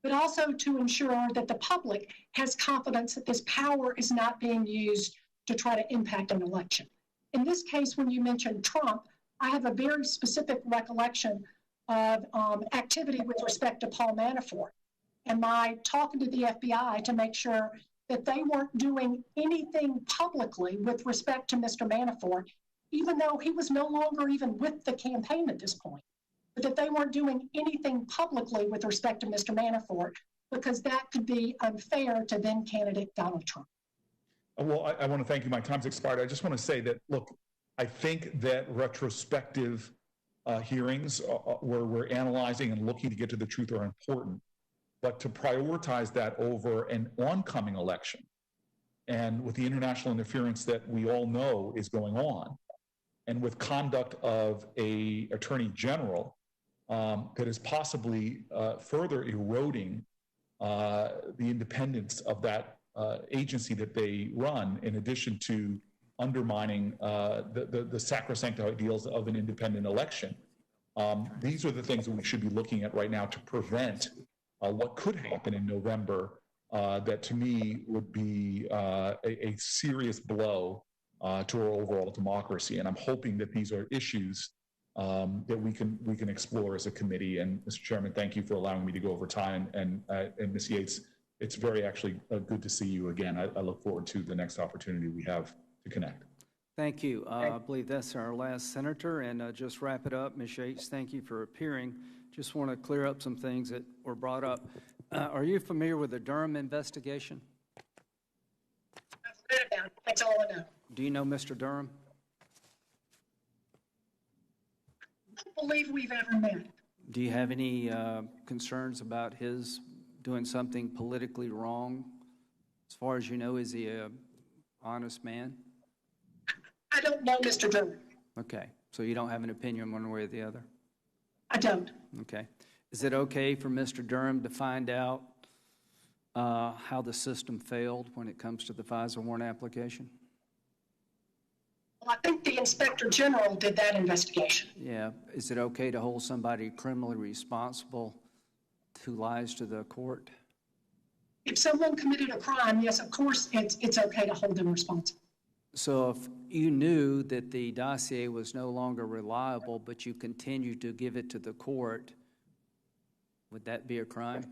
but also to ensure that the public has confidence that this power is not being used to try to impact an election. In this case, when you mentioned Trump, I have a very specific recollection of activity with respect to Paul Manafort and my talking to the FBI to make sure that they weren't doing anything publicly with respect to Mr. Manafort, even though he was no longer even with the campaign at this point, but that they weren't doing anything publicly with respect to Mr. Manafort, because that could be unfair to then candidate Donald Trump. Well, I want to thank you. My time's expired. I just want to say that, look, I think that retrospective hearings where we're analyzing and looking to get to the truth are important, but to prioritize that over an oncoming election and with the international interference that we all know is going on, and with conduct of a attorney general that is possibly further eroding the independence of that agency that they run, in addition to undermining the sacrosanct ideals of an independent election. These are the things that we should be looking at right now to prevent what could happen in November, that to me would be a serious blow to our overall democracy. And I'm hoping that these are issues that we can explore as a committee. And Mr. Chairman, thank you for allowing me to go over time. And Ms. Yates, it's very actually good to see you again. I look forward to the next opportunity we have to connect. Thank you. I believe that's our last senator. And just wrap it up, Ms. Yates, thank you for appearing. Just want to clear up some things that were brought up. Are you familiar with the Durham investigation? I've read about it. That's all I know. Do you know Mr. Durham? I don't believe we've ever met. Do you have any concerns about his doing something politically wrong? As far as you know, is he an honest man? I don't know Mr. Durham. Okay, so you don't have an opinion one way or the other? I don't. Okay. Is it okay for Mr. Durham to find out how the system failed when it comes to the FISA warrant application? Well, I think the Inspector General did that investigation. Yeah. Is it okay to hold somebody criminally responsible who lies to the court? If someone committed a crime, yes, of course, it's okay to hold them responsible. So if you knew that the dossier was no longer reliable, but you continued to give it to the court, would that be a crime?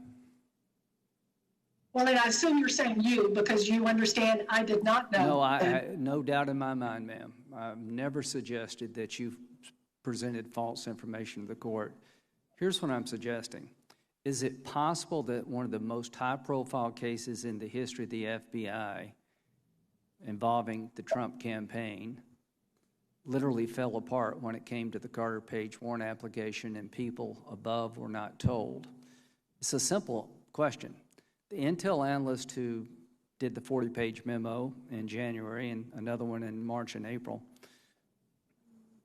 Well, and I assume you're saying you, because you understand I did not know. No, no doubt in my mind, ma'am. I've never suggested that you presented false information to the court. Here's what I'm suggesting. Is it possible that one of the most high-profile cases in the history of the FBI involving the Trump campaign literally fell apart when it came to the Carter Page warrant application and people above were not told? It's a simple question. The intel analyst who did the 40-page memo in January and another one in March and April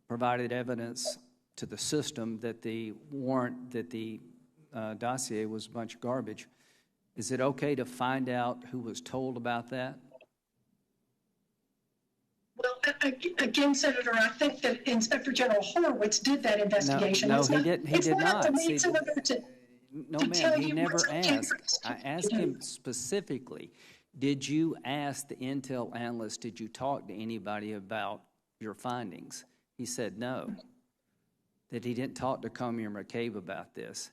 provided evidence to the system that the warrant, that the dossier was a bunch of garbage. Is it okay to find out who was told about that? Well, again, Senator, I think that Inspector General Horowitz did that investigation. No, he did not. No, ma'am, he never asked. I asked him specifically, did you ask the intel analyst, did you talk to anybody about your findings? He said no, that he didn't talk to Comey or Mccabe about this.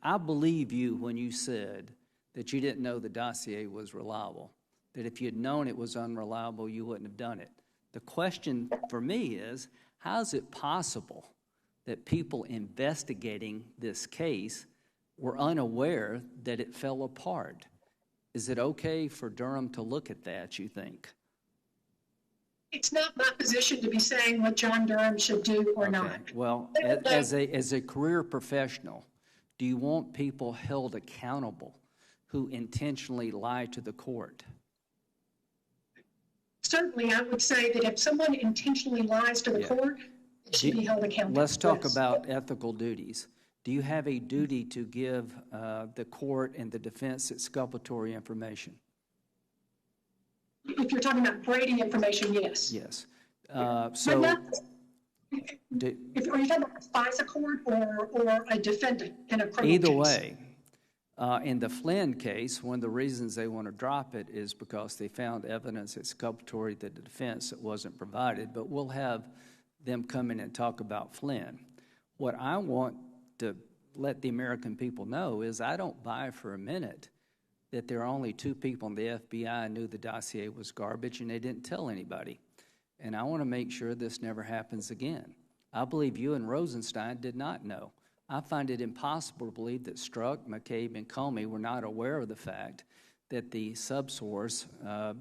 I believe you when you said that you didn't know the dossier was reliable, that if you had known it was unreliable, you wouldn't have done it. The question for me is, how is it possible that people investigating this case were unaware that it fell apart? Is it okay for Durham to look at that, you think? It's not my position to be saying what John Durham should do or not. Well, as a career professional, do you want people held accountable who intentionally lie to the court? Certainly, I would say that if someone intentionally lies to the court, it should be held accountable. Let's talk about ethical duties. Do you have a duty to give the court and the defense exculpatory information? If you're talking about Brady information, yes. Yes. Are you talking about a FISA court or a defendant in a criminal case? Either way. In the Flynn case, one of the reasons they want to drop it is because they found evidence exculpatory to the defense that wasn't provided, but we'll have them come in and talk about Flynn. What I want to let the American people know is I don't buy for a minute that there are only 2 people in the FBI who knew the dossier was garbage and they didn't tell anybody. And I want to make sure this never happens again. I believe you and Rosenstein did not know. I find it impossible to believe that Strzok, Mccabe, and Comey were not aware of the fact that the subsource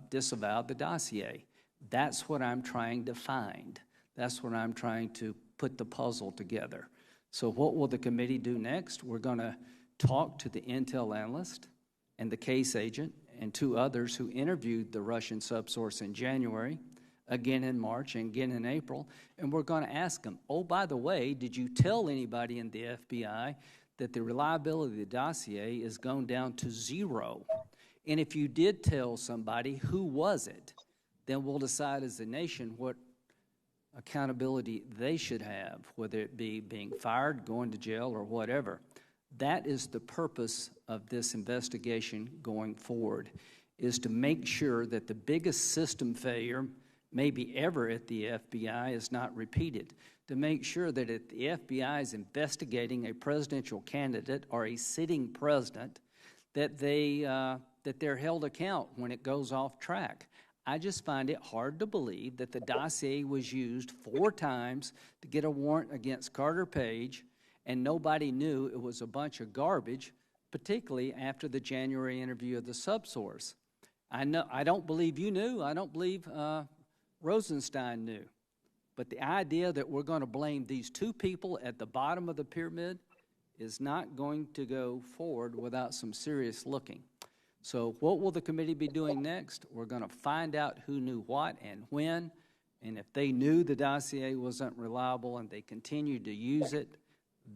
disavowed the dossier. That's what I'm trying to find. That's what I'm trying to put the puzzle together. So what will the committee do next? We're going to talk to the intel analyst and the case agent and 2 others who interviewed the Russian subsource in January, again in March, and again in April, and we're going to ask them, oh, by the way, did you tell anybody in the FBI that the reliability of the dossier is gone down to 0. And if you did tell somebody, who was it? Then we'll decide as a nation what accountability they should have, whether it be being fired, going to jail, or whatever. That is the purpose of this investigation going forward, is to make sure that the biggest system failure maybe ever at the FBI is not repeated, to make sure that if the FBI is investigating a presidential candidate or a sitting president, that they're held account when it goes off track. I just find it hard to believe that the dossier was used 4 times to get a warrant against Carter Page, and nobody knew it was a bunch of garbage, particularly after the January interview of the subsource. I don't believe you knew. I don't believe Rosenstein knew. But the idea that we're going to blame these 2 people at the bottom of the pyramid is not going to go forward without some serious looking. So what will the committee be doing next? We're going to find out who knew what and when, and if they knew the dossier wasn't reliable and they continued to use it,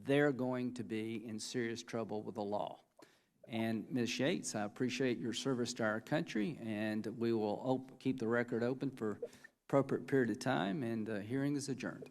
they're going to be in serious trouble with the law. And Ms. Yates, I appreciate your service to our country, and we will keep the record open for appropriate period of time, and the hearing is adjourned.